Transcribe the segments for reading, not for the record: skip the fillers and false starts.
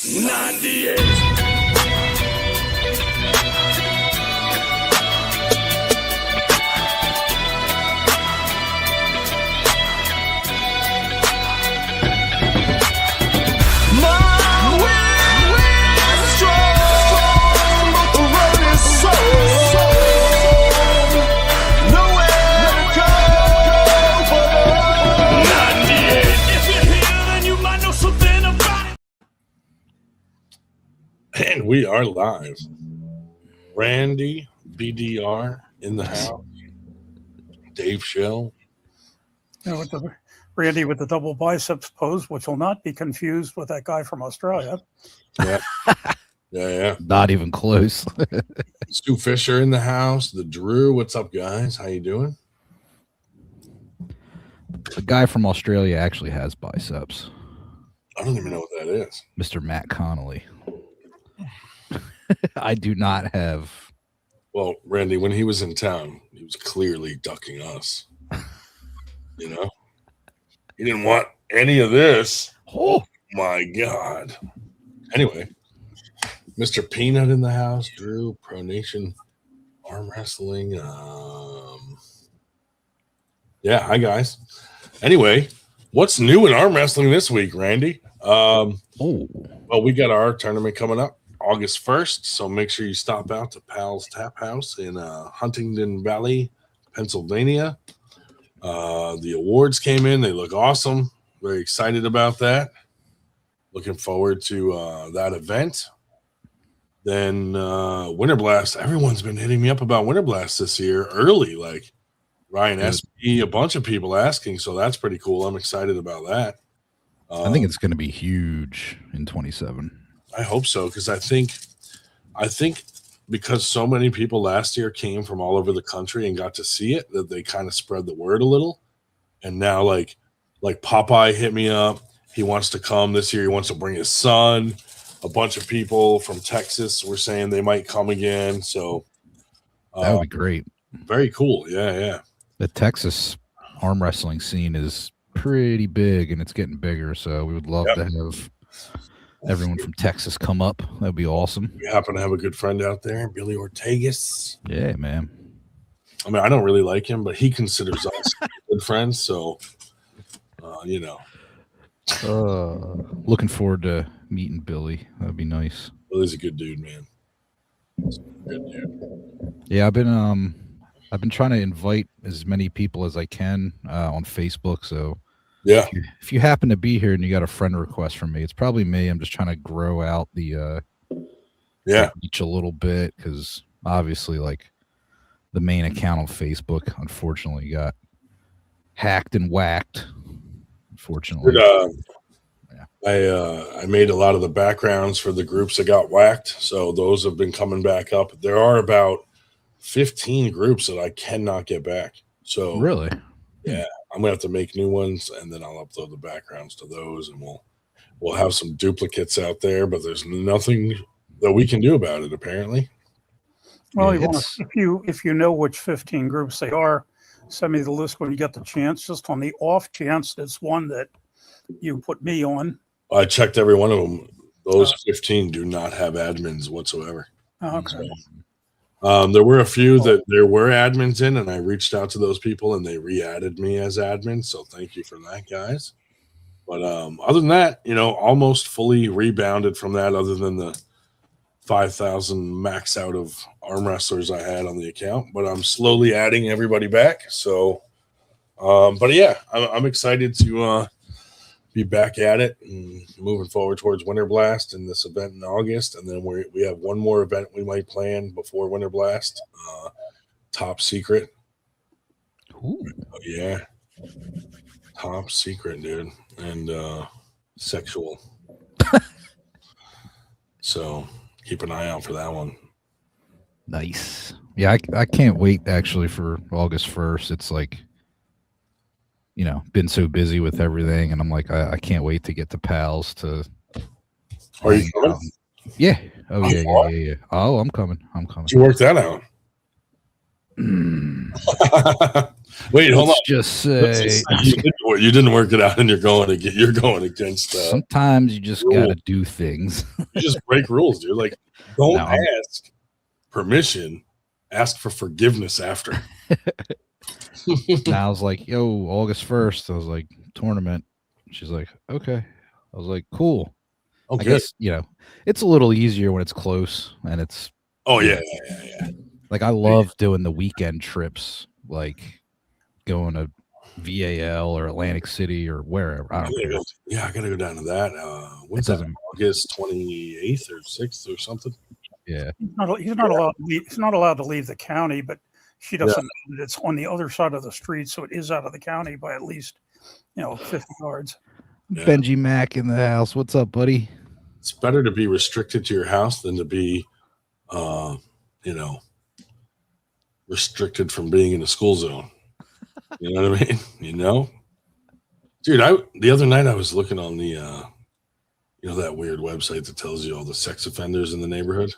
98. And we are live. Randy BDR in the house. Dave Shell. With the Randy with the double biceps pose, which will not be confused with that guy from Australia. Yeah. Yeah. Not even close. Stu Fisher in the house. The Drew. What's up, guys? How you doing? The guy from Australia actually has biceps. I don't even know what that is. Mr. Matt Connolly. I do not have. Well, Randy, when he was in town, he was clearly ducking us. You know? He didn't want any of this. Oh, my God. Anyway, Mr. Peanut in the house. Drew, Pro Nation, Arm Wrestling. Yeah, hi, guys. Anyway, what's new in arm wrestling this week, Randy? Well, we got our tournament coming up August 1st, so make sure you stop out to Pal's Tap House in Huntingdon Valley, Pennsylvania. The awards came in. They look awesome. Very excited about that. Looking forward to that event. Then Winter Blast. Everyone's been hitting me up about Winter Blast this year early, like Ryan SB, a bunch of people asking, so that's pretty cool. I'm excited about that. I think it's going to be huge in 27. I hope so, because I think because so many people last year came from all over the country and got to see it, that they kind of spread the word a little. And now like Popeye hit me up. He wants to come this year. He wants to bring his son. A bunch of people from Texas were saying they might come again. So that would be great. Very cool. Yeah. The Texas arm wrestling scene is pretty big, and it's getting bigger. So we would love to have everyone from Texas come up. That'd be awesome. We happen to have a good friend out there, Billy Ortegas. Yeah, man. I mean, I don't really like him, but he considers us good friends. So, you know. Looking forward to meeting Billy. That'd be nice. Billy's a good dude, man. He's a good dude. Yeah, I've been trying to invite as many people as I can on Facebook. So yeah, if you happen to be here and you got a friend request from me, it's probably me. I'm just trying to grow out the reach a little bit, because obviously, like, the main account on Facebook unfortunately got hacked and whacked. Unfortunately, I made a lot of the backgrounds for the groups that got whacked, so those have been coming back up. There are about 15 groups that I cannot get back. So really, yeah, I'm gonna have to make new ones, and then I'll upload the backgrounds to those, and we'll have some duplicates out there, but there's nothing that we can do about it, apparently. Well, if you know which 15 groups they are, send me the list when you get the chance. Just on the off chance it's one that you put me on. I checked every one of them. Those 15 do not have admins whatsoever. Okay. So, there were a few that there were admins in, and I reached out to those people, and they re-added me as admin. So thank you for that, guys. But other than that, you know, almost fully rebounded from that, other than the 5,000 max out of arm wrestlers I had on the account. But I'm slowly adding everybody back. So, but yeah, I'm excited to be back at it and moving forward towards Winter Blast and this event in August. And then we have one more event we might plan before Winter Blast. Top Secret. Ooh. Yeah. Top Secret, dude. And sexual. So keep an eye out for that one. Nice. Yeah, I can't wait actually for August 1st. It's like, you know, been so busy with everything, and I'm like, I can't wait to get the pals to. Are you coming? Yeah. Oh, yeah. Oh, I'm coming. Did you work that out? Wait, hold on. Just say you didn't work it out, and you're going against. Sometimes you just got to do things. You just break rules, dude. Like, don't ask permission. Ask for forgiveness after. And I was like, yo, August 1st. I was like, tournament. She's like, okay. I was like, cool. Okay. I guess, it's a little easier when it's close and it's. Oh, yeah. Like, I love doing the weekend trips, like going to VAL or Atlantic City or wherever. I don't know. Yeah, I got to go down to that. What's that? August 28th or 6th or something? Yeah. He's not allowed to leave the county, but she doesn't know that it's on the other side of the street, so it is out of the county by at least 50 yards. Yeah. Benji Mack in the house. What's up, buddy? It's better to be restricted to your house than to be restricted from being in a school zone. You know what I mean? Dude, the other night I was looking on the that weird website that tells you all the sex offenders in the neighborhood.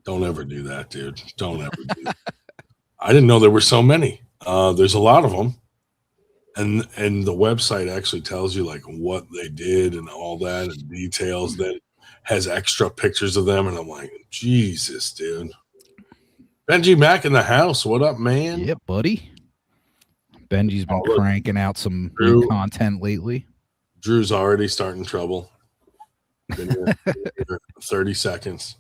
Don't ever do that, dude. Don't ever do that. I didn't know there were so many. There's a lot of them. And the website actually tells you like what they did and all that and details that has extra pictures of them. And I'm like, Jesus, dude. Benji Mack in the house. What up, man? Yep, buddy. Benji's been cranking out some new content lately. Drew's already starting trouble. Been here 30 seconds.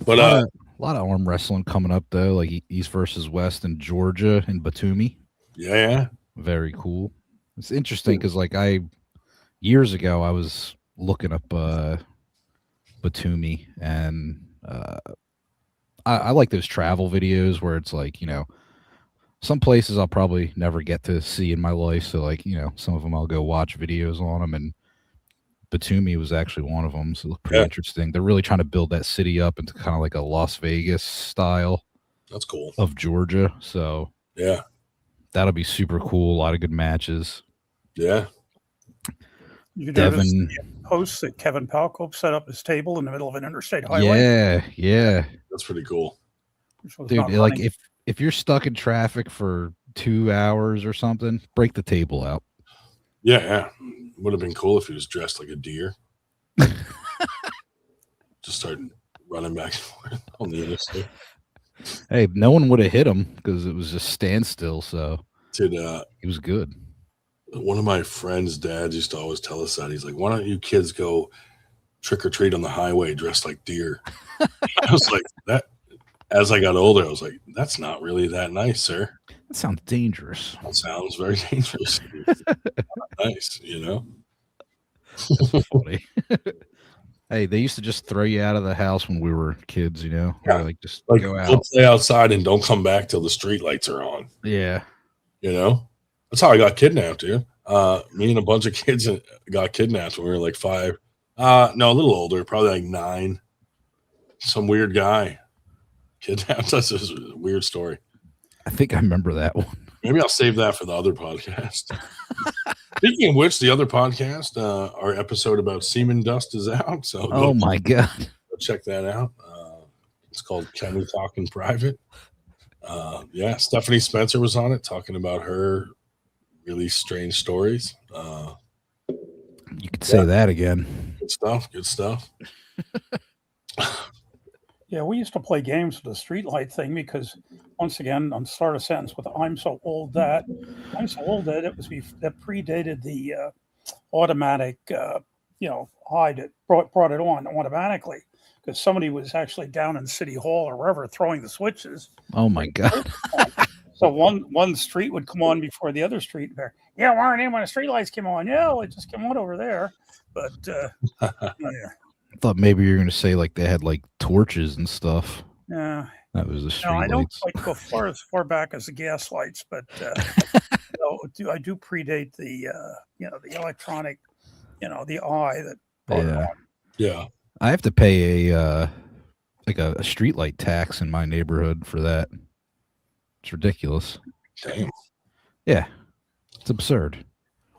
But a lot of arm wrestling coming up though, like East versus West in Georgia and Batumi. Yeah. Very cool. It's interesting because like years ago I was looking up Batumi and I like those travel videos where it's like, some places I'll probably never get to see in my life. So like, some of them I'll go watch videos on them, and Batumi was actually one of them. So it looked pretty interesting. They're really trying to build that city up into kind of like a Las Vegas style. That's cool. Of Georgia. So yeah, that'll be super cool. A lot of good matches. Yeah. You notice the posts that Kevin Palcope set up his table in the middle of an interstate highway? Yeah. That's pretty cool. Dude, like if you're stuck in traffic for 2 hours or something, break the table out. Yeah. Would have been cool if he was dressed like a deer. Just start running back and forth on the interstate. Hey, no one would have hit him because it was just standstill. So he was good. One of my friend's dads used to always tell us that. He's like, why don't you kids go trick or treat on the highway dressed like deer? I was like, that. As I got older, I was like, that's not really that nice, sir. That sounds dangerous. That sounds very dangerous. Nice, That's funny. Hey, they used to just throw you out of the house when we were kids, Yeah. Like just go out. Go play outside and don't come back till the street lights are on. Yeah. That's how I got kidnapped, dude. Me and a bunch of kids got kidnapped when we were like 5. No, a little older, probably like 9. Some weird guy kidnapped us. It was a weird story. I think I remember that one. Maybe I'll save that for the other podcast. Speaking of which, the other podcast, our episode about semen dust is out. So my God. Go check that out. It's called Can We Talk in Private? Stephanie Spencer was on it talking about her really strange stories. You could say that again. Good stuff. Yeah, we used to play games with the streetlight thing because, once again, on start a sentence with "I'm so old that," that predated the automatic, high that brought it on automatically because somebody was actually down in City Hall or wherever throwing the switches. Oh my God! So one street would come on before the other street. There, weren't in when the streetlights came on. Yeah, it just came on over there, but yeah. I thought maybe you were going to say like they had like torches and stuff. Yeah, that was the street. No, I don't lights. like go as far back as the gas lights, but I do predate the the electronic, the eye that. Yeah. I have to pay a street light tax in my neighborhood for that. It's ridiculous. Damn. Yeah, it's absurd.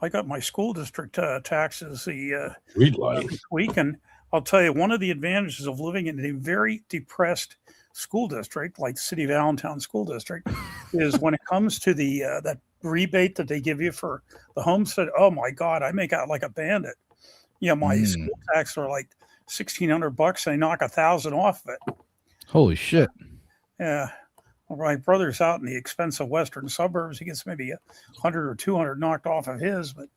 I got my school district taxes the street light week, and I'll tell you, one of the advantages of living in a very depressed school district, like the City of Allentown School District, is when it comes to the that rebate that they give you for the homestead. Oh my God, I make out like a bandit. My school tax are like $1,600, and they knock $1,000 off of it. Holy shit! Yeah. Well, my brother's out in the expensive western suburbs. He gets maybe 100 or 200 knocked off of his, but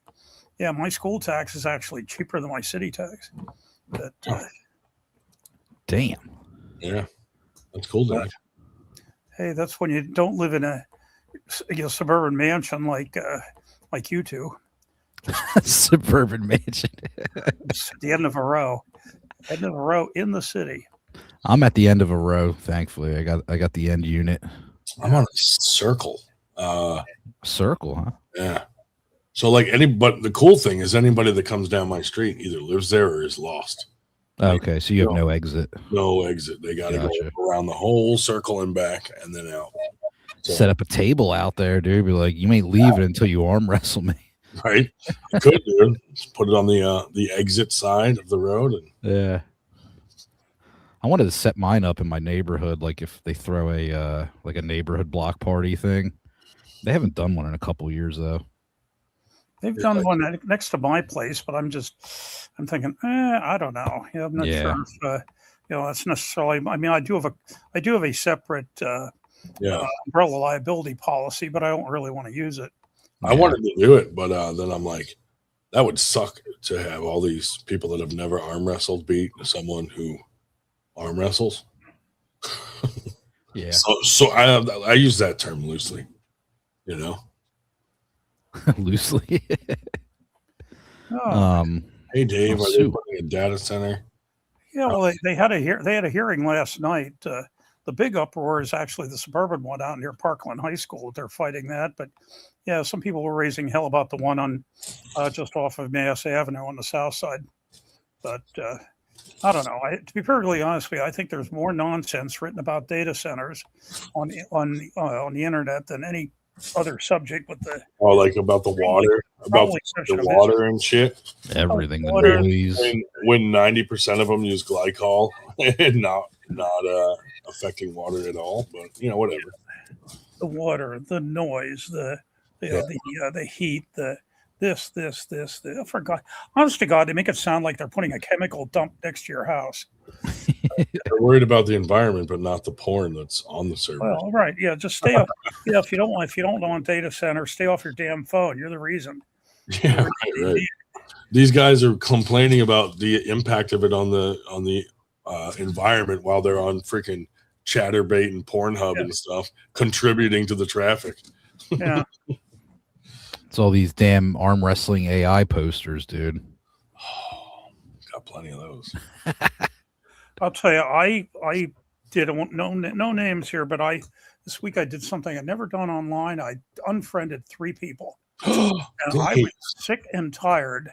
yeah, my school tax is actually cheaper than my city tax. But damn. Yeah, that's cool, Dad. Hey, that's when you don't live in a suburban mansion like you two. Suburban mansion. It's at the end of a row. End of a row in the city. I'm at the end of a row, thankfully. I got the end unit. I'm on a circle. Circle, huh? Yeah. So but the cool thing is anybody that comes down my street either lives there or is lost. Okay, so you have no exit. No exit. They got to go around the whole circle and back and then out. So, set up a table out there, dude. Be like, you may leave it until you arm wrestle me. Right? You could, dude. Just put it on the exit side of the road. Yeah. I wanted to set mine up in my neighborhood, like if they throw a neighborhood block party thing. They haven't done one in a couple of years though. They've done one next to my place, but I'm thinking, I don't know. I'm not sure if that's necessarily. I mean, I do have a separate umbrella liability policy, but I don't really want to use it. I wanted to do it, but then I'm like, that would suck to have all these people that have never arm wrestled beat someone who arm wrestles. Yeah. So I use that term loosely, loosely. Hey Dave, are they putting a data center? Yeah, well, they had a hearing last night. The big uproar is actually the suburban one out near Parkland High School. They're fighting that, but yeah, some people were raising hell about the one on just off of Mass Avenue on the south side. But I don't know. To be perfectly honest with you, I think there's more nonsense written about data centers on the internet than any other subject. With the about the water, and shit. Everything. The noise. When 90% of them use glycol and not affecting water at all, but whatever. The water, the noise, the heat, this. I forgot. Honest to God, they make it sound like they're putting a chemical dump next to your house. They're worried about the environment, but not the porn that's on the server. Well, right, yeah. Just stay off. Yeah, if you don't want data center, stay off your damn phone. You're the reason. Yeah, right. These guys are complaining about the impact of it on the environment while they're on freaking Chatterbait and Pornhub and stuff, contributing to the traffic. Yeah. It's all these damn arm wrestling AI posters, dude. Oh, got plenty of those. I'll tell you, I did no names here, but this week I did something I'd never done online. I unfriended 3 people. And I was sick and tired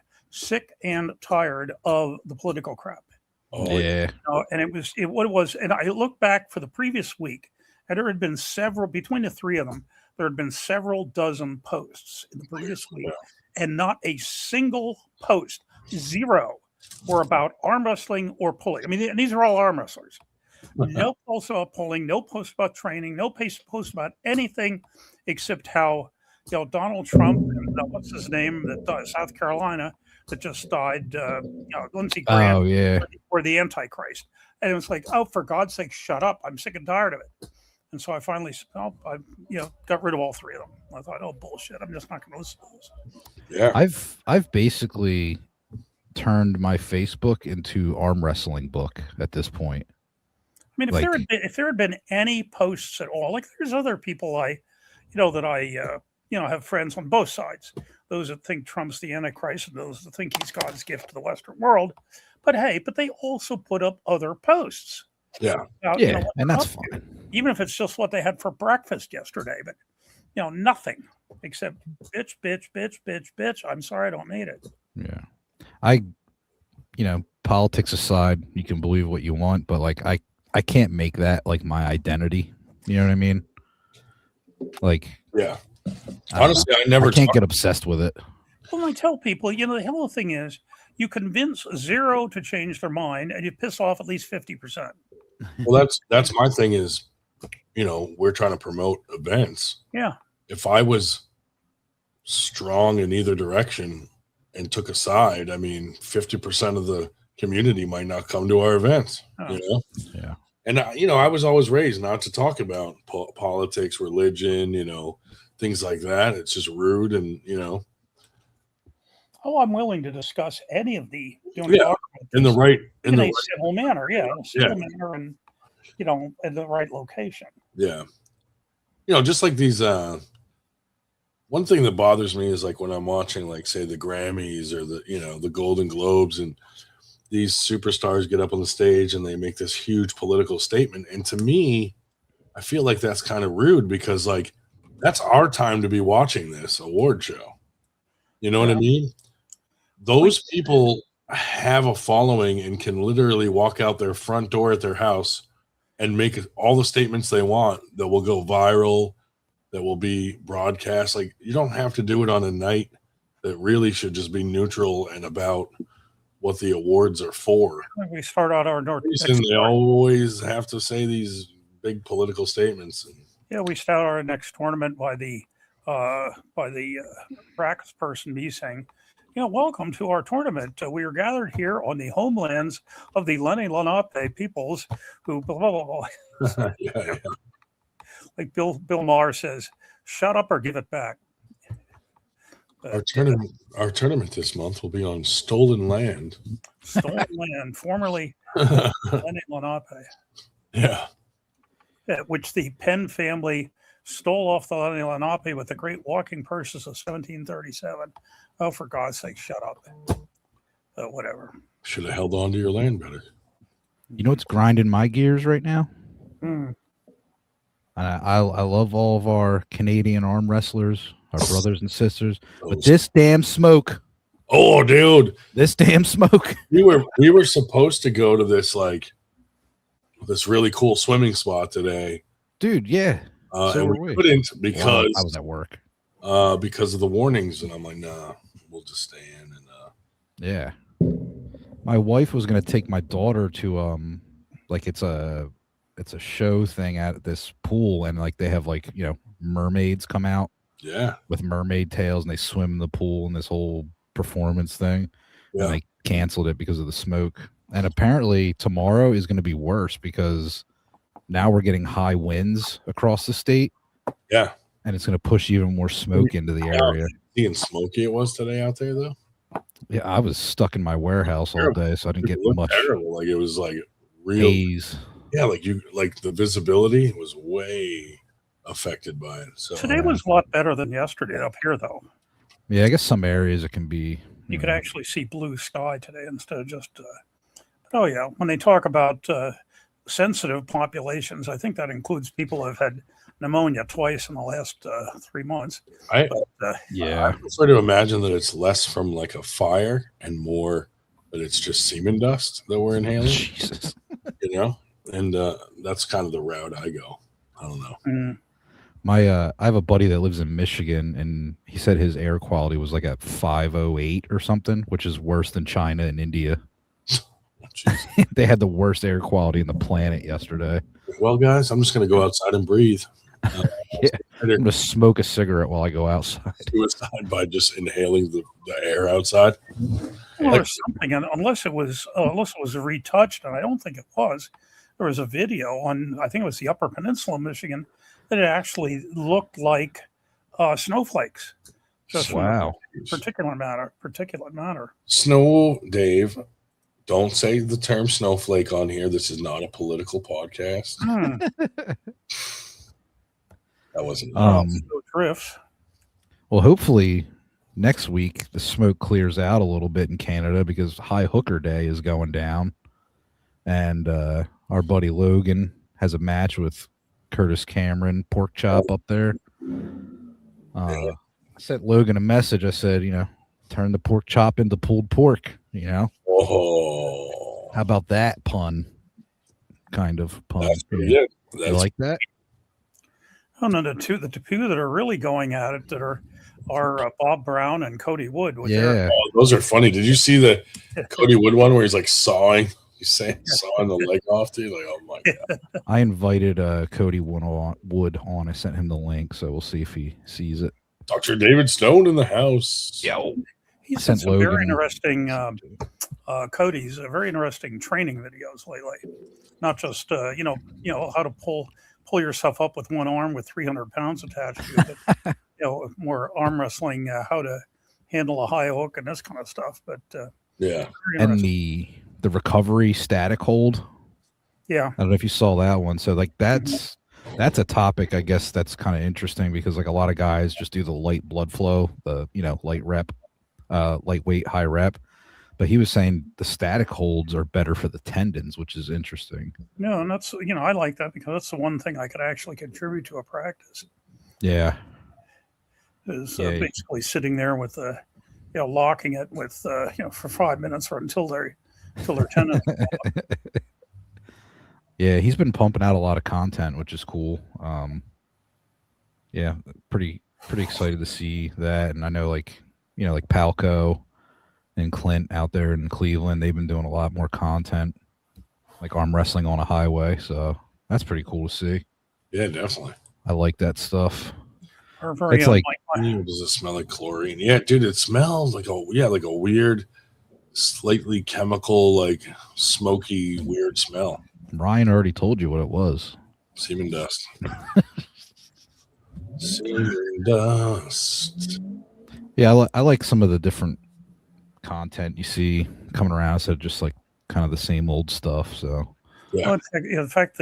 of the political crap. Oh yeah. And and I look back for the previous week, and there had been several between the 3 of them. There had been several dozen posts in the previous week, and not a single post, 0, were about arm wrestling or pulling. I mean, these are all arm wrestlers. No post about pulling, no post about training, no post about anything except how Donald Trump and what's his name that South Carolina that just died, Lindsey Graham, or the Antichrist. And it was like, oh, for God's sake, shut up! I'm sick and tired of it. And so I finally, got rid of all 3 of them. I thought, oh, bullshit! I'm just not going to listen to this. Yeah, I've basically turned my Facebook into arm wrestling book at this point. I mean, if there had been any posts at all, like there's other people that I have friends on both sides. Those that think Trump's the Antichrist and those that think he's God's gift to the Western world. But they also put up other posts. Yeah. And that's fine. Even if it's just what they had for breakfast yesterday, but nothing except bitch. I'm sorry, I don't need it. Yeah. Politics aside, you can believe what you want, but like I can't make that like my identity. You know what I mean? Like, yeah. Honestly, I can't get obsessed with it. Well, I tell people, the whole thing is you convince 0 to change their mind and you piss off at least 50%. Well, that's my thing is, we're trying to promote events. Yeah. If I was strong in either direction and took a side, 50% of the community might not come to our events. Yeah. And I was always raised not to talk about politics, religion, things like that. It's just rude, and Oh, I'm willing to discuss any of the in the right civil manner. Yeah, in a civil manner, and in the right location. Yeah. Just like these. One thing that bothers me is like when I'm watching, like, say, the Grammys or the Golden Globes, and these superstars get up on the stage and they make this huge political statement. And to me, I feel like that's kind of rude, because like that's our time to be watching this award show. You know what I mean? Those people have a following and can literally walk out their front door at their house and make all the statements they want that will go viral, that will be broadcast. Like, you don't have to do it on a night that really should just be neutral and about what the awards are for. We start out our North. They always have to say these big political statements. Yeah, we start our next tournament by the practice person me saying, welcome to our tournament. We are gathered here on the homelands of the Lenni Lenape peoples who blah, blah, blah, blah. Yeah. Like Bill Maher says, shut up or give it back. Our tournament this month will be on stolen land. Stolen land, formerly Lenni Lenape. Yeah. Which the Penn family stole off the Lenni Lenape with the great walking purses of 1737. Oh, for God's sake, shut up. Whatever. Should have held on to your land better. You know what's grinding my gears right now? I love all of our Canadian arm wrestlers, our brothers and sisters, but this damn smoke. Oh, dude, this damn smoke. We were supposed to go to this really cool swimming spot today, dude. Yeah, and we couldn't because I was at work. Because of the warnings, and I'm like, nah, we'll just stay in. And yeah, my wife was gonna take my daughter to it's a show thing at this pool, and like they have mermaids come out with mermaid tails, and they swim in the pool and this whole performance thing. And they canceled it because of the smoke, and apparently tomorrow is going to be worse because now we're getting high winds across the state, and it's going to push even more smoke into the area. Seeing smoky it was today out there, though. Yeah, I was stuck in my warehouse all day, so I didn't get much. Terrible. Like, it was like real haze. Yeah, like the visibility was way affected by it. So today was a lot better than yesterday up here, though. Yeah, I guess some areas it can be. You could actually see blue sky today instead of just. When they talk about sensitive populations, I think that includes people who have had pneumonia twice in the last 3 months. I prefer to imagine that it's less from like a fire and more that it's just semen dust that we're inhaling. Jesus. And that's kind of the route I go. I don't know. I have a buddy that lives in Michigan, and he said his air quality was like at 508 or something, which is worse than China and India. They had the worst air quality in the planet yesterday. Well, guys, I'm just going to go outside and breathe. I'm going to smoke a cigarette while I go outside. Suicide by just inhaling the air outside. Or something, and unless it was retouched, and I don't think it was. There was a video on, I think it was the Upper Peninsula of Michigan, that it actually looked like snowflakes. Just wow. Particular matter. Snow, Dave. Don't say the term snowflake on here. This is not a political podcast. That wasn't drifts. Well, hopefully next week the smoke clears out a little bit in Canada because High Hooker Day is going down, and our buddy Logan has a match with Curtis Cameron, Pork Chop up there. I sent Logan a message. I said, turn the pork chop into pulled pork. Oh, how about that pun? Kind of pun. That's pretty good. You like that? Oh no, the two that are really going at it that are Bob Brown and Cody Wood. Those are funny. Did you see the Cody Wood one where he's like sawing You sawing the leg off, dude. Like, oh my god. I invited Cody Wood on. I sent him the link, so we'll see if he sees it. Dr. David Stone in the house. Yo. He's sent some very interesting Cody's very interesting training videos lately. Not just you know how to pull yourself up with one arm with 300 pounds attached to it, but more arm wrestling, how to handle a high hook and this kind of stuff. But yeah, and the recovery static hold. Yeah, I don't know if you saw that one. So like that's a topic, I guess, that's kind of interesting because like a lot of guys just do the light blood flow, the light rep, lightweight, high rep. But he was saying the static holds are better for the tendons, which is interesting. No, and that's I like that because that's the one thing I could actually contribute to a practice. Yeah, is basically sitting there with locking it with for 5 minutes or until their tendons. Yeah, he's been pumping out a lot of content, which is cool. Yeah, pretty excited to see that. And I know like Palco and Clint out there in Cleveland, they've been doing a lot more content, like arm wrestling on a highway. So that's pretty cool to see. Yeah, definitely. I like that stuff. It's like, does it smell like chlorine? Yeah, dude, it smells like a weird, slightly chemical, like smoky, weird smell. Ryan already told you what it was. Semen dust. Semen dust. Yeah, I like some of the different content you see coming around instead of just like kind of the same old stuff. So yeah. Well, in fact,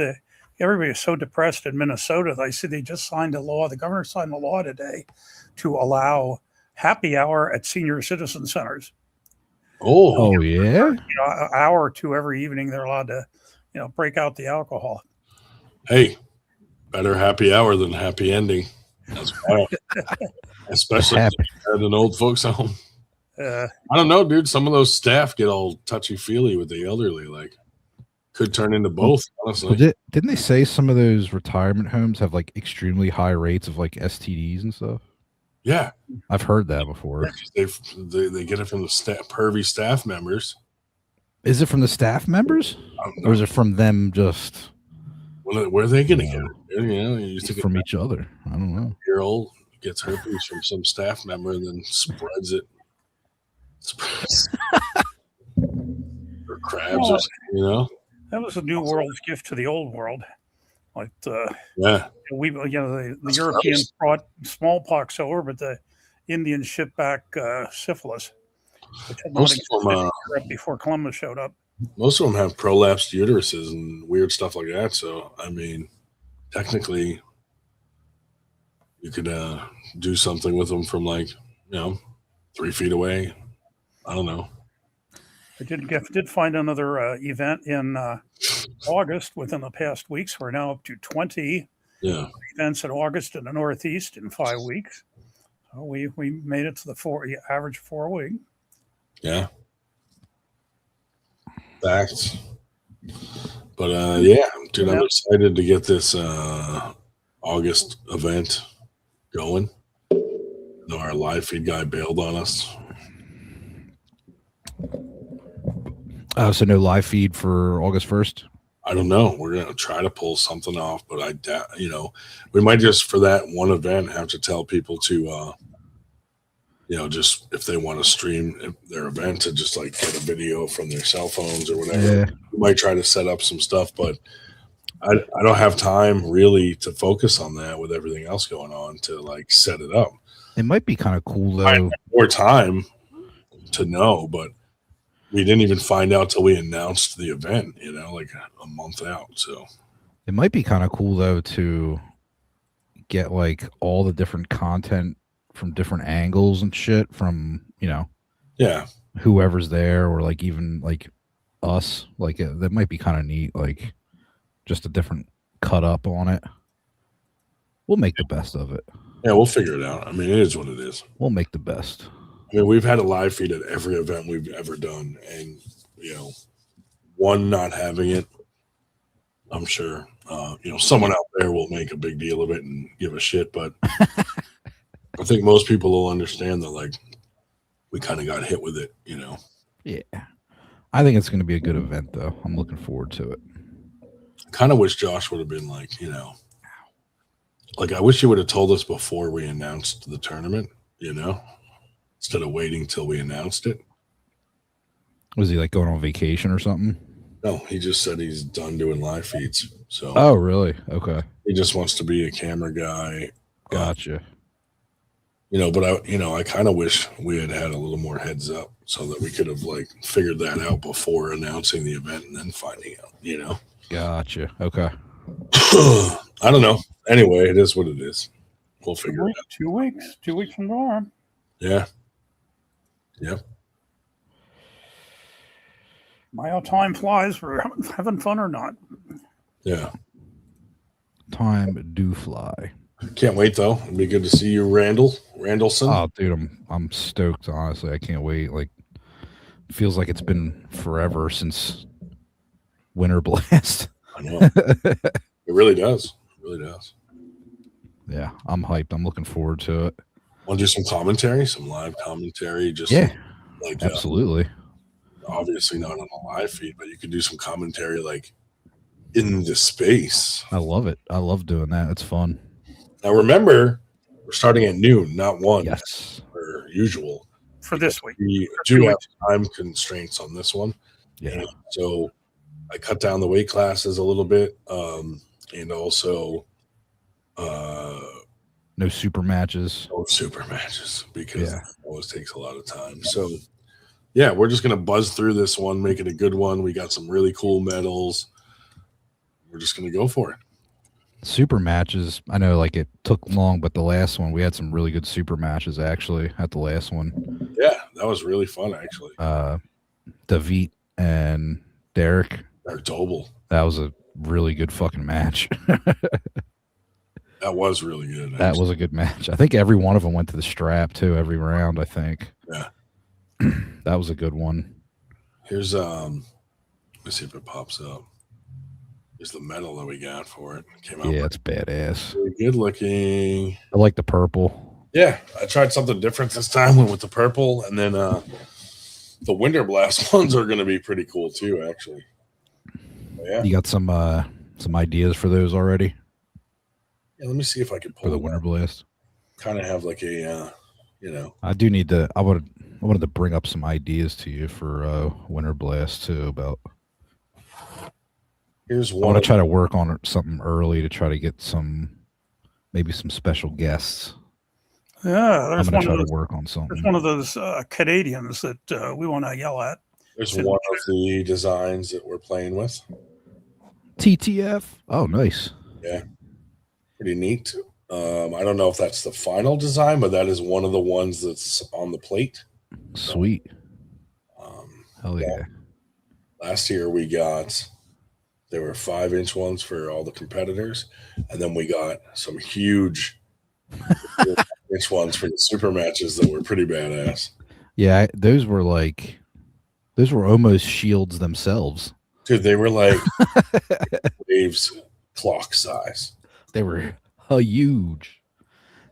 everybody is so depressed in Minnesota. I see they just signed a law. The governor signed a law today to allow happy hour at senior citizen centers. Oh yeah. An hour or two every evening. They're allowed to, break out the alcohol. Hey, better happy hour than happy ending. That's wild. Especially at an old folks home. I don't know, dude. Some of those staff get all touchy-feely with the elderly. Like, could turn into both, honestly. Didn't they say some of those retirement homes have like extremely high rates of like STDs and stuff? Yeah, I've heard that before. Yeah, they get it from the pervy staff members. Is it from the staff members, or is it from them just? Well, where are they going to get it? From each other. I don't know. Year-old gets herpes from some staff member and then spreads it. Or crabs, or something, That was a new world's gift to the old world. Like the Europeans brought smallpox over, but the Indians shipped back syphilis, which had not existed before Columbus showed up. Most of them have prolapsed uteruses and weird stuff like that. So, I mean, technically, you could do something with them from 3 feet away. I don't know. I did find another event in August within the past weeks. We're now up to 20 events in August in the Northeast in 5 weeks. So we made it to the average 4 week. Yeah. Facts. But dude, I'm excited to get this August event going. Our live feed guy bailed on us. So no live feed for August 1st? I don't know. We're going to try to pull something off, but we might just for that one event have to tell people to, just if they want to stream their event to just like get a video from their cell phones or whatever. Yeah. We might try to set up some stuff, but I don't have time really to focus on that with everything else going on to like set it up. It might be kind of cool though. I have more time to know, but we didn't even find out till we announced the event, like a month out. So it might be kind of cool though to get like all the different content from different angles and shit from, whoever's there or like even like us. Like that might be kind of neat. Like just a different cut up on it. We'll make the best of it. Yeah, we'll figure it out. I mean, it is what it is. We'll make the best. I mean, we've had a live feed at every event we've ever done, and one not having it, I'm sure someone out there will make a big deal of it and give a shit. But I think most people will understand that, like, we kind of got hit with it, Yeah, I think it's going to be a good event, though. I'm looking forward to it. Kind of wish Josh would have been like, like I wish he would have told us before we announced the tournament, instead of waiting till we announced it. Was he like going on vacation or something? No, he just said he's done doing live feeds. So. Oh, really? Okay. He just wants to be a camera guy. Gotcha. But I kind of wish we had a little more heads up so that we could have like figured that out before announcing the event and then finding out, Gotcha. Okay. I don't know. Anyway, it is what it is. We'll figure it out. 2 weeks. 2 weeks from tomorrow. Yeah. Yep. My how time flies for having fun or not. Yeah. Time do fly. Can't wait though. It'd be good to see you, Randallson. Oh, dude, I'm stoked. Honestly, I can't wait. Like, it feels like it's been forever since Winter Blast. I know. It really does. It really does. Yeah, I'm hyped. I'm looking forward to it. Want to do some commentary, some live commentary? Just like absolutely. Obviously not on a live feed, but you could do some commentary like in the space. I love it. I love doing that. It's fun. Now remember, we're starting at noon, not 1. Yes. Per usual. For this week. We do have time constraints on this one. Yeah. And so I cut down the weight classes a little bit. And also no super matches. No super matches because it always takes a lot of time. So yeah, we're just gonna buzz through this one, make it a good one. We got some really cool medals. We're just gonna go for it. Super matches. I know like it took long, but the last one we had some really good super matches actually at the last one. Yeah, that was really fun actually. David and Derek. Or Doble. That was a really good fucking match. That was really good. That was a good match. I think every one of them went to the strap too, every round, I think. Yeah. That was a good one. Here's let's see if it pops up. Here's the medal that we got for it. Came out it's badass. really good looking. I like the purple. Yeah, I tried something different this time. Went with the purple, and then the Winter Blast ones are going to be pretty cool too. Actually, yeah. You got some ideas for those already? Yeah, let me see if I can pull for the Winter Blast. Kind of have like a, I do need to. I wanted to bring up some ideas to you for Winter Blast too. About. Here's one. I want to try to work on something early to try to get maybe some special guests. Yeah, I'm going to try to work on something. There's one of those Canadians that we want to yell at. There's one of the designs that we're playing with. TTF. Oh, nice. Yeah, pretty neat. I don't know if that's the final design, but that is one of the ones that's on the plate. Sweet. Hell yeah. Last year there were 5-inch ones for all the competitors, and then we got some huge inch ones for the super matches that were pretty badass. Yeah, those were almost shields themselves. Dude, they were like waves clock size. They were huge.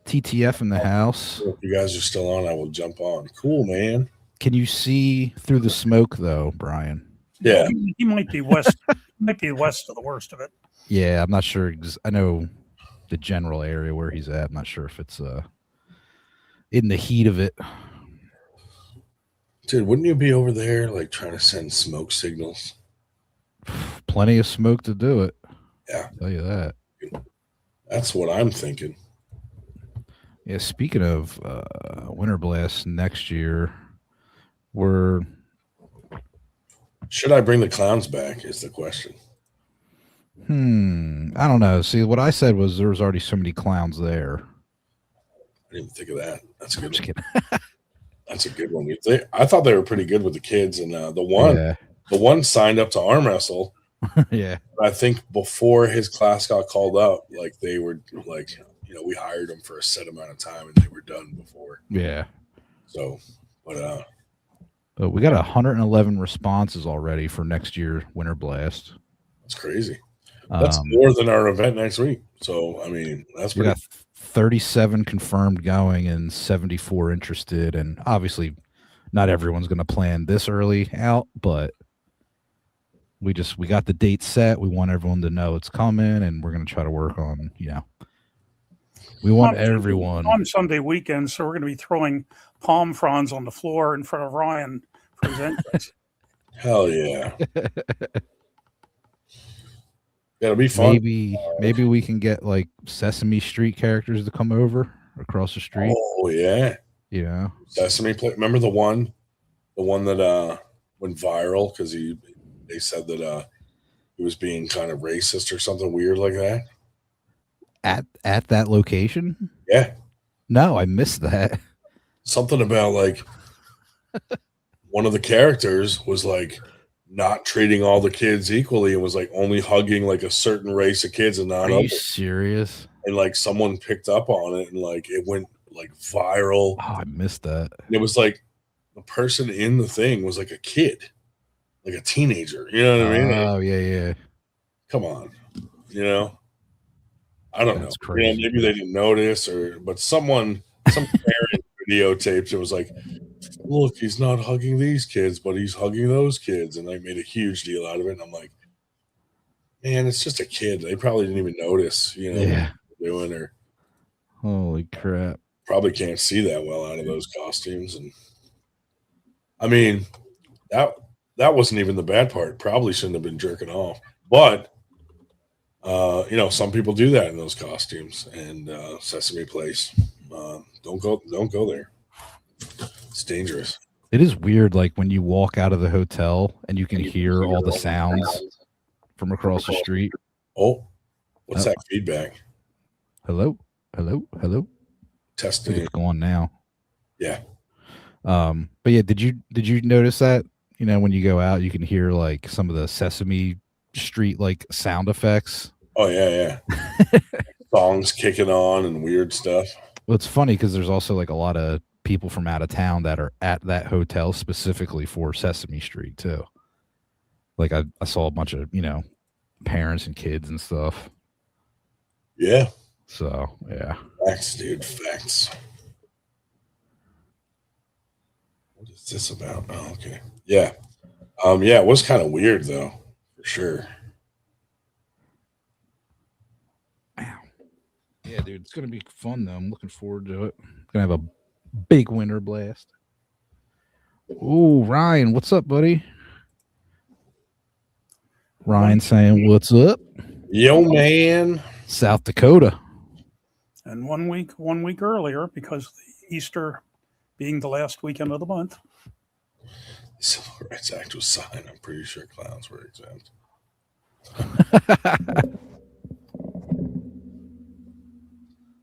TTF in the house. If you guys are still on, I will jump on. Cool, man. Can you see through the smoke though, Brian? Yeah. He might be west. Might be west of the worst of it. Yeah, I'm not sure. I know the general area where he's at. I'm not sure if it's in the heat of it. Dude, wouldn't you be over there like trying to send smoke signals? Plenty of smoke to do it. Yeah. I'll tell you that. That's what I'm thinking. Yeah, speaking of Winter Blast next year, should I bring the clowns back is the question. I don't know. See, what I said was there was already so many clowns there. I didn't even think of that. That's a good. Just kidding. That's a good one. I thought they were pretty good with the kids, and the one signed up to arm wrestle. Yeah, but I think before his class got called up, like they were like, we hired them for a set amount of time, and they were done before. Yeah. So, but we got 111 responses already for next year Winter Blast. That's crazy. That's more than our event next week. So, I mean, that's pretty. We got 37 confirmed going and 74 interested. And obviously, not everyone's going to plan this early out, but We got the date set. We want everyone to know it's coming, and we're going to try to work on, we want everyone. On Sunday weekend, so we're going to be throwing palm fronds on the floor in front of Ryan for his entrance. Hell yeah. That'll be fun. Maybe we can get like Sesame Street characters to come over across the street. Oh yeah. Sesame Play. Remember the one that went viral because they said that he was being kind of racist or something weird like that. At that location? Yeah. No, I missed that. Something about like one of the characters was like not treating all the kids equally and was like only hugging like a certain race of kids and not Are you others. Serious? And like someone picked up on it and like it went like viral. Oh, I missed that. And it was like the person in the thing was like a kid, like a teenager. You know what I mean? Oh yeah. Come on, I don't know. Crazy. Maybe they didn't notice, but some parent videotaped. It was like, look, he's not hugging these kids, but he's hugging those kids, and they made a huge deal out of it. And I'm like, man, it's just a kid. They probably didn't even notice, what they're doing, or holy crap, probably can't see that well out of those costumes. And I mean, that wasn't even the bad part. Probably shouldn't have been jerking off, but. Some people do that in those costumes, and Sesame Place. Don't go there. It's dangerous. It is weird, like when you walk out of the hotel and you can hear all the sounds from across the street. Oh, what's that feedback? Hello. Testing. It's going now. Yeah. But yeah, did you notice that? When you go out, you can hear like some of the Sesame Street like sound effects. Oh yeah. Songs kicking on and weird stuff. Well, it's funny because there's also like a lot of people from out of town that are at that hotel specifically for Sesame Street too. Like I saw a bunch of parents and kids and stuff. Yeah. So yeah. Facts, dude. Facts. What is this about? Oh, okay. Yeah. Yeah, it was kind of weird though, for sure. Yeah, dude, it's gonna be fun though. I'm looking forward to it. Gonna have a big winter blast. Ooh, Ryan, what's up, buddy? Ryan saying, "What's up?" Yo, man. South Dakota. And 1 week earlier, because the Easter being the last weekend of the month. The Civil Rights Act was signed. I'm pretty sure clowns were exempt.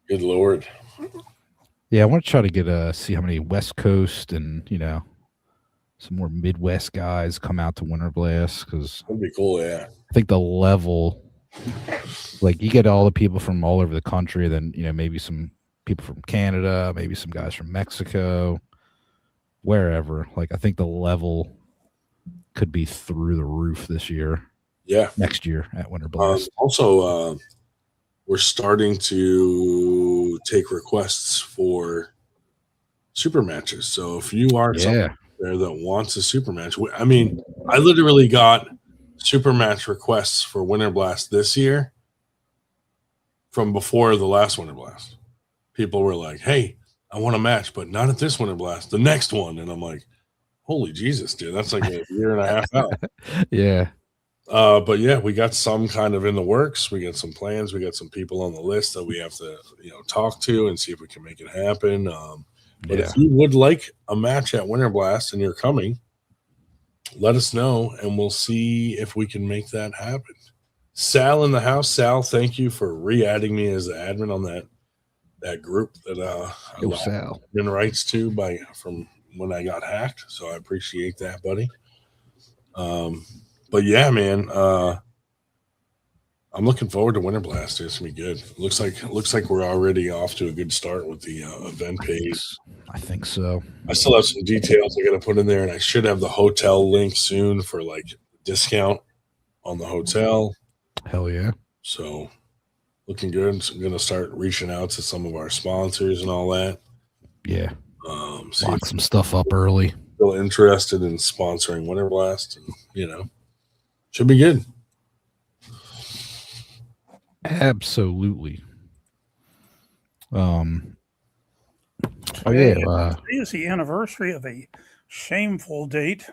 Good Lord. Yeah, I want to try to get see how many West Coast and some more Midwest guys come out to Winter Blast because that'd be cool. Yeah, I think the level, like you get all the people from all over the country, then maybe some people from Canada, maybe some guys from Mexico, wherever. Like I think the level could be through the roof this year. Yeah, next year at Winter Blast. Also, we're starting to take requests for super matches. So if you are someone there that wants a super match, I mean, I literally got super match requests for Winter Blast this year from before the last Winter Blast. People were like, hey, I want a match, but not at this Winter Blast, the next one. And I'm like, holy Jesus, dude, that's like a year and a half out. Yeah. But yeah, we got some kind of in the works. We got some plans. We got some people on the list that we have to, talk to and see if we can make it happen. But if you would like a match at Winter Blast and you're coming, let us know and we'll see if we can make that happen. Sal in the house. Sal, thank you for re-adding me as the admin on that group that I lost admin rights to from when I got hacked. So I appreciate that, buddy. But yeah, man, I'm looking forward to Winter Blast. It's gonna be good. Looks like we're already off to a good start with the event page. I think so. I still have some details I got to put in there, and I should have the hotel link soon for like discount on the hotel. Hell yeah! So looking good. So I'm gonna start reaching out to some of our sponsors and all that. Yeah. Lock some stuff up early. Still interested in sponsoring Winter Blast, and Should be good. Absolutely. Today is the anniversary of a shameful date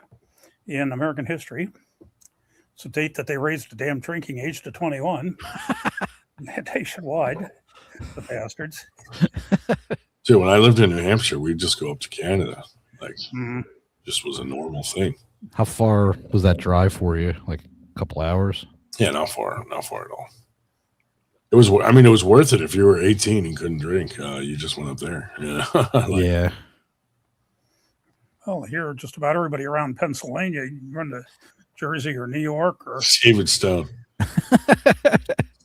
in American history. It's a date that they raised the damn drinking age to 21 nationwide. The bastards. Dude, when I lived in New Hampshire, we'd just go up to Canada. Like, just was a normal thing. How far was that drive for you? Like a couple hours? Yeah, not far at all. It was worth it if you were 18 and couldn't drink. You just went up there. Yeah. Yeah. Well, here, just about everybody around Pennsylvania, you run to Jersey or New York or David Stone.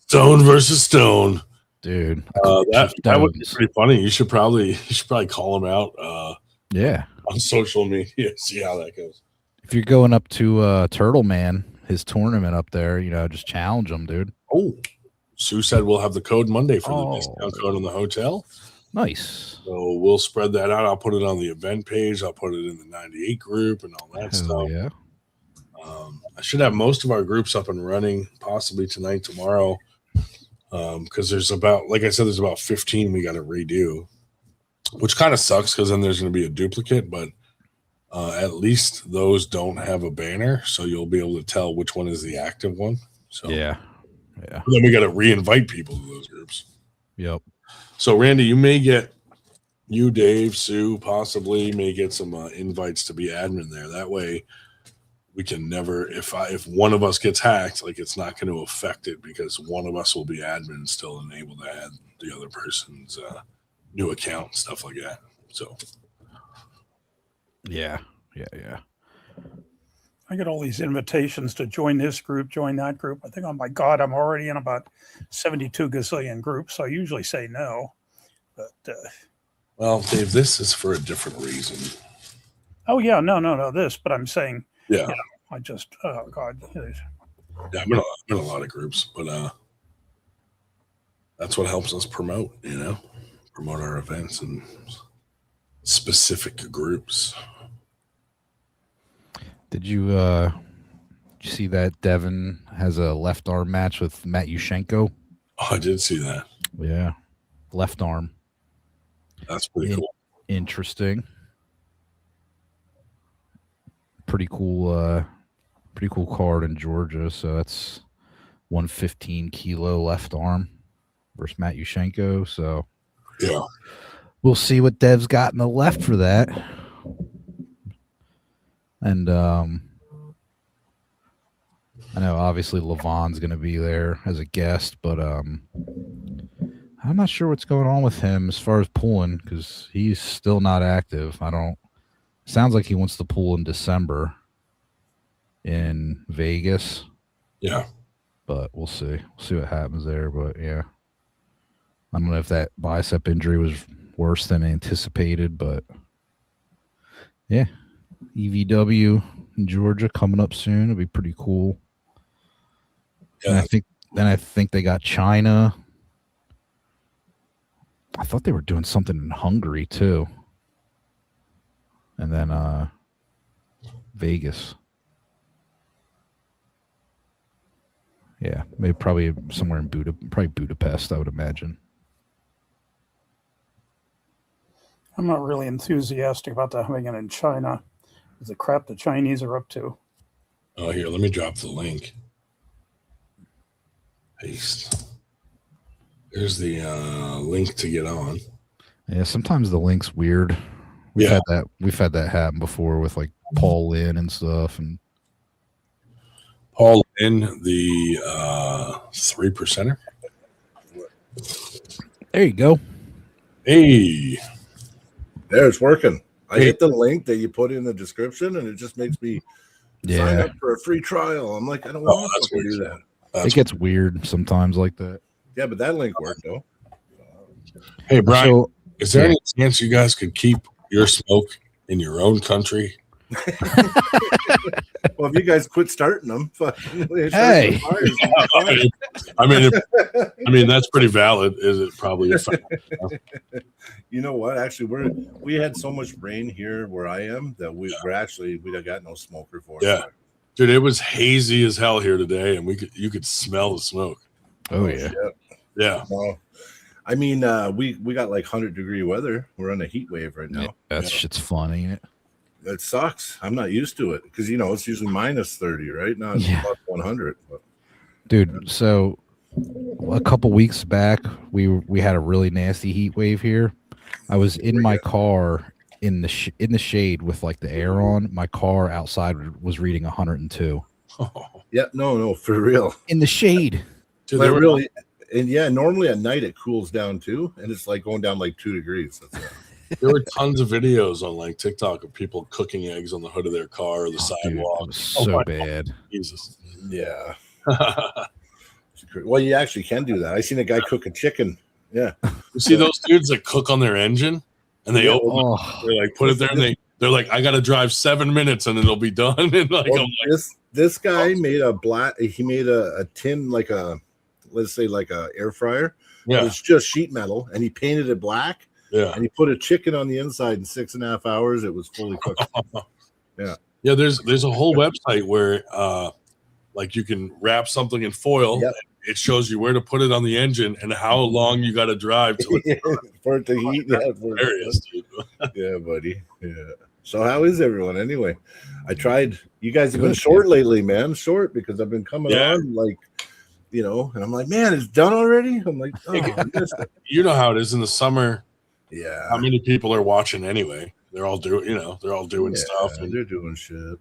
Stone versus Stone. Dude. That would be pretty funny. You should probably call him out on social media, see how that goes. If you're going up to Turtle Man, his tournament up there, just challenge him, dude. Oh, Sue said we'll have the code Monday for the discount code on the hotel. Nice. So we'll spread that out. I'll put it on the event page. I'll put it in the 98 group and all that stuff. Yeah. I should have most of our groups up and running possibly tonight, tomorrow. Because there's about 15 we got to redo, which kind of sucks because then there's going to be a duplicate, but at least those don't have a banner, so you'll be able to tell which one is the active one. So yeah. Then we got to re-invite people to those groups. Yep. So Randy, you, Dave, Sue, possibly may get some invites to be admin there. That way, we can never, if one of us gets hacked, like it's not going to affect it because one of us will be admin still and able to add the other person's new account and stuff like that. So, yeah. I get all these invitations to join this group, join that group. I think, oh my God, I'm already in about 72 gazillion groups. So I usually say no. But well, Dave, this is for a different reason. Oh yeah, no, this. But I'm saying, yeah. I just, oh God. Yeah, I'm in a lot of groups, but that's what helps us promote our events and specific groups. Did you see that Devin has a left arm match with Matt Yushchenko? Oh, I did see that. Yeah. Left arm. That's pretty cool. Interesting. Pretty cool card in Georgia. So that's 115 kilo left arm versus Matt Yushchenko. So yeah, we'll see what Dev's got in the left for that. And I know obviously Levon's going to be there as a guest, but I'm not sure what's going on with him as far as pulling because he's still not active. Sounds like he wants to pull in December in Vegas. Yeah. But we'll see. We'll see what happens there. But yeah. I don't know if that bicep injury was worse than anticipated, but yeah. EVW in Georgia coming up soon. It'll be pretty cool. Yeah. And I think they got China. I thought they were doing something in Hungary too. And then Vegas. Yeah, maybe probably somewhere in Budapest, I would imagine. I'm not really enthusiastic about that having it in China. It's the crap the Chinese are up to. Oh, here, let me drop the link. Paste. There's the link to get on. Yeah, sometimes the link's weird. We've had that happen before with like Paul Lynn and stuff. And Paul Lynn, the 3%er. There you go. Hey. There, it's working. I hit the link that you put in the description, and it just makes me sign up for a free trial. I'm like, I don't want to do that. It gets weird sometimes like that. Yeah, but that link worked, though. Hey, Brian, is there any chance you guys could keep your smoke in your own country? Well, if you guys quit starting them, hey. I mean, that's pretty valid. Is it probably? You know what? Actually, we had so much rain here where I am that we got no smoker for it. Yeah. Dude, it was hazy as hell here today, and you could smell the smoke. Oh yeah. Yeah. Well, I mean, we got like 100-degree weather. We're on a heat wave right now. Yeah, that shit's fun, ain't it? It sucks. I'm not used to it because it's usually minus 30, right? Now it's plus 100. But. Dude, so a couple weeks back, we had a really nasty heat wave here. I was in my car in the shade with like the air on. My car outside was reading 102. Yeah, no, for real. In the shade. Dude, they really, and yeah, normally at night it cools down too, and it's like going down like 2 degrees. There were tons of videos on like TikTok of people cooking eggs on the hood of their car or the sidewalk. Dude, it was so bad. God. Jesus. Yeah. Well, you actually can do that. I seen a guy cooking chicken. Yeah. You see those dudes that cook on their engine and they open they like put it there and they're like, I gotta drive 7 minutes and it'll be done. And like, this guy made a tin, like a, let's say like a air fryer. Yeah. It's just sheet metal, and he painted it black. Yeah. And he put a chicken on the inside in 6.5 hours. It was fully cooked. Yeah. Yeah. There's a whole website where like you can wrap something in foil. Yep. It shows you where to put it on the engine and how long you got to drive to for it to heat. Yeah, buddy. Yeah. So how is everyone anyway? I tried. You guys have been short lately, man. Short because I've been coming on like, and I'm like, man, it's done already. I'm like, you know how it is in the summer. Yeah. How many people are watching anyway? They're all doing stuff. And, they're doing shit.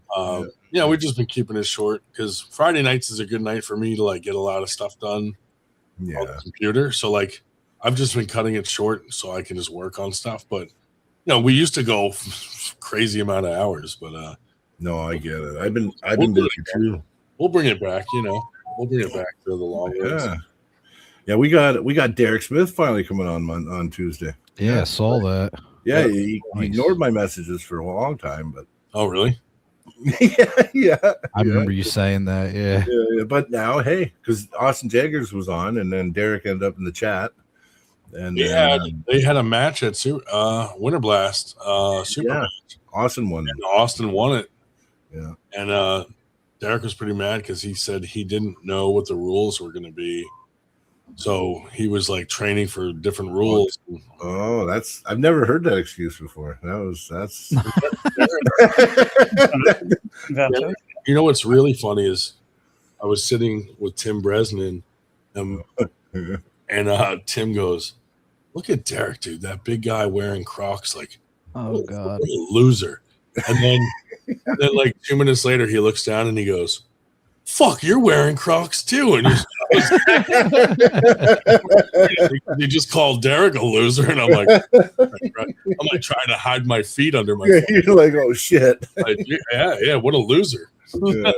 Yeah, we've just been keeping it short because Friday nights is a good night for me to like get a lot of stuff done on the computer. So like I've just been cutting it short so I can just work on stuff. But we used to go crazy amount of hours. But no, I get it. I've been busy too. We'll bring it back. We'll bring it back to the long ways. Yeah, we got Derek Smith finally coming on Tuesday. Yeah, I saw that. Yeah, he ignored my messages for a long time, but oh really? yeah. I remember you saying that. Yeah. But now, hey, because Austin Jaggers was on, and then Derek ended up in the chat, and they had a match at Winter Blast. Super match. Austin won. And Austin won it. Yeah, and Derek was pretty mad because he said he didn't know what the rules were going to be. So he was like training for different rules. Oh, I've never heard that excuse before. That's You know what's really funny is I was sitting with Tim Bresnan and Tim goes, "Look at Derek, dude, that big guy wearing Crocs, like, oh God, what a loser." And then like 2 minutes later he looks down and he goes, "Fuck, you're wearing Crocs too." And he just called Derek a loser, and I'm like trying to hide my feet under my feet. You're like, oh shit. Like, yeah, what a loser. Yeah.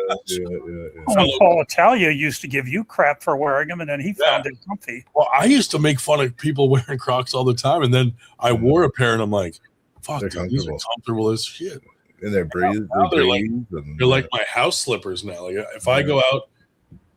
Paul Italia used to give you crap for wearing them, and then he found it comfy. Well, I used to make fun of people wearing Crocs all the time, and then I wore a pair, and I'm like, fuck, dude, these are comfortable as shit. And they're they're like my house slippers now. Like if I go out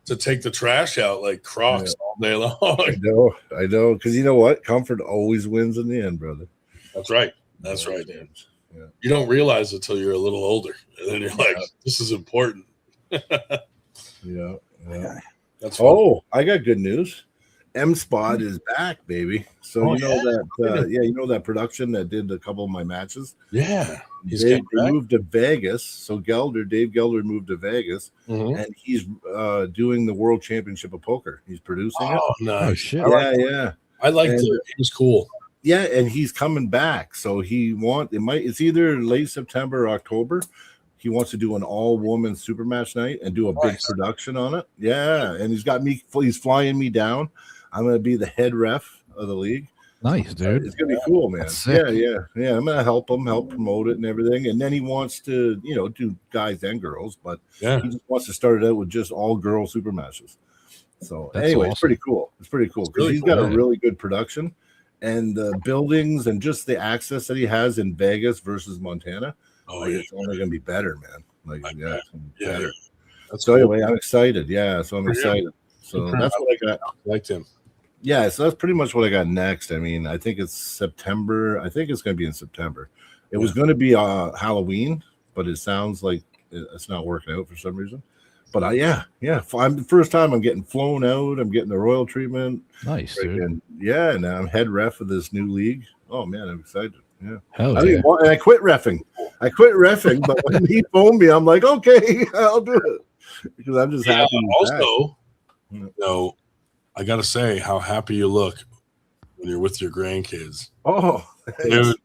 to take the trash out, like Crocs all day long. I know, because you know what? Comfort always wins in the end, brother. That's right. That's right, man. Yeah. You don't realize it till you're a little older, and then you're like, "This is important." Yeah. That's fun. Oh, I got good news. M Spot is back, baby. So you know that production that did a couple of my matches. Yeah, they moved to Vegas. So Dave Gelder moved to Vegas, and he's doing the World Championship of Poker. He's producing it. Nice. Oh shit! I liked it. It was cool. Yeah, and he's coming back. So it's either late September or October. He wants to do an all-woman super match night and do a big production on it. Yeah, and he's flying me down. I'm going to be the head ref of the league. Nice, dude. It's going to be cool, man. Yeah. I'm going to help promote it and everything. And then he wants to, do guys and girls, but he just wants to start it out with just all-girl super matches. So anyway, awesome. It's pretty cool. Because he's got a really good production, and the buildings and just the access that he has in Vegas versus Montana. It's only going to be better, man. Better. So anyway, I'm excited. Yeah, so I'm excited. So that's what I got. Liked him. Yeah, so that's pretty much what I got next. I mean, I think it's September. I think it's going to be in September. It was going to be Halloween, but it sounds like it's not working out for some reason. But I'm the first time I'm getting flown out. I'm getting the royal treatment. Nice, dude. And and I'm head ref of this new league. Oh man, I'm excited. Yeah. Hell and I quit reffing. But when he phoned me, I'm like, okay, I'll do it because I'm just happy. Also, I gotta say how happy you look when you're with your grandkids. Oh, dude,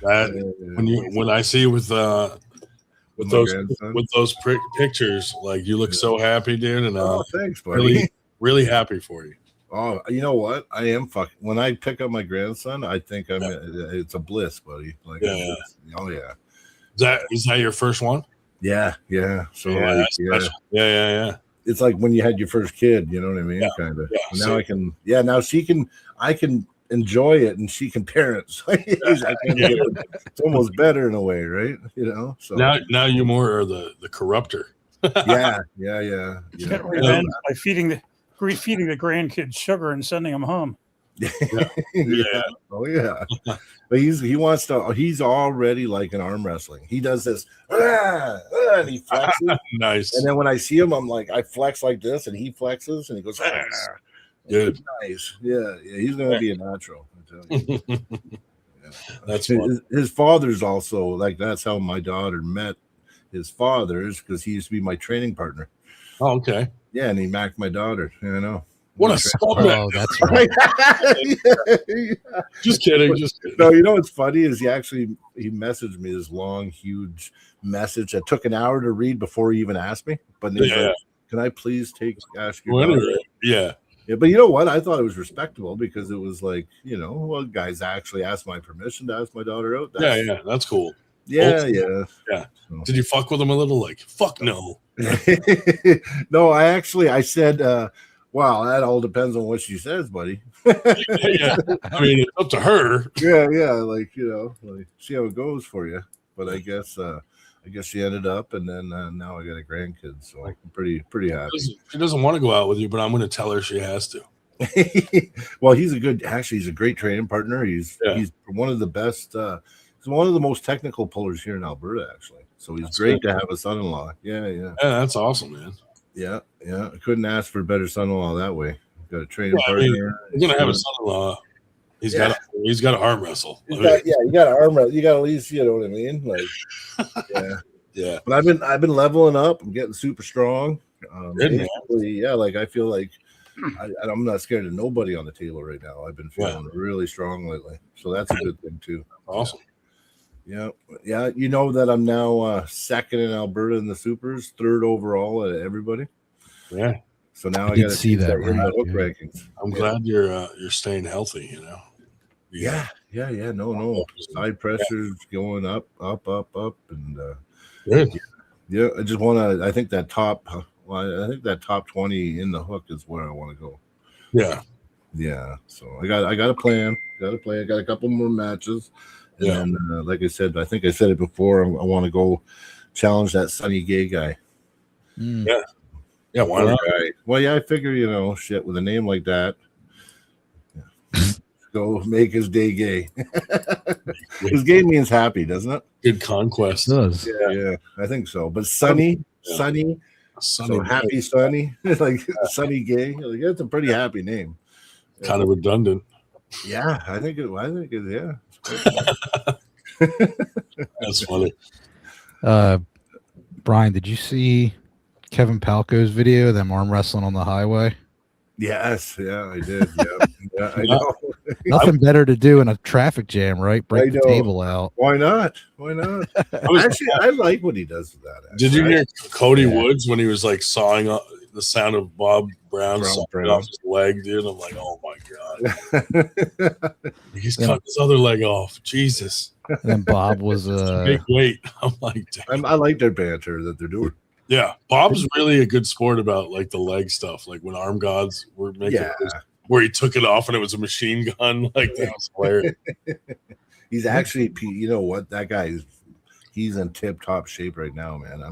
when I see you with those pictures, like you look so happy, dude, and thanks, buddy. Really happy for you. Oh, you know what? I am fucking. When I pick up my grandson, I think it's a bliss, buddy. Like, oh yeah. Is that your first one? Yeah. So yeah. It's like when you had your first kid, you know what I mean? Kind of. Yeah, now I can. Yeah, now I can enjoy it, and she can parent. So it's almost better in a way, right? You know. So now you more are the corrupter. Yeah. Get revenge by feeding the grandkids sugar and sending them home. Yeah. Oh yeah. But he's already like an arm wrestling. He does this and he flexes. Nice. And then when I see him, I'm like, I flex like this, and he flexes and he goes, Good. Nice. Yeah. He's gonna be a natural. I tell you. That's his father's also like, that's how my daughter met his father's, because he used to be my training partner. Oh, okay. Yeah, and he macked my daughter. You know. What a scumbag. Oh, that's right. Just kidding. No, you know what's funny is he messaged me this long, huge message that took an hour to read before he even asked me. But he's like, can I please ask your daughter? Yeah. Yeah, but you know what? I thought it was respectable because it was like, guys actually asked my permission to ask my daughter out. That's cool. Yeah. So. Did you fuck with him a little? Like, fuck no. No, I said, wow, that all depends on what she says, buddy. Yeah. I mean, it's up to her. Yeah. Like, see how it goes for you. But I guess she ended up, and then now I got a grandkid, so I'm pretty happy. She doesn't want to go out with you, but I'm going to tell her she has to. Well, he's a great training partner. He's one of the best. He's one of the most technical pullers here in Alberta, actually. So he's great to have a son-in-law. Yeah, that's awesome, man. Yeah. I couldn't ask for a better son-in-law that way. Got a training partner. You're gonna have a son-in-law. He's got to arm wrestle. You got to arm wrestle. You got to at least, you know what I mean? Like, yeah. But I've been leveling up. I'm getting super strong. Like I feel like I'm not scared of nobody on the table right now. I've been feeling really strong lately, so that's a good thing too. Awesome. Yeah. You know that I'm now second in Alberta in the supers, third overall at everybody. Yeah. So now I got to see that in the hook rankings. I'm glad you're staying healthy. Yeah. No. Side pressures going up, and good. Yeah. I just want to. I think that top 20 in the hook is where I want to go. Yeah. So I got a plan. Got to play. I got a couple more matches. And then, like I said, I think I said it before. I want to go challenge that Sonny Gay guy. Yeah, why not? Well, I figure, shit, with a name like that, go make his day gay. His gay means happy, doesn't it? Good conquest. It does. Yeah, I think so. But Sonny, so happy Sonny, like Sonny Gay. Like, that's a pretty happy name. Kind of redundant. Yeah, I think it. Yeah. That's funny. Brian, did you see Kevin Palco's video of them arm wrestling on the highway? Yes, I did. Yeah, I know. Nothing better to do in a traffic jam, right? Break the table out. Why not? Actually, I like what he does with that. Did you hear Cody Woods when he was like sawing up the sound of Bob Brown sawing off his leg, dude? I'm like, oh my god, he's cut his other leg off. Jesus. And then Bob was big weight. I'm like, damn. I like their banter that they're doing. Yeah, Bob's really a good sport about like the leg stuff. Like when Arm Gods were making where he took it off and it was a machine gun. Like that was hilarious. He's actually, you know what? That guy he's in tip top shape right now, man.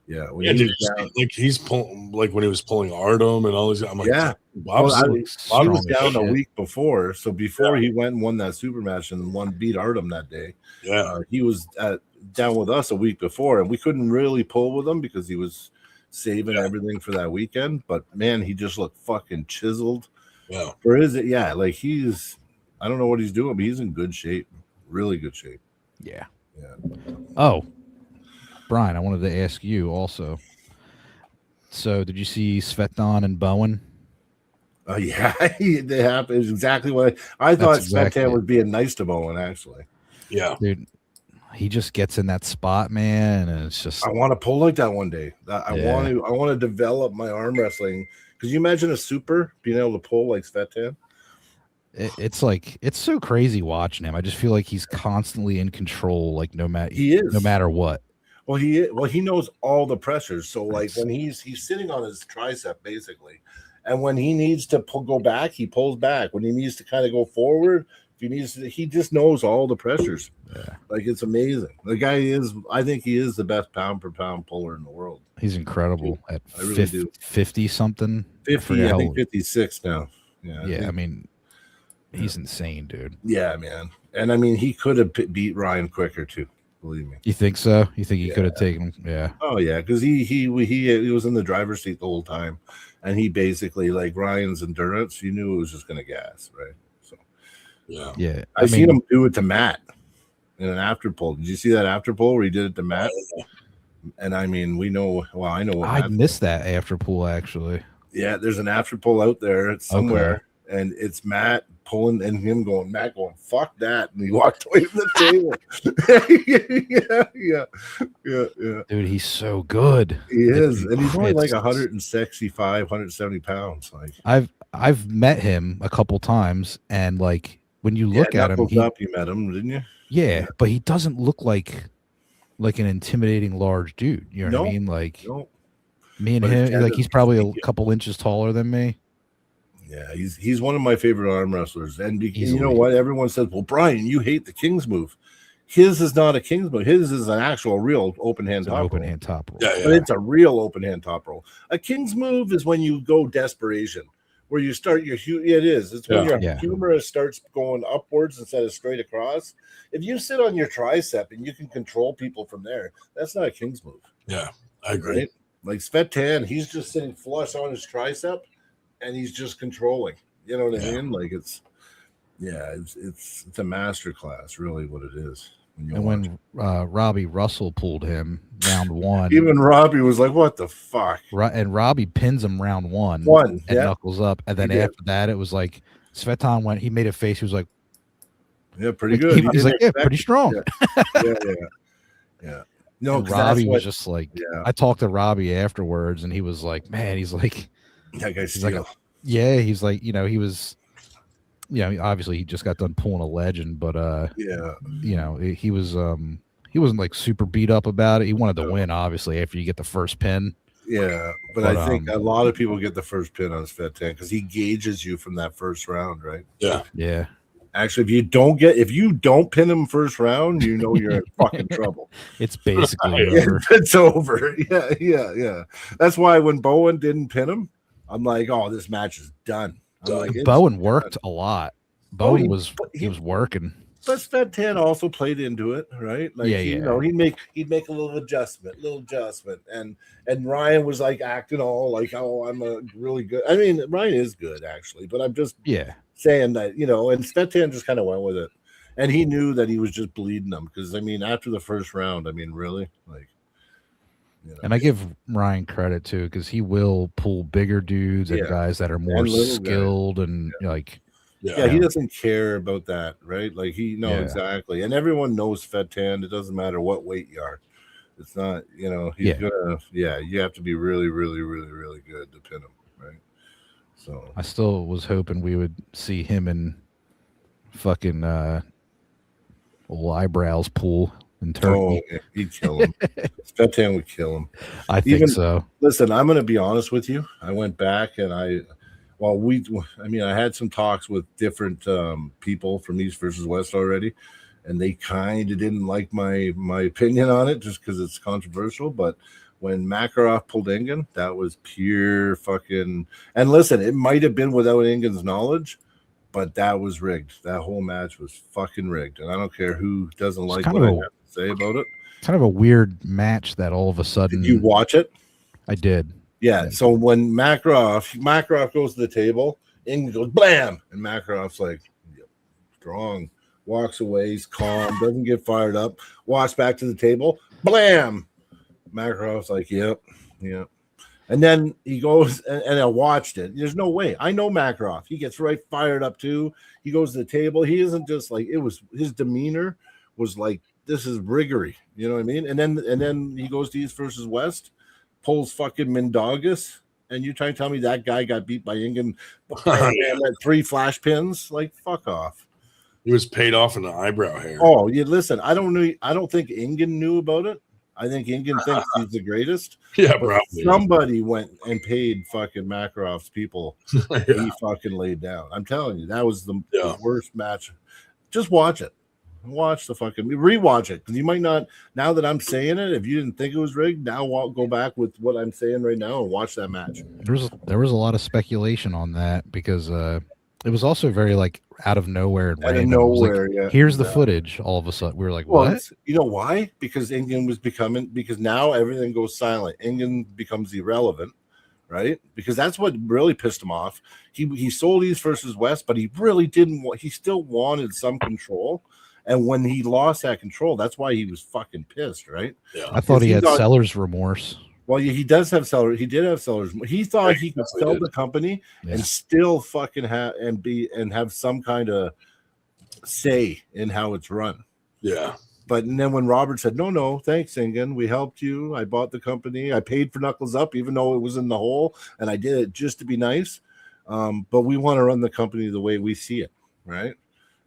Yeah, when Yeah, he dude, was down, like he's pulling, like when he was pulling Artem and all these. I'm like, yeah. Bob's Well, he was strong as down a shit. week before, so before he went and won that super match and beat Artem that day. He was down with us a week before, and we couldn't really pull with him because he was saving everything for that weekend. But man, he just looked fucking chiseled. Yeah, for his like he's, I don't know what he's doing, but he's in good shape, really good shape. Yeah. Yeah. Oh, Brian, I wanted to ask you also. So, did you see Svetlana and Bowen? Yeah, they happened. It was exactly what I thought. Exactly Svetlana was being nice to Bowen, actually. Yeah, dude. He just gets in that spot, man, and it's just. I want to pull like that one day. I want to develop my arm wrestling. Because you imagine a super being able to pull like Svetlana. It's like it's so crazy watching him. I just feel like he's constantly in control, like no matter what. Well, he knows all the pressures. So like when he's sitting on his tricep basically, and when he needs to go back, he pulls back. When he needs to kind of go forward, he just knows all the pressures. Yeah. Like it's amazing. The guy I think he is the best pound per pound puller in the world. He's incredible at I really do. 50 something. 50, I think 56 now. Yeah, I mean, he's insane, dude. Yeah, man. And I mean, he could have beat Ryan quicker too. Believe me. You think so? You think he could have taken him? Yeah. Oh yeah, because he was in the driver's seat the whole time, and he basically like Ryan's endurance. You knew it was just going to gas, right? So yeah. I seen him do it to Matt in an after pull. Did you see that after pull where he did it to Matt? And I mean, we know. Well, I know. What I missed that after pull actually. Yeah, there's an after pull out there. It's somewhere, and it's Matt pulling and him going, Matt going, fuck that, and he walked away from the table. yeah. Dude, he's so good. He is, and he's only like 165, 170 pounds. Like I've met him a couple times, and like when you look at him, you met him, didn't you? Yeah, but he doesn't look like an intimidating large dude. You know what I mean? Like me and him, like he's probably a couple inches taller than me. Yeah, he's one of my favorite arm wrestlers. And you know what? Everyone says, well, Brian, you hate the King's move. His is not a King's move. His is an actual real open hand top roll. Open hand top roll. Yeah. But it's a real open hand top roll. A King's move is when you go desperation, where you start your it is. It's when your humerus starts going upwards instead of straight across. If you sit on your tricep and you can control people from there, that's not a King's move. Yeah, I agree. Right? Like Svetlana, he's just sitting flush on his tricep. And he's just controlling, you know what I mean? Like it's a master class, really, what it is. When Robbie Russell pulled him round one, even Robbie was like, "What the fuck?" And Robbie pins him round one and knuckles up, and then after that, it was like Svetlana went. He made a face. He was like, "Yeah, pretty good." He was like, "Yeah, pretty strong." Yeah. No, Robbie was just like, I talked to Robbie afterwards, and he was like, "Man, he's like." That guy's he's like, he's like, he was, obviously he just got done pulling a legend, but he wasn't like super beat up about it. He wanted to win, obviously, after you get the first pin. Yeah, but I think a lot of people get the first pin on Svetlana because he gauges you from that first round, right? Yeah. Actually, if you don't pin him first round, you know you're in fucking trouble. It's basically over. It's over. Yeah. That's why when Bowen didn't pin him, I'm like, oh, this match is done. Like, Bowen worked a lot. Bowen was working. But Svetlana also played into it, right? Like, he'd make a little adjustment, and Ryan was like acting all like, oh, I'm a really good. I mean, Ryan is good actually, but I'm just saying that, and Svetlana just kind of went with it, and he knew that he was just bleeding him because I mean, after the first round, I mean, really, like. And I give Ryan credit too because he will pull bigger dudes and guys that are more skilled and like. Yeah, he doesn't care about that, right? Like exactly, and everyone knows Svetlana. It doesn't matter what weight you are. It's not, he's gonna. Yeah, you have to be really, really, really, really good to pin him, right? So I still was hoping we would see him in fucking little eyebrows pull. Oh, he'd kill him. Svetlana would kill him. I think so. Listen, I'm going to be honest with you. I went back and I had some talks with different people from East versus West already, and they kind of didn't like my opinion on it just because it's controversial. But when Makarov pulled Ingen, that was pure fucking. And listen, it might have been without Ingen's knowledge, but that was rigged. That whole match was fucking rigged, and I don't care who doesn't like what I have to say about it. Kind of a weird match that all of a sudden. Did you watch it? I did. Yeah. So when Makarov goes to the table, Ingen goes blam, and Makarov's like strong, walks away, he's calm, doesn't get fired up, walks back to the table, blam. Makarov's like, yep. And then he goes, and I watched it. There's no way. I know Makarov. He gets right fired up too. He goes to the table. He isn't just like, it was, his demeanor was like, this is riggery. You know what I mean? And then he goes to East versus West, pulls fucking Mindaugas, and you trying to tell me that guy got beat by Ingen and 3 flash pins? Like, fuck off. He was paid off in the eyebrow hair. Oh, yeah, listen, I don't think Ingen knew about it. I think Ingen thinks he's the greatest. Yeah, probably. Somebody went and paid fucking Makarov's people. He fucking laid down. I'm telling you, that was the worst match. Just watch it. Watch the fucking rewatch it, because you might not. Now that I'm saying it, if you didn't think it was rigged, now I'll go back with what I'm saying right now and watch that match. There was a lot of speculation on that because it was also very like out of nowhere and out random. of nowhere. Like, here's the footage. All of a sudden, we were like, well, "What?" You know why? Because Ingen was becoming. Because now everything goes silent. Ingen becomes irrelevant, right? Because that's what really pissed him off. He sold East versus West, but he really didn't. He still wanted some control. And when he lost that control, that's why he was fucking pissed, right? Yeah. I thought he had seller's remorse. Well, yeah, he does have sellers. He did have sellers. He thought he could sell the company and still fucking have some kind of say in how it's run. Yeah. But then when Robert said, no, thanks, Ingen. We helped you. I bought the company. I paid for Knuckles Up, even though it was in the hole, and I did it just to be nice. But we want to run the company the way we see it, right?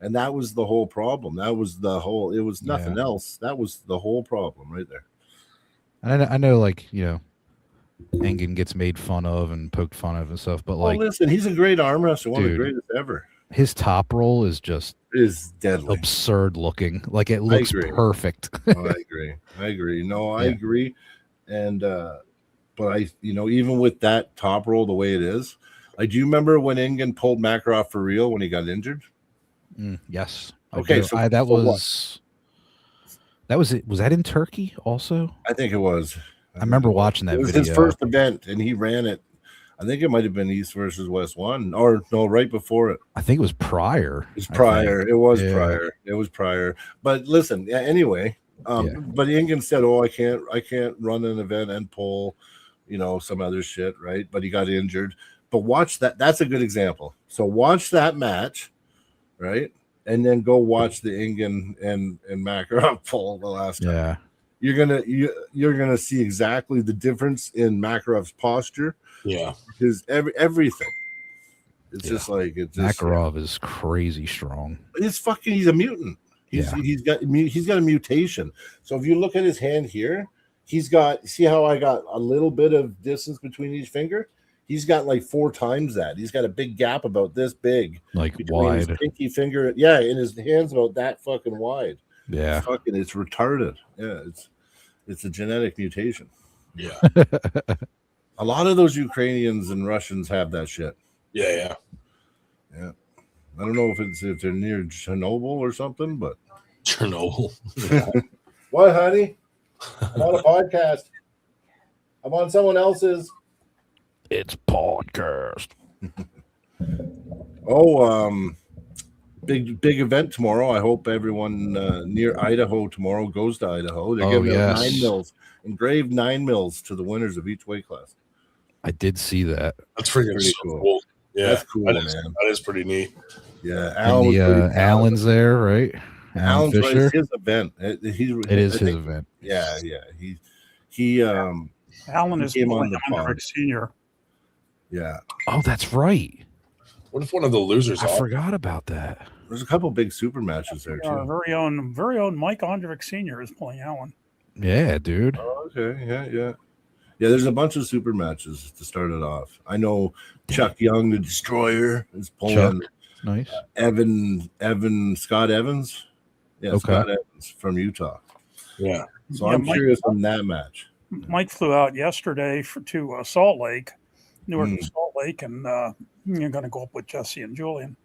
And that was the whole problem. That was the whole. It was nothing else. That was the whole problem right there. And I know, like, you know, Ingen gets made fun of and poked fun of and stuff, but like, listen, he's a great arm wrestler, one of the greatest ever. His top roll is deadly, absurd looking. Like, it looks perfect. I agree. No, I agree. And but even with that top roll the way it is, do you remember when Ingen pulled Makarov for real when he got injured? Yes. Okay, was it. Was that in Turkey also? I think it was. I remember watching that video. It was his first event, and he ran it. I think it might have been East versus West 1, or no, right before it. I think it was prior. It was prior. But listen, anyway, but Ingen said, I can't run an event and pull, some other shit, right? But he got injured. But watch that. That's a good example. So watch that match, right? And then go watch the Ingen and Makarov pull the last time. Yeah. You're gonna see exactly the difference in Makarov's posture. Yeah. His everything. It's just like Makarov is crazy strong. He's a mutant. He's got a mutation. So if you look at his hand here, see how I got a little bit of distance between each finger? He's got like 4 times that. He's got a big gap about this big. Like wide. His pinky finger. Yeah, and his hand's about that fucking wide. Yeah. It's retarded. Yeah, it's a genetic mutation. Yeah. A lot of those Ukrainians and Russians have that shit. Yeah. I don't know if they're near Chernobyl or something, but Chernobyl. What, honey? I'm on a podcast. I'm on someone else's. It's podcast. Big event tomorrow. I hope everyone near Idaho tomorrow goes to Idaho. They're giving out 9 mils, engraved 9 mils to the winners of each weight class. I did see that. That's pretty cool. Yeah, that's cool, man. That is pretty neat. Yeah, Alan's there, right? Alan Fisher. It's his event. It is his event. Yeah. He Alan is Hendrick Senior. Yeah. Oh, that's right. What if one of the losers? I forgot about that. There's a couple big super matches there too. Our very own Mike Ondrick Senior is playing Alan. Yeah, dude. Oh, okay. Yeah. There's a bunch of super matches to start it off. I know Chuck Young, the Destroyer, is pulling. Nice. Scott Evans. Yeah, Scott Evans from Utah. Yeah. So I'm curious on that match. Mike flew out yesterday to Salt Lake, Newark to Salt Lake, and you're going to go up with Jesse and Julian.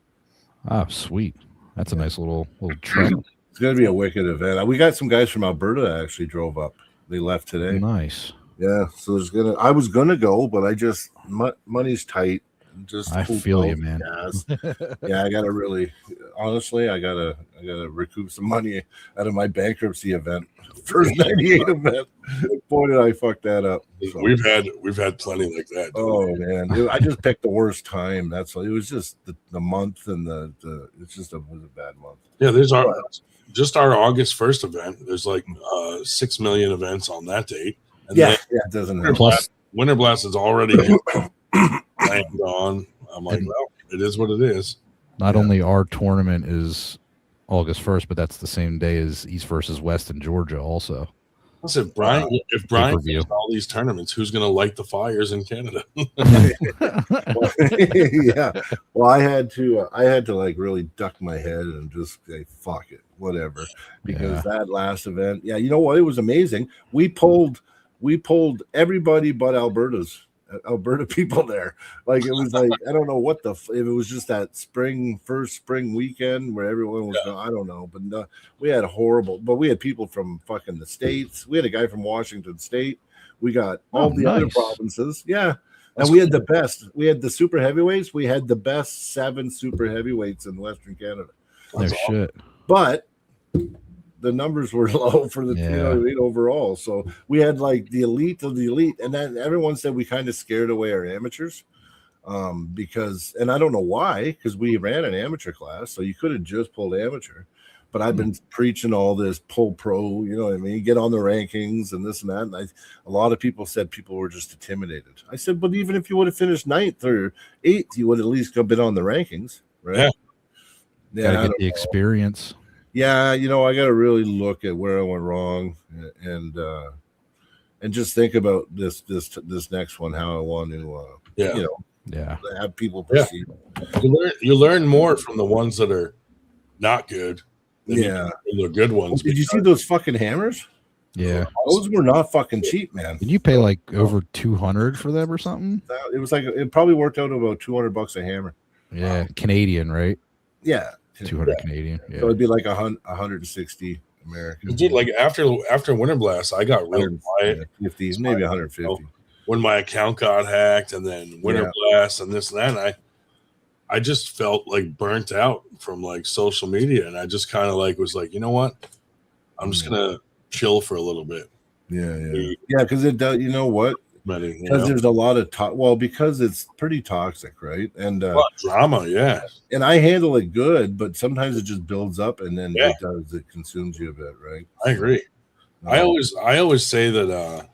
Oh, sweet. That's a nice little trek. It's going to be a wicked event. We got some guys from Alberta that actually drove up. They left today. Nice. Yeah, so I was gonna go, but I just money's tight. I feel you, man. Yeah, I gotta really, honestly, I gotta recoup some money out of my bankruptcy event, first 98 event. Boy, did I fuck that up. So. We've had plenty like that. Oh man, I just picked the worst time. That's all. It was just the month and it was a bad month. Yeah, there's our August 1st event. There's like 6 million events on that date. And it doesn't help. Winter Blast is already planned on. I'm like, well, it is what it is. Not only our tournament is August 1st, but that's the same day as East versus West in Georgia also. Listen, if Brian does all these tournaments, who's going to light the fires in Canada? Yeah. Well, I had to like really duck my head and just say, fuck it, whatever. Because that last event, you know what? It was amazing. We pulled everybody but Alberta people there. Like it was like I don't know what if it was just that first spring weekend where everyone was I don't know, but we had we had people from fucking the States. We had a guy from Washington State. We got all the other provinces. Yeah. And we had the best. We had the super heavyweights. We had the best 7 super heavyweights in Western Canada. That's shit. But the numbers were low for the overall. So we had like the elite of the elite, and then everyone said we kind of scared away our amateurs because, and I don't know why, because we ran an amateur class, so you could have just pulled amateur. But I've been preaching all this pull pro, you know what I mean? Get on the rankings and this and that. And a lot of people said people were just intimidated. I said, but even if you would have finished 9th or 8th, you would at least have been on the rankings, right? Yeah, gotta get the experience. Yeah, you know, I got to really look at where I went wrong and just think about this next one, how I want to, have people perceive. You learn more from the ones that are not good. Than the good ones. Did you see those fucking hammers? Yeah, those were not fucking cheap, man. Did you pay like over 200 for them or something? It was like it probably worked out about $200 a hammer. Yeah, Canadian, right? Yeah. 200 Canadian. Yeah. So it'd be like 160 American. Dude, like after Winter Blast, I got real quiet. 50, maybe 150. When my account got hacked, and then Winter Blast, and this and that, and I just felt like burnt out from like social media, and I just kind of like was like, you know what, I'm just gonna chill for a little bit. Yeah, because it does. You know what? Because there's a lot of because it's pretty toxic, right? And a lot of drama, and I handle it good, but sometimes it just builds up, and then it consumes you a bit, right? I agree. I always say that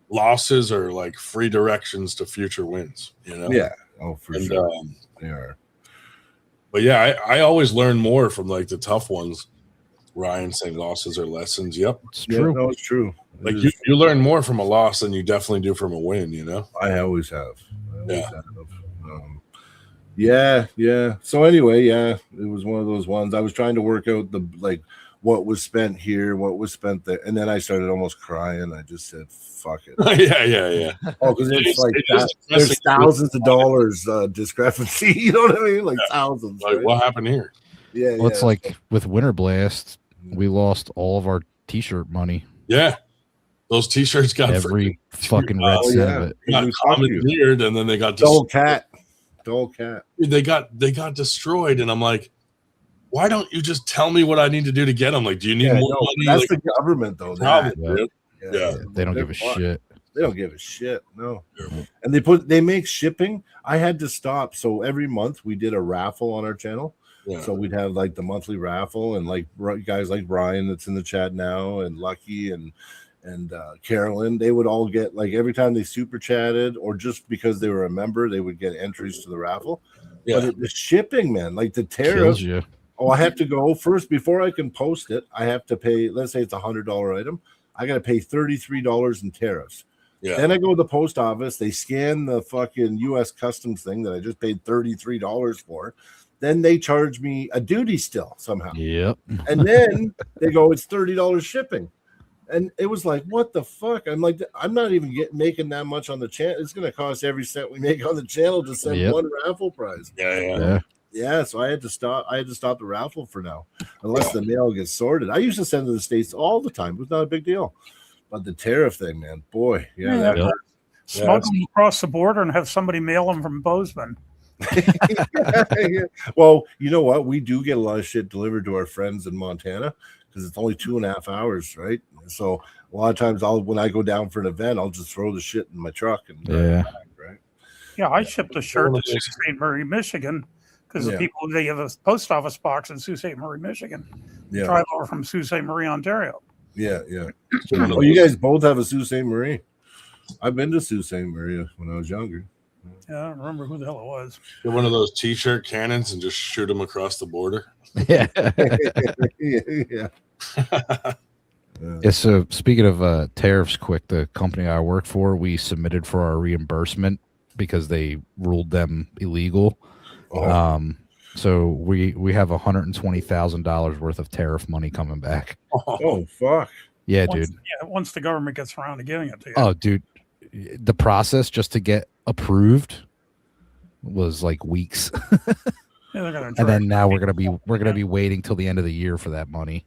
losses are like free directions to future wins. For sure they are. But I always learn more from like the tough ones. Ryan saying losses are lessons. Yep, it's true. No, it's true. Like you learn more from a loss than you definitely do from a win, you know? I always have. So anyway, it was one of those ones. I was trying to work out what was spent here, what was spent there, and then I started almost crying. I just said, "Fuck it." Yeah. Oh, because it's like there's thousands of dollars discrepancy. You know what I mean? Like thousands. Like what happened here? Yeah. Well, it's like with Winter Blast, we lost all of our T-shirt money. Yeah. Those T-shirts got every fucking red cent of it. They got commandeered, and then they got Dull cat. They got destroyed, and I'm like, why don't you just tell me what I need to do to get them? Like, do you need more money? That's the government, though. They don't give a shit. They don't give a shit. No. And they make shipping. I had to stop. So every month we did a raffle on our channel. Yeah. So we'd have like the monthly raffle, and like guys like Brian that's in the chat now, and Lucky and Carolyn, they would all get, like, every time they super chatted or just because they were a member, they would get entries to the raffle. But the shipping, man, like the tariff. I have to go first before I can post it. I have to pay, let's say it's $100 item. I got to pay $33 in tariffs. Yeah. Then I go to the post office. They scan the fucking U.S. customs thing that I just paid $33 for. Then they charge me a duty still somehow. Yep. And then they go, it's $30 shipping. And it was like, what the fuck? I'm like, I'm not even making that much on the channel. It's going to cost every cent we make on the channel to send one raffle prize. Yeah. So I had to stop. I had to stop the raffle for now, unless the mail gets sorted. I used to send to the States all the time. It was not a big deal. But the tariff thing, man, boy, that hurt. Smuggle them across the border and have somebody mail them from Bozeman. Well, you know what? We do get a lot of shit delivered to our friends in Montana because it's only 2.5 hours, right? So a lot of times when I go down for an event, I'll just throw the shit in my truck and back, right? Yeah, I shipped a shirt to Sault Ste. Marie, Michigan, because the people, they have a post office box in Sault Ste. Marie, Michigan. Drive over from Sault Ste. Marie, Ontario. Yeah. Oh, you guys both have a Sault Ste. Marie. I've been to Sault Ste. Marie when I was younger. Yeah, I don't remember who the hell it was. Get one of those T-shirt cannons and just shoot them across the border. Yeah. Yeah. So speaking of tariffs, quick, the company I work for, we submitted for our reimbursement because they ruled them illegal. So we have $120,000 worth of tariff money coming back. Oh fuck. Yeah, dude. Once the government gets around to giving it to you. Oh, dude, the process just to get approved was like weeks. And then now we're gonna be waiting till the end of the year for that money.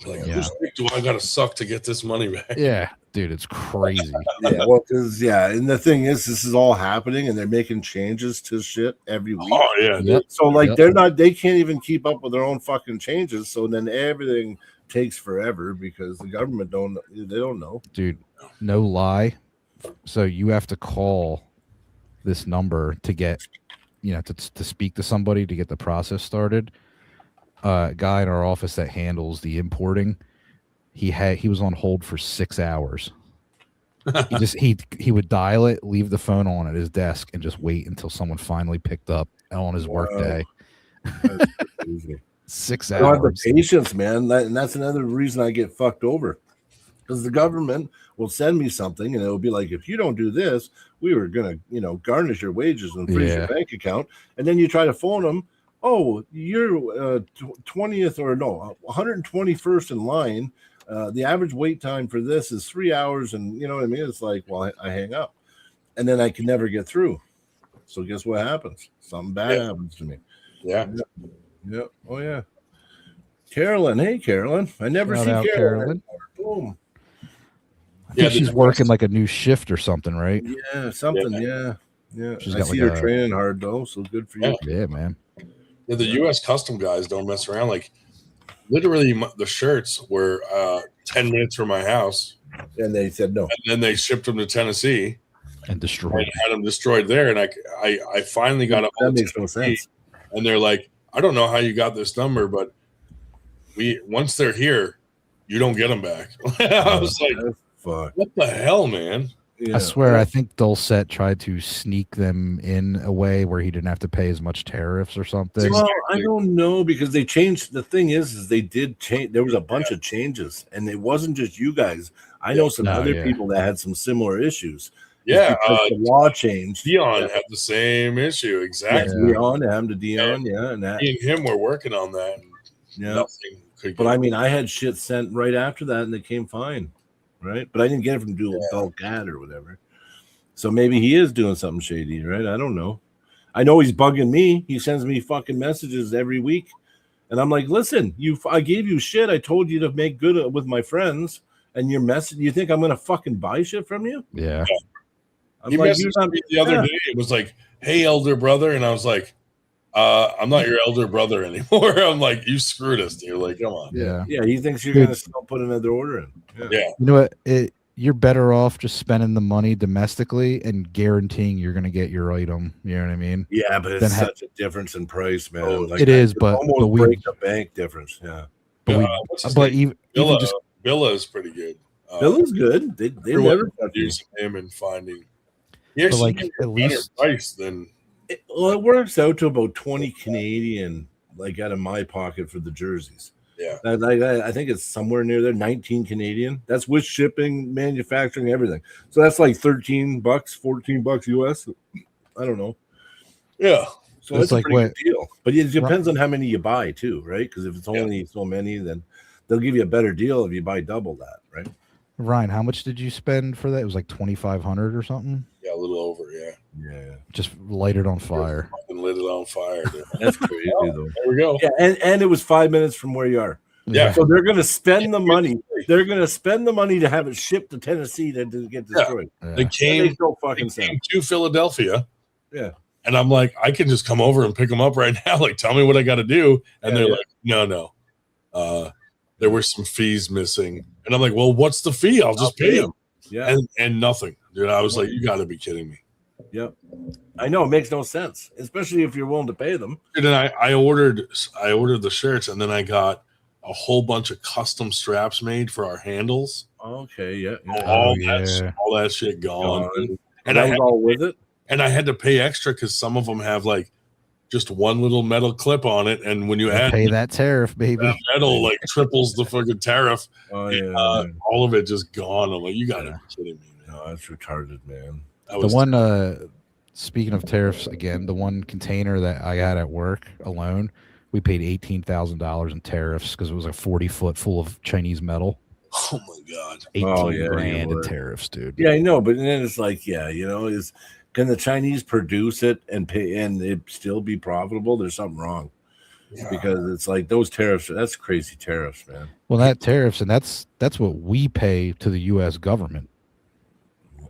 Like, whose dick do I gotta suck to get this money back? Yeah, dude, it's crazy. Well, because and the thing is, this is all happening, and they're making changes to shit every week. Oh yeah. So like they can't even keep up with their own fucking changes. So then everything takes forever because the government don't know. Dude, no lie. So you have to call this number to get, to speak to somebody to get the process started. Guy in our office that handles the importing, he was on hold for 6 hours. he would dial it, leave the phone on at his desk, and just wait until someone finally picked up on his work day. 6 hours. I don't have the patience, man. And that's another reason I get fucked over. Because the government will send me something and it'll be like, if you don't do this, we were going to, garnish your wages and freeze your bank account. And then you try to phone them. Oh, you're 20th or no, 121st in line. The average wait time for this is 3 hours. And you know what I mean? It's like, well, I hang up and then I can never get through. So guess what happens? Something bad happens to me. Yeah. Oh, yeah. Carolyn. Hey, Carolyn. I never see Carolyn. Boom. I think she's working like a new shift or something, right? Yeah, something. Yeah. She's I got see like her training hard though, so good for you. Yeah, man. Yeah, the U.S. custom guys don't mess around. Like, literally, the shirts were 10 minutes from my house, and they said no. And then they shipped them to Tennessee and destroyed. And had them destroyed there. And I finally got up. That makes no sense. And they're like, I don't know how you got this number, but once they're here, you don't get them back. I was like, fuck. What the hell, man? I swear, I think Dulcet tried to sneak them in a way where he didn't have to pay as much tariffs or something. Well, I don't know because they changed. The thing is they did change. There was a bunch of changes, and it wasn't just you guys. I know some other people that had some similar issues. Yeah, the law changed. Dion had the same issue exactly. Dion, him to Dion, and that. Me and him were working on that. Nothing could. But I mean, I had shit sent right after that, and they came fine. Right, but I didn't get it from Dual Cat or whatever. So maybe he is doing something shady, right? I don't know. I know he's bugging me. He sends me fucking messages every week, and I'm like, "Listen, I gave you shit. I told you to make good with my friends, and your message. You think I'm gonna fucking buy shit from you?" Yeah. He messaged me the other day. It was like, "Hey, elder brother," and I was like, I'm not your elder brother anymore. I'm like, you screwed us, dude. Like, come on. Yeah. He thinks you're going to still put another order in. Yeah. You know what? You're better off just spending the money domestically and guaranteeing you're going to get your item. You know what I mean? Yeah, but it's such a difference in price, man. Oh, like, it is, but we break the bank difference. Yeah. But even just Billa is pretty good. Billa's good. They never using him and finding. He actually like at least price than. It works out to about 20 Canadian, like out of my pocket for the jerseys. Yeah, I think it's somewhere near there, 19 Canadian. That's with shipping, manufacturing, everything. So that's like $13, $14 US. I don't know. Yeah. So it's a pretty good deal. But it depends on how many you buy too, right? Because if it's only so many, then they'll give you a better deal if you buy double that, right? Ryan, how much did you spend for that? It was like 2,500 or something. Yeah, a little over. Yeah. Just light it on fire. And lit it on fire. Dude. That's crazy, though. There we go. Yeah, and it was 5 minutes from where you are. Yeah. So they're going to spend the money. They're going to spend the money to have it shipped to Tennessee to get destroyed. Yeah. They came to Philadelphia. Yeah. And I'm like, I can just come over and pick them up right now. Like, tell me what I got to do. And they're like, no. There were some fees missing. And I'm like, well, what's the fee? I'll just pay them. Yeah. And nothing. Dude, I was like, you got to be kidding me. Yep. I know. It makes no sense, especially if you're willing to pay them. And then I ordered the shirts, and then I got a whole bunch of custom straps made for our handles. Okay. Yeah. All that shit gone. And I was all with it. And I had to pay extra because some of them have like just one little metal clip on it, and when you pay that tariff, baby, that metal like triples the fucking tariff. All of it just gone. I'm like, you gotta be kidding me, man. No, that's retarded, man. The one speaking of tariffs again, the one container that I had at work alone, we paid $18,000 in tariffs because it was a 40-foot full of Chinese metal. Oh my god, 18 grand in tariffs, dude. Yeah, I know, but then it's like, is can the Chinese produce it and pay and it still be profitable? There's something wrong. Because it's like those tariffs, that's crazy tariffs, man. Well, that tariffs, and that's what we pay to the U.S. government.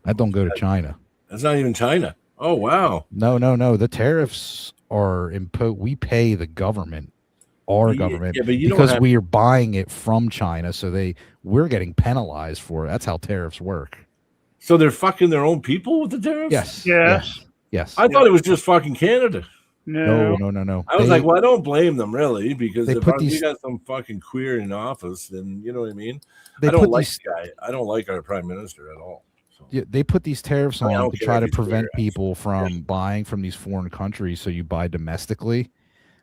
That don't go to China. That's not even China. Oh, wow. No. The tariffs are imposed. We pay the government, government, but because we are buying it from China. So we're getting penalized for it. That's how tariffs work. So they're fucking their own people with the tariffs? Yes. I thought it was just fucking Canada. No. I was like, well, I don't blame them really, because if you got some fucking queer in office, then you know what I mean. I don't like the guy. I don't like our prime minister at all. So. Yeah, they put these tariffs on to try to prevent people from buying from these foreign countries, so you buy domestically.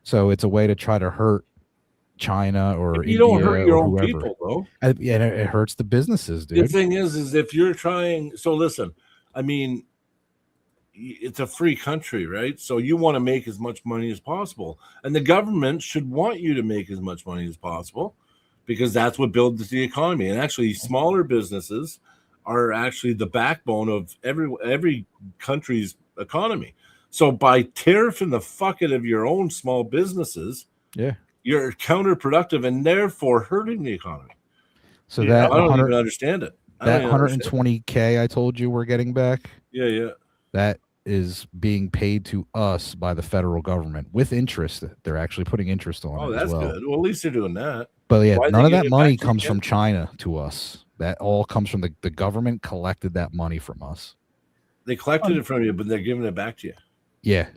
So it's a way to try to hurt China or India. You don't hurt your own whoever. people, though. Yeah, it hurts the businesses, dude. The thing is if you're trying, so listen, I mean, it's a free country, right? So you want to make as much money as possible, and the government should want you to make as much money as possible, because that's what builds the economy. And actually, smaller businesses are actually the backbone of every country's economy. So by tariffing the fuck out of your own small businesses, you're counterproductive and therefore hurting the economy. So that I don't even understand it. That $120K I told you we're getting back. Yeah. That is being paid to us by the federal government with interest. They're actually putting interest on it. Oh, that's good. Well, at least they're doing that. But yeah, none of that money comes from China to us. That all comes from the government collected that money from us. They collected it from you, but they're giving it back to you. Yeah.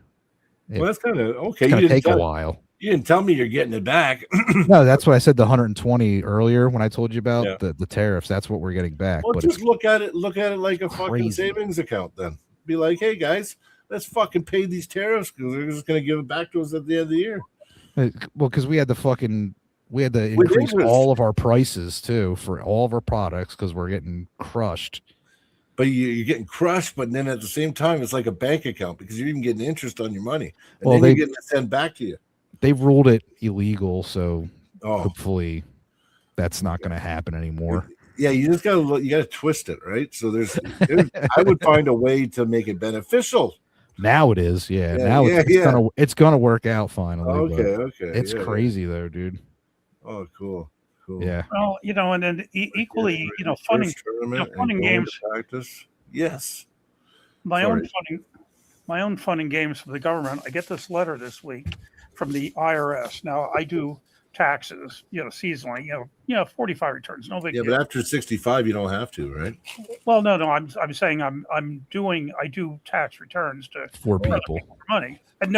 Well, that's kind of okay. It's going to take a while. You didn't tell me you're getting it back. No, that's what I said. The 120 earlier when I told you about the tariffs. That's what we're getting back. Well, but just look at it like a fucking savings account. Then be like, hey guys, let's fucking pay these tariffs because they're just going to give it back to us at the end of the year. Well, because we had to increase all of our prices too for all of our products because we're getting crushed. But you're getting crushed, but then at the same time, it's like a bank account because you're even getting interest on your money, and then you're getting it sent back to you. They've ruled it illegal, so hopefully that's not going to happen anymore. Yeah, you just gotta twist it, right? So I would find a way to make it beneficial. Now it is, it's gonna work out finally. Okay. It's crazy though, dude. Oh, cool. Yeah. Well, and then equally, funding games. Practice. Yes. My own funding games for the government. I get this letter this week from the IRS. Now I do taxes, seasonally, 45 returns, no big deal. But after 65, you don't have to, right? Well, no. I'm saying I do tax returns to for people money. And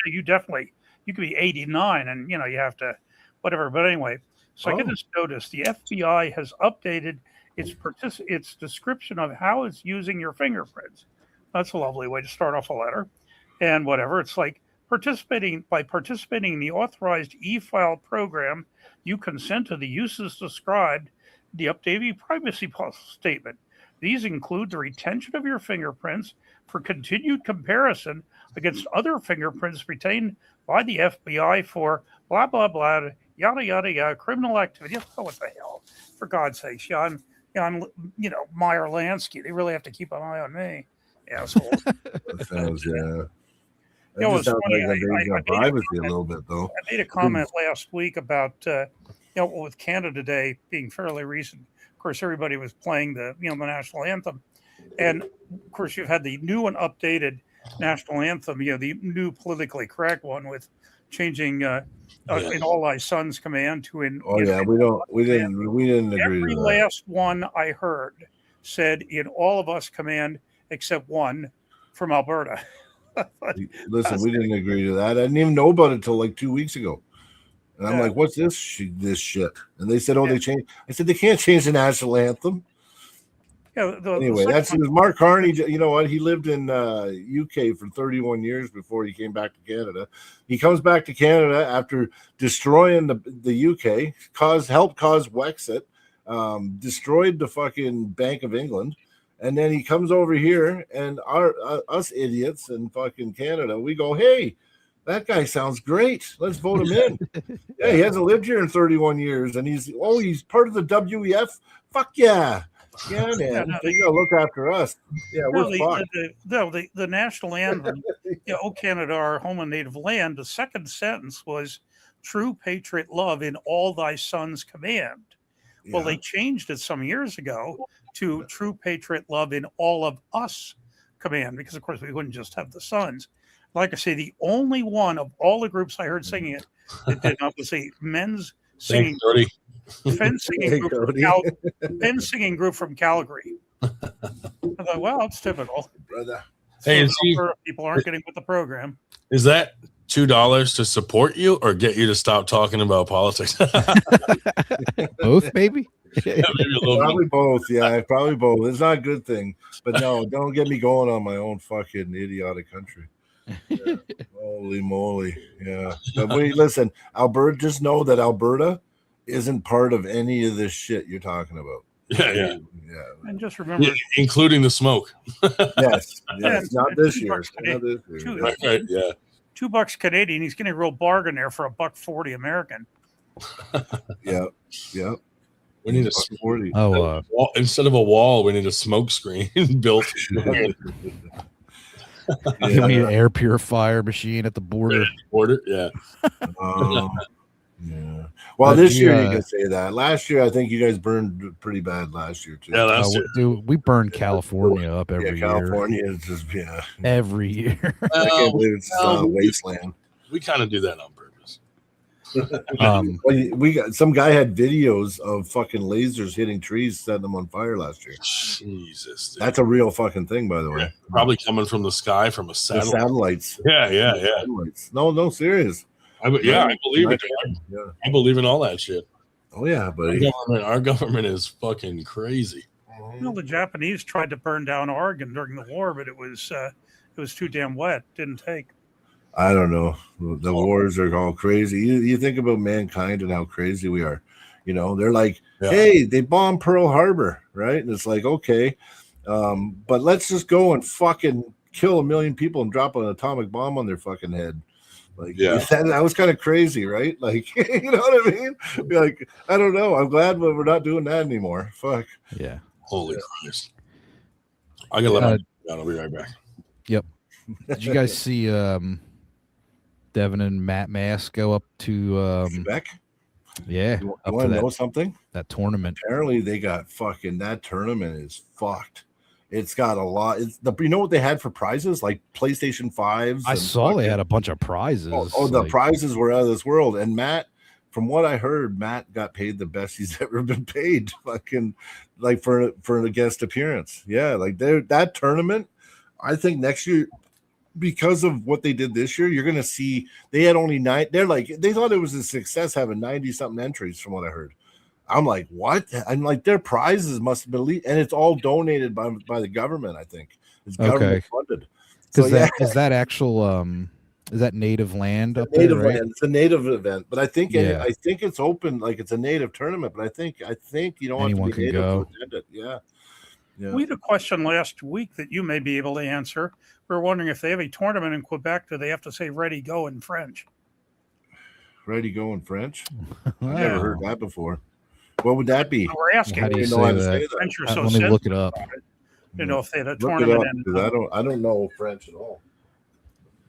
you definitely, you could be 89 and you have to whatever. But anyway, so I get this notice. The FBI has updated its description of how it's using your fingerprints. That's a lovely way to start off a letter. And whatever, it's like participating in the authorized e-file program, you consent to the uses described in the updated privacy statement. These include the retention of your fingerprints for continued comparison against other fingerprints retained by the FBI for blah, blah, blah, yada, yada, yada, criminal activity. Oh, what the hell? For God's sakes, Jan, Meyer Lansky. They really have to keep an eye on me. Asshole. That sounds, yeah. You know, That it's just sounds funny. like invasion of privacy a little bit, though. I made a comment last week about, with Canada Day being fairly recent. Of course, everybody was playing the national anthem. And, of course, you've had the new and updated national anthem, the new politically correct one with changing in all thy sons command to in. Oh, yeah, we didn't agree Every to that. last one I heard said in all of us command except one from Alberta. Listen, we didn't agree to that. I didn't even know about it until like 2 weeks ago. And I'm like, what's this shit? And they said, they changed. I said, they can't change the national anthem. Yeah, anyway, it was Mark Carney. You know what? He lived in UK for 31 years before he came back to Canada. He comes back to Canada after destroying the UK, helped cause Wexit, destroyed the fucking Bank of England. And then he comes over here, and us idiots in fucking Canada, we go, hey, that guy sounds great. Let's vote him in. Yeah, he hasn't lived here in 31 years, and he's part of the WEF. Fuck yeah. Yeah, man. They gotta look after us. Yeah, we're fucked. The national anthem, O Canada, our home and native land, the second sentence was true patriot love in all thy sons command. Yeah. Well, they changed it some years ago to true patriot love in all of us command, because of course we wouldn't just have the sons. Like I say, the only one of all the groups I heard singing it that did not was a men's singing group. Men's singing group from Calgary. I thought, well, it's typical. Brother. Hey, people aren't getting with the program. Is that $2 to support you or get you to stop talking about politics? Both, maybe. Probably both. Yeah, probably both. It's not a good thing, but no, don't get me going on my own fucking idiotic country. Yeah. Holy moly! Yeah, but listen, Alberta. Just know that Alberta isn't part of any of this shit you're talking about. Yeah. And just remember, including the smoke. Yes, not this year. Right, yeah. $2 Canadian. He's getting a real bargain there for $1.40 American. Yeah. We need a 40. Instead of a wall, we need a smoke screen built. You need an air purifier machine at the border. Yeah. Yeah. Well, this year you can say that. Last year, I think you guys burned pretty bad last year too. Yeah, last year. Dude, we burned California up every year. California is just every year. I can't believe it's a wasteland. We kind of do that on purpose. We got some guy had videos of fucking lasers hitting trees, setting them on fire last year. Jesus, dude. That's a real fucking thing, by the way. Yeah, probably coming from the sky from a satellite. The satellites. Yeah. Satellites. No, serious. I believe it. Yeah. I believe in all that shit. Oh yeah, buddy. Our government is fucking crazy. The Japanese tried to burn down Oregon during the war, but it was too damn wet. Didn't take. I don't know. The wars are all crazy. You think about mankind and how crazy we are. They're like, hey, they bombed Pearl Harbor, right? And it's like, okay, but let's just go and fucking kill 1 million people and drop an atomic bomb on their fucking head. Like, that was kind of crazy, right? Like, you know what I mean? Like, I don't know. I'm glad we're not doing that anymore. Fuck. Yeah. Holy Christ. I gotta let my down. I'll be right back. Yep. Did you guys see Devin and Matt Mass go up to Quebec? Yeah. You want to know something? That tournament. Apparently, they got that tournament is fucked. It's got a lot. You know what they had for prizes? Like PlayStation 5s. I saw they had a bunch of prizes. The prizes were out of this world. And Matt, from what I heard, Matt got paid the best he's ever been paid. Fucking like for a guest appearance. Yeah, like that tournament. I think next year, because of what they did this year, you're gonna see they had only 9. They thought it was a success having 90-something entries, from what I heard. I'm like, what? I'm like, their prizes must have been and it's all donated by the government. I think it's government funded. So, is that actual is that native land up native there? Right? Land. It's a native event, but I think it's open. Like it's a native tournament, but I think you don't anyone have to be can native go. to attend it. Yeah. Yeah. We had a question last week that you may be able to answer. We were wondering if they have a tournament in Quebec, do they have to say "ready, go" in French? Ready, go in French? I've never heard that before. What would that be? We're asking. How do you know how say to that? say that. French are so Let me look it sensitive up. about it. You know, if they had a Look it tournament up, because I don't know French at all.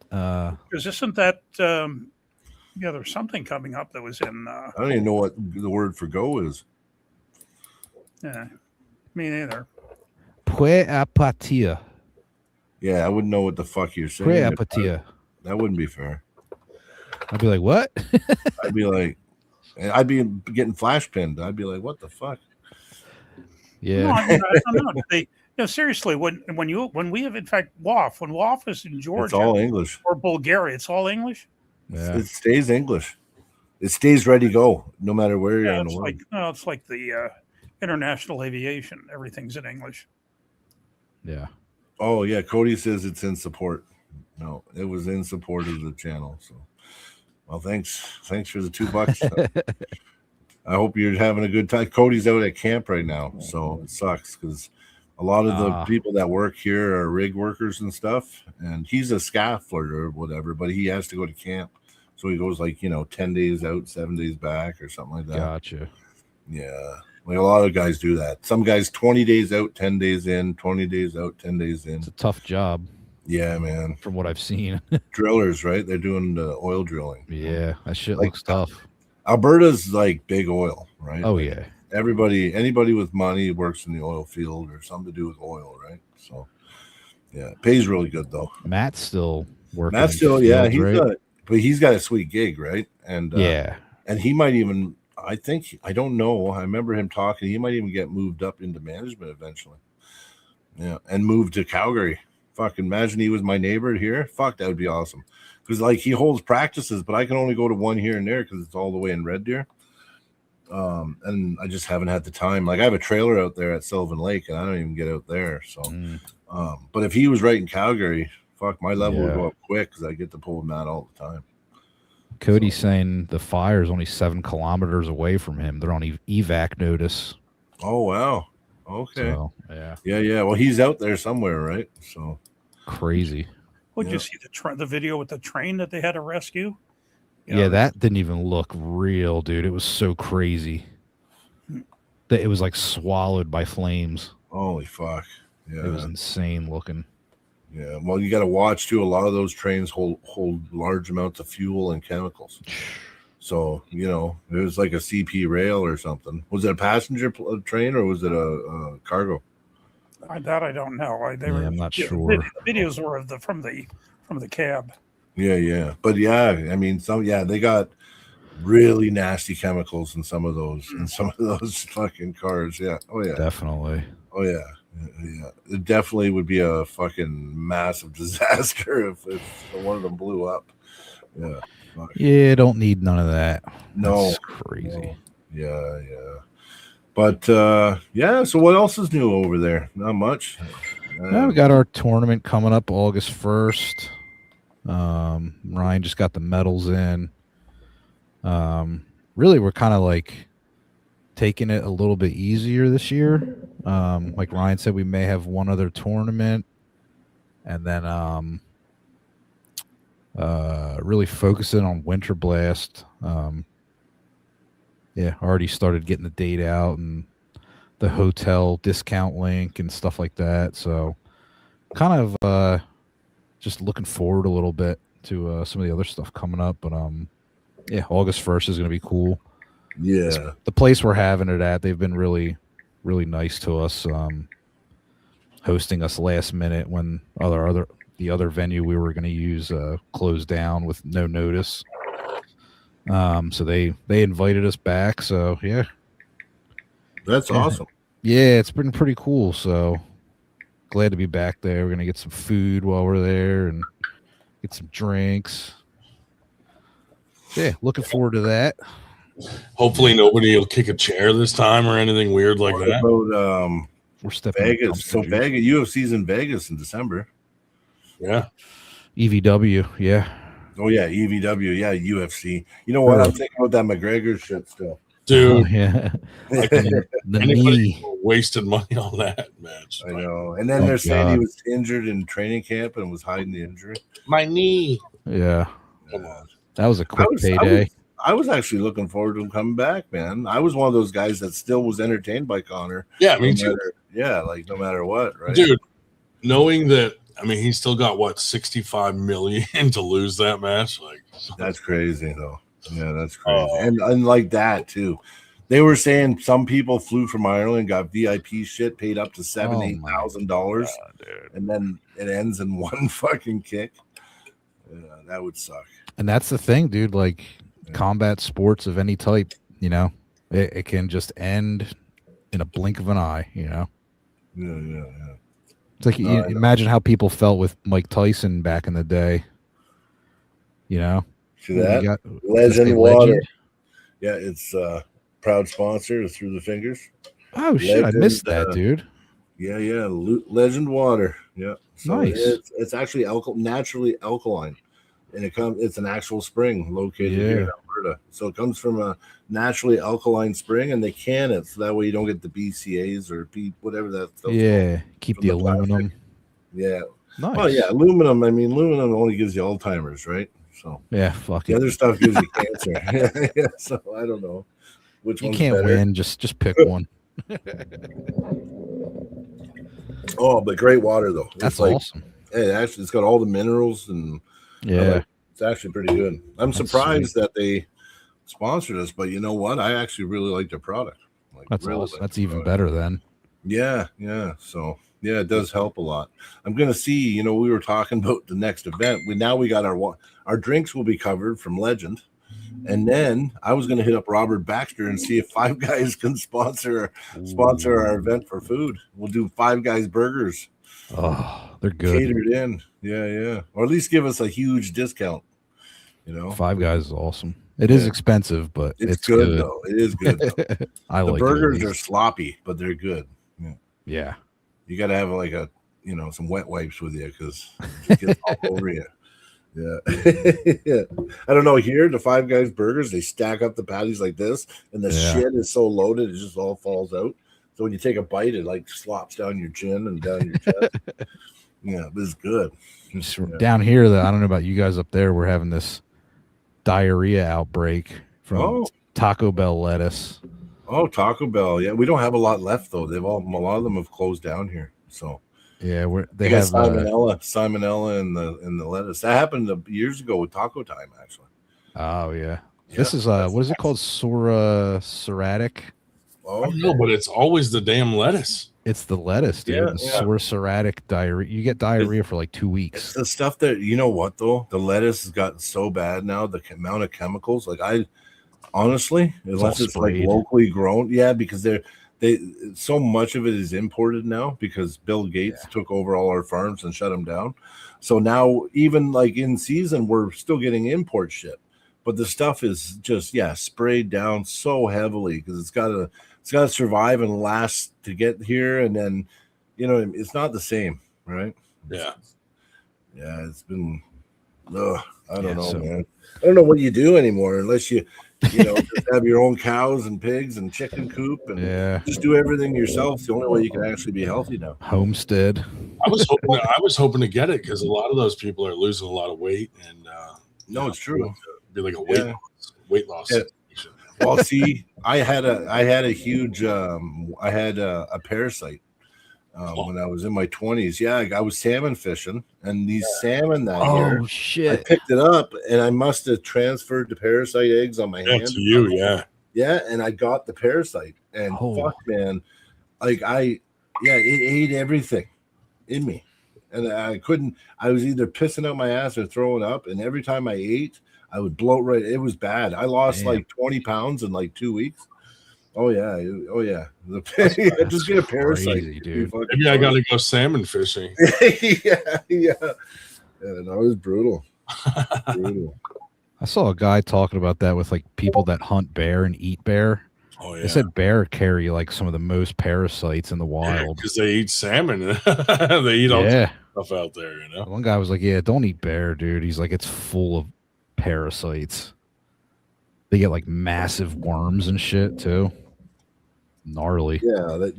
because isn't that yeah, there's something coming up that was in I don't even know what the word for go is. yeah, me neither. Prêt à partir. Yeah, I wouldn't know what the fuck you're saying. Prêt à partir. That wouldn't be fair. I'd be like, what? I'd be like, I'd be getting flash pinned. I'd be like, what the fuck? Yeah. No, I don't know. They, seriously, when we have in fact WAF, when WAF is in Georgia, It's all English. or Bulgaria, it's all English. Yeah. It stays English. It stays ready to go, no matter where you're in the It's world. like it's like the international aviation. Everything's in English. Yeah. Oh yeah, Cody says it's in support. No, it was in support of the channel. So, well, thanks for the $2. I hope you're having a good time. Cody's out at camp right now, so it sucks because a lot of the people that work here are rig workers and stuff, and he's a scaffolder or whatever, but he has to go to camp, so he goes like 10 days out, 7 days back, or something like that. Gotcha. Yeah. Like a lot of guys do that. Some guys 20 days out, 10 days in, 20 days out, 10 days in. It's a tough job. Yeah, man. From what I've seen. Drillers, right? They're doing the oil drilling. Yeah, that shit looks tough. Alberta's like big oil, right? Oh, like yeah. Anybody with money works in the oil field or something to do with oil, right? So, yeah, it pays really good though. Matt's still working. Matt's still, yeah, fields, he's got a sweet gig, right? And yeah. And he might even, I don't know. I remember him talking. He might even get moved up into management eventually. Yeah, and move to Calgary. Fucking imagine he was my neighbor here. Fuck, that would be awesome. Because like he holds practices, but I can only go to one here and there because it's all the way in Red Deer. And I just haven't had the time. Like I have a trailer out there at Sylvan Lake, and I don't even get out there. So, but if he was right in Calgary, fuck, my level would go up quick because I get to pull him out all the time. Cody's saying the fire is only 7 kilometers away from him. They're on evac notice. Oh wow. Okay. So, yeah. Yeah. Well, he's out there somewhere, right? So crazy. Would you see the video with the train that they had to rescue? Yeah, that didn't even look real, dude. It was so crazy that it was like swallowed by flames. Holy fuck. Yeah. It was insane looking. Yeah. Well, you got to watch too. A lot of those trains hold large amounts of fuel and chemicals. So, it was like a CP rail or something. Was it a passenger train or was it a cargo? I don't know. I'm not sure. The videos were from the cab. Yeah. But yeah, I mean, they got really nasty chemicals in some of those fucking cars. Yeah. Oh yeah. Definitely. Oh yeah. Yeah. It definitely would be a fucking massive disaster if one of them blew up. Yeah. Fuck. Yeah, don't need none of that. No. That's crazy. No. Yeah. But so what else is new over there? Not much. We got our tournament coming up August 1st. Ryan just got the medals in. Really, we're kind of like taking it a little bit easier this year. Like Ryan said, we may have one other tournament, and then really focusing on Winter Blast. Already started getting the date out and the hotel discount link and stuff like that. So kind of just looking forward a little bit to some of the other stuff coming up. But August 1st is going to be cool. Yeah. The place we're having it at, they've been really, really nice to us, hosting us last minute when the other venue we were going to use closed down with no notice. So they invited us back. So yeah, that's awesome. Yeah, it's been pretty cool. So glad to be back there. We're gonna get some food while we're there and get some drinks. Yeah, looking forward to that. Hopefully nobody will kick a chair this time or anything weird like that. About, we're stepping Vegas. So Vegas, UFC's in Vegas in December. Yeah. EVW. Yeah. Oh yeah, EVW. Yeah, UFC. You know what? I'm thinking about that McGregor shit still. dude. Yeah. Like, The anybody knee. wasted money on that match. I know. And then Oh, they're saying he God. was injured in training camp and was hiding the injury. My knee. Yeah. Come on. That was a quick payday. I was actually looking forward to him coming back, man. I was one of those guys that still was entertained by Connor. Yeah, me too. Like no matter what, right? Dude, knowing that, I mean, he's still got what, 65 million to lose that match. Like, that's crazy, though. Yeah, that's crazy. And like that too. They were saying some people flew from Ireland, got VIP shit, paid up to $8,000, and then it ends in one fucking kick. Yeah, that would suck. And that's the thing, dude. Like combat sports of any type, you know, it can just end in a blink of an eye, you know. Yeah. It's like you imagine how people felt with Mike Tyson back in the day. You know, see that Legend Water. Yeah, it's proud sponsor Through the Fingers. Oh shit, I missed that, dude. Yeah, Legend Water. Yeah, so nice. It's actually naturally alkaline, and it's an actual spring located here in Alberta. So it comes from a naturally alkaline spring, and they can it so that way you don't get the BCAs or whatever that stuff. Yeah, keep the aluminum. Yeah. Nice. Well, yeah, aluminum. I mean, aluminum only gives you Alzheimer's, right? So yeah, fuck the other stuff gives you cancer. Yeah, so I don't know which you one's can't better. win. Just pick one. Oh, but great water though. That's awesome. Hey, actually, it's got all the minerals and it's actually pretty good. I'm surprised that they sponsored us, but you know what? I actually really like their product. Like, that's really awesome. That's even better then. Yeah. So yeah, it does help a lot. I'm gonna see. You know, we were talking about the next event. We got our drinks will be covered from Legend. And then I was going to hit up Robert Baxter and see if Five Guys can sponsor our event for food. We'll do Five Guys burgers. Oh, they're good. Catered in. Yeah. Or at least give us a huge discount. You know, Five Guys is awesome. It is expensive, but it's good though. It is good. The burgers are sloppy, but they're good. Yeah. You got to have like some wet wipes with you because it gets all over you. Yeah. I don't know. Here, the Five Guys burgers, they stack up the patties like this, and the shit is so loaded, it just all falls out. So when you take a bite, it like slops down your chin and down your chest. Yeah, this is good. Down here, I don't know about you guys up there, we're having this diarrhea outbreak from Taco Bell lettuce. Oh, Taco Bell. Yeah, we don't have a lot left though. A lot of them have closed down here. So yeah, they have salmonella in the lettuce. That happened years ago with Taco Time, actually. Oh yeah. This is what is it called? Psoriatic. Oh no, but it's always the damn lettuce. It's the lettuce, dude. Psoriatic diarrhea. You get diarrhea for like 2 weeks. It's the stuff that you know what though. The lettuce has gotten so bad now. The amount of chemicals, like honestly, unless it's like locally grown, because so much of it is imported now because Bill Gates took over all our farms and shut them down. So now even like in season, we're still getting import shit, but the stuff is just sprayed down so heavily because it's got to survive and last to get here, and then it's not the same, right? Yeah, it's been. I don't know, man. I don't know what you do anymore unless you just have your own cows and pigs and chicken coop and just do everything yourself. It's the only way you can actually be healthy now. Homestead. I was hoping to get it because a lot of those people are losing a lot of weight, and it's true. Be like a weight loss. Yeah. Well, see, I had a huge a parasite when I was in my 20s. Yeah, I was salmon fishing, and these salmon that year, shit! I picked it up, and I must have transferred the parasite eggs on my hand. To you, yeah, and I got the parasite, and fuck, man, like it ate everything in me, and I couldn't. I was either pissing out my ass or throwing up, and every time I ate, I would bloat right. It was bad. I lost like 20 pounds in like 2 weeks. Oh yeah. Just get a parasite, dude. Maybe I gotta go salmon fishing. Yeah. No, it was brutal. I saw a guy talking about that with like people that hunt bear and eat bear. Oh yeah. They said bear carry like some of the most parasites in the wild because they eat salmon. They eat all stuff out there. One guy was like, "Yeah, don't eat bear, dude." He's like, "It's full of parasites." They get like massive worms and shit too. Gnarly. Yeah,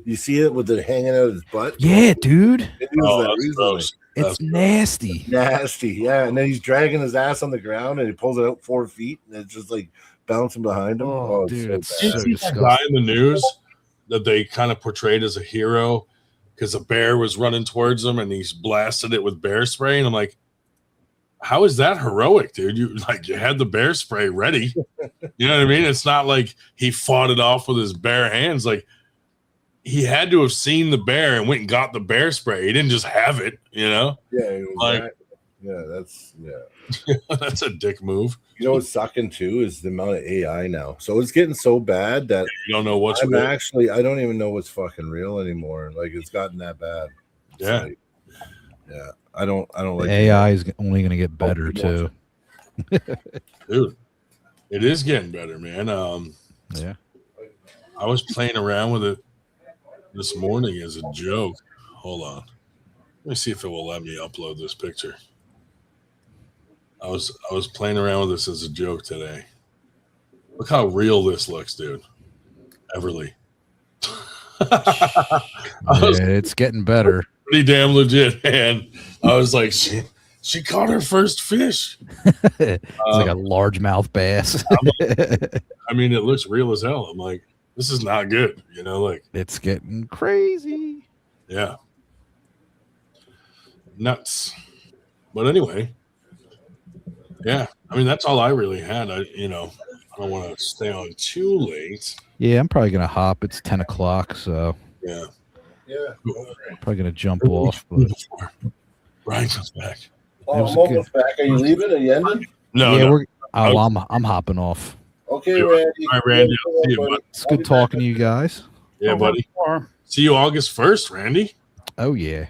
you see it with it hanging out of his butt. Yeah, dude. It's nasty. Nasty, yeah. And then he's dragging his ass on the ground, and he pulls it out 4 feet, and it's just like bouncing behind him. Oh dude, it's so disgusting. That guy in the news that they kind of portrayed as a hero because a bear was running towards him, and he's blasted it with bear spray, and I'm like, how is that heroic, dude? You had the bear spray ready. You know what I mean? It's not like he fought it off with his bare hands. Like, he had to have seen the bear and went and got the bear spray. He didn't just have it, you know? Yeah, like, that's a dick move. You know what's sucking too is the amount of AI now. So it's getting so bad that you don't know what's real. I don't even know what's fucking real anymore. Like, it's gotten that bad. Yeah. Like, yeah. I don't like AI is only going to get better too. Dude, it is getting better, man. Yeah. I was playing around with it this morning as a joke. Hold on. Let me see if it will let me upload this picture. I was playing around with this as a joke today. Look how real this looks, dude. Everly. It's getting better. Pretty damn legit, man. I was like, she caught her first fish. It's like a largemouth bass. I mean, it looks real as hell. I'm like, this is not good, you know, like it's getting crazy. Yeah. Nuts. But anyway, yeah, I mean, that's all I really had. I don't want to stay on too late. Yeah, I'm probably gonna hop. It's 10 o'clock, so yeah. I'm probably gonna jump off. But Brian comes back. Oh, I'm almost back. Are you leaving? Are you ending? No, yeah, no. I'm hopping off. Okay, Randy. All right, Randy. I'll see you, buddy. It's good talking to you guys. Yeah, buddy. See you August 1st, Randy. Oh yeah.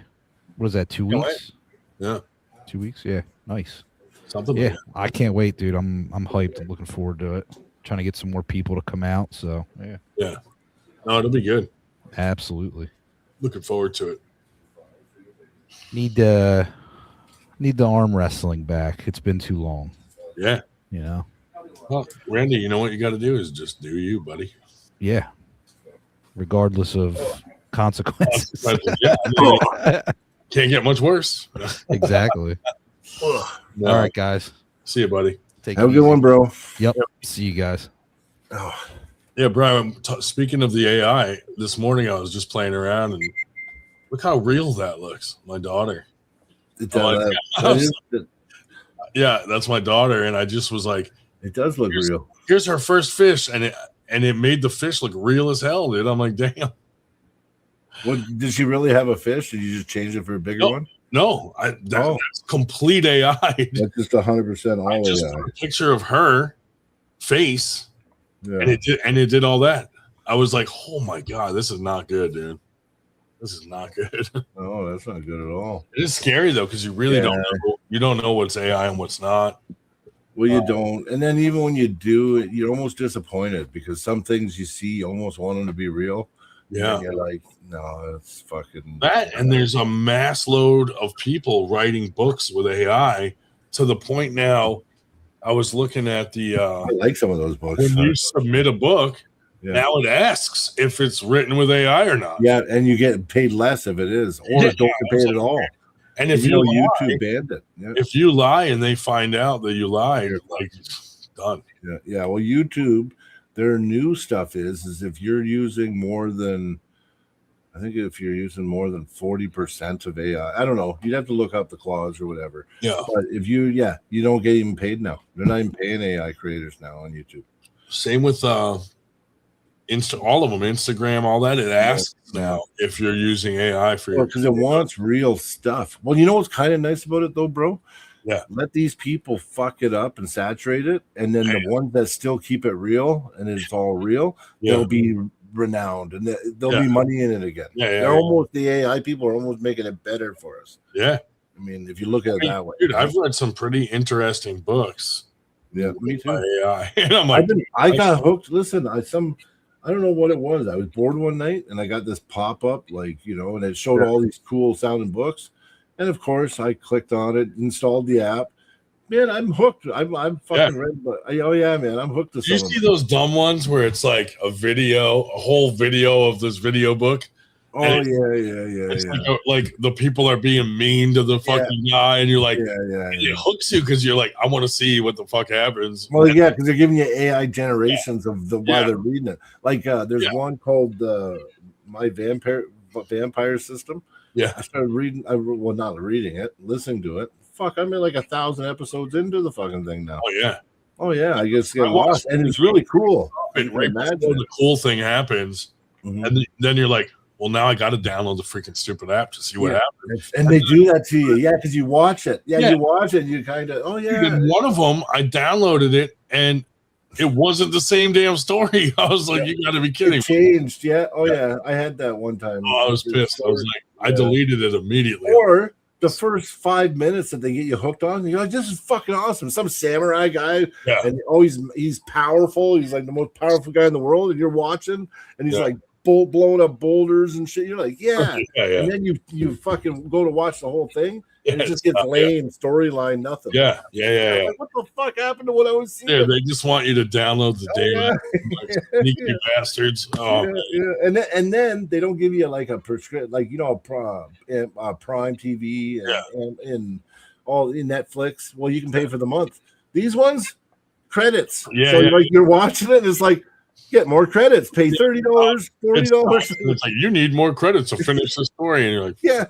What is that? 2 weeks? Yeah. 2 weeks? Yeah. Nice. Something. Yeah, I can't wait, dude. I'm hyped. I'm looking forward to it. Trying to get some more people to come out. So yeah. Yeah. No, it'll be good. Absolutely. Looking forward to it. Need the arm wrestling back. It's been too long. Yeah. You know. Well, Randy, you know what you got to do is just do you, buddy. Yeah. Regardless of consequences. Yeah. Can't get much worse. Exactly. No. All right, guys. See you, buddy. Have a good one, bro. Yep. See you guys. Oh. Yeah, Brian, speaking of the AI, this morning I was just playing around and look how real that looks. My daughter. Yeah, that's my daughter. And I just was like, it does look real. Here's her first fish. And it made the fish look real as hell, dude. I'm like, damn. What, did she really have a fish? Did you just change it for a bigger one? No, that's complete AI. That's just 100% all I just took a picture of her face, and it did all that. I was like, oh my god, this is not good, dude. This is not good. Oh, that's not good at all. It is scary though, because you really don't know. You don't know what's AI and what's not. Well, you don't, and then even when you do it, you're almost disappointed because some things you see, you almost want them to be real. Yeah, and you're like, no, that's fucking that. And there's a mass load of people writing books with AI to the point now. I was looking at the. I like some of those books. When you submit a book, now it asks if it's written with AI or not. Yeah, and you get paid less if it is, or don't get paid at all. And if you lie, YouTube banned it, if you lie and they find out that you lied, like done. Yeah. Well, YouTube. Their new stuff is if you're using more than, I think if you're using more than 40% of AI, I don't know. You'd have to look up the clause or whatever. Yeah. But if you don't get even paid now. They're not even paying AI creators now on YouTube. Same with all of them, Instagram, all that. It asks now if you're using AI for your because it wants real stuff. Well, you know what's kind of nice about it though, bro? Yeah. Let these people fuck it up and saturate it. And then the ones that still keep it real and it's all real, they'll be renowned and there'll be money in it again. They're almost, the AI people are almost making it better for us. Yeah. I mean, if you look at it that way. Dude, I've read some pretty interesting books. Yeah, me too. AI. And I'm like, I got hooked. Listen, I don't know what it was. I was bored one night and I got this pop-up, and it showed all these cool sounding books. And of course, I clicked on it, installed the app, man, I'm hooked. I'm fucking read, but oh yeah, man, I'm hooked to Do you see those dumb ones where it's like a whole video of this video book? Oh yeah. Like the people are being mean to the fucking guy, and you're like, it hooks you because you're like, I want to see what the fuck happens. Well, yeah, because they're giving you AI generations of why they're reading it. Like there's one called My Vampire System. Yeah, I started reading. Well, not reading it, listening to it. Fuck, I'm like 1,000 episodes into the fucking thing now. Oh yeah. I just get lost, and it's really cool. Right before the cool thing happens, and then you're like, well, now I got to download the freaking stupid app to see what happens. And they do that to you, because you watch it. You watch it, you kind of, And one of them, I downloaded it, and it wasn't the same damn story. I was like, you got to be kidding. It changed, I had that one time. Oh, I was pissed. I was like, I deleted it immediately. Or the first 5 minutes that they get you hooked on, you're like, this is fucking awesome. Some samurai guy, and he's powerful. He's like the most powerful guy in the world, and you're watching, and he's like blowing up boulders and shit. You're like, and then you fucking go to watch the whole thing, and it just gets lame storyline, nothing. Like, what the fuck happened to what I was seeing? Yeah, they just want you to download the data. Sneaky bastards. Oh, and then they don't give you like a prescription, like Prime TV and all in Netflix. Well, you can pay for the month. These ones, credits. Like you're watching it, and it's like, get more credits, pay $30, $40. It's like, you need more credits to finish the story, and you're like, yeah,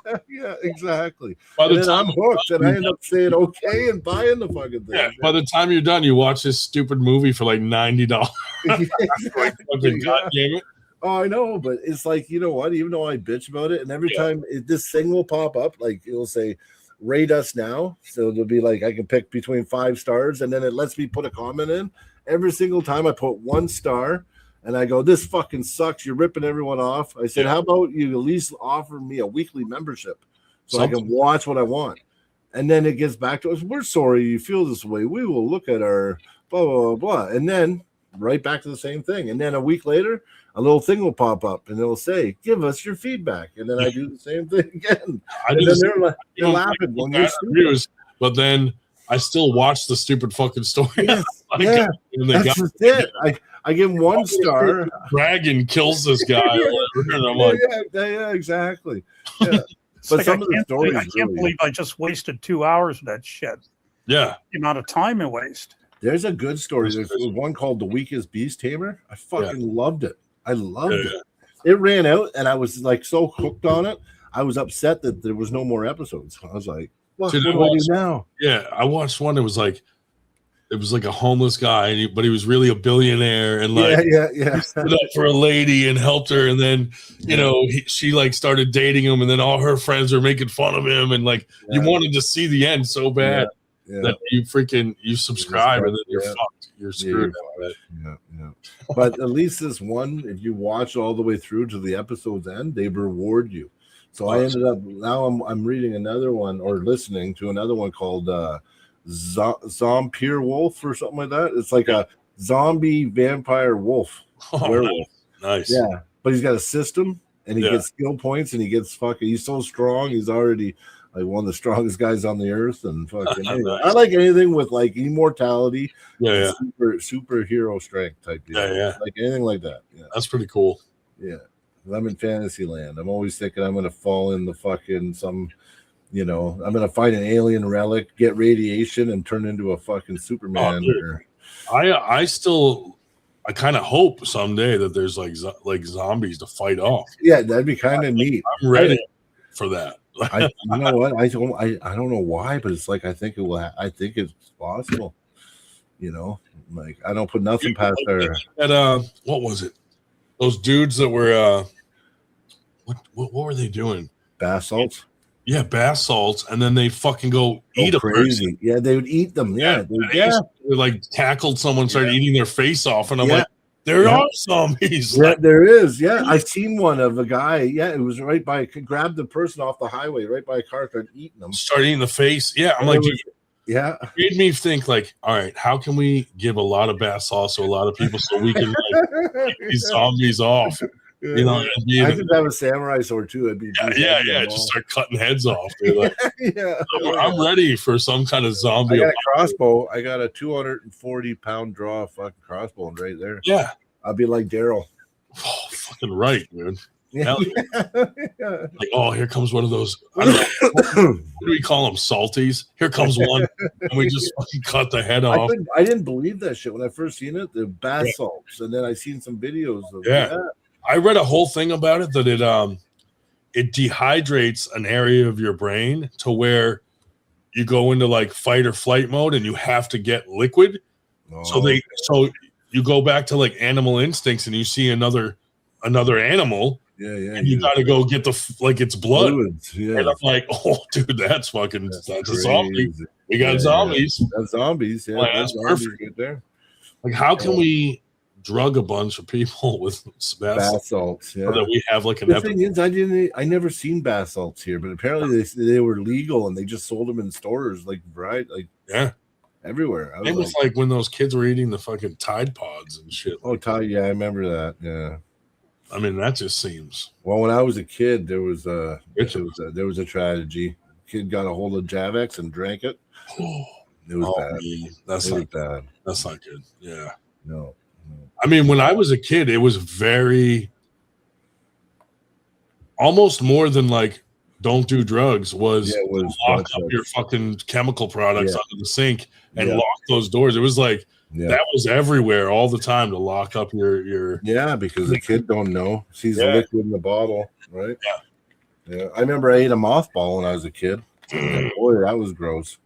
exactly. And then I'm hooked, and I end up saying okay and buying the fucking thing. By the time you're done, you watch this stupid movie for like $90. God damn it. Oh, I know, but it's like, you know what? Even though I bitch about it, and every time this thing will pop up, like it'll say, rate us now. So it'll be like I can pick between 5 stars, and then it lets me put a comment in. Every single time I put 1 star, and I go, this fucking sucks. You're ripping everyone off. I said, how about you at least offer me a weekly membership so I can watch what I want? And then it gets back to us. We're sorry you feel this way. We will look at our blah, blah, blah, blah. And then right back to the same thing. And then a week later, a little thing will pop up, and it'll say, give us your feedback. And then I do the same thing again. They're laughing when you're reviews, but then I still watch the stupid fucking story. Yes, that's just it. I give him 1 star. Dragon kills this guy. And I'm like, exactly. Yeah. But like, some of the stories, I can't believe I just wasted 2 hours of that shit. Yeah, the amount of time I waste. There's a good story. There's one called The Weakest Beast Tamer. I fucking loved it. I loved it. It ran out, and I was like so hooked on it. I was upset that there was no more episodes. I was like, what do I do now? Yeah, I watched one. It was like a homeless guy, but he was really a billionaire, and like he stood up for a lady and helped her, and then she like started dating him, and then all her friends were making fun of him, and like you wanted to see the end so bad that you subscribe, and then you're fucked. You're screwed. But at least this one, if you watch all the way through to the episode's end, they reward you. So I ended up now I'm reading another one or listening to another one called Zombie Wolf or something like that. It's like a zombie vampire wolf. Werewolf. Nice. Yeah. But he's got a system, and he gets skill points, and he gets he's so strong. He's already like one of the strongest guys on the earth, and fucking anyway. I like anything with like immortality, superhero strength type deal. Like anything like that. Yeah. That's pretty cool. Yeah. I'm in fantasy land. I'm always thinking I'm gonna fall in the fucking I'm gonna find an alien relic, get radiation, and turn into a fucking Superman. I kind of hope someday that there's like zombies to fight off. Yeah, that'd be kind of neat. I'm ready for that. You know what? I don't know why, but it's like I think it will. I think it's possible. Like I don't put nothing past her. What was it? Those dudes that were what were they doing? Bath salts. Yeah, bath salts, and then they fucking go eat a person. Yeah, they would eat them. They like tackled someone, started eating their face off, and I'm like, there are zombies. Yeah, there is. Yeah, I've seen one of a guy. Yeah, it was right by. Grabbed the person off the highway, right by a car, started eating them. Started eating the face. Yeah, I'm like, dude. Yeah, it made me think like, all right, how can we give a lot of bath sauce to a lot of people so we can get these zombies off? You know, I could have a samurai sword too. I'd be just start cutting heads off, dude. Like, yeah, I'm ready for some kind of zombie. I got a crossbow. I got a 240-pound draw fucking crossbow right there. Yeah, I'll be like Daryl. Oh, fucking right, dude. Yeah. Like, oh, here comes one of those. I don't know. What do we call them? Salties. Here comes one, and we just fucking cut the head off. I didn't believe that shit when I first seen it. The bath salts, and then I seen some videos of I read a whole thing about it that it dehydrates an area of your brain to where you go into like fight or flight mode, and you have to get liquid. So you go back to like animal instincts, and you see another animal. And you got to go get it's blood. Fluids, and I'm like, oh, dude, that's a zombie. We got zombies. That's zombies. Yeah, that's perfect. Right there. Like, how can we drug a bunch of people with bath salts? Yeah, so that we have like an. The thing is, I never seen bath salts here, but apparently they were legal and they just sold them in stores, like everywhere. It was like when those kids were eating the fucking Tide Pods and shit. Oh, Tide, yeah, I remember that. Yeah. I mean, that just seems. Well, when I was a kid, there was a tragedy. Kid got a hold of Javex and drank it. It was bad. Man. That's not bad. That's not good. Yeah. No. I mean, when I was a kid, it was almost more than like don't do drugs. Was lock up your fucking chemical products under the sink and lock those doors. It was like. Yeah. That was everywhere all the time to lock up your because the kid don't know, sees the liquid in the bottle, right? Yeah. I remember I ate a mothball when I was a kid. Boy, that was gross.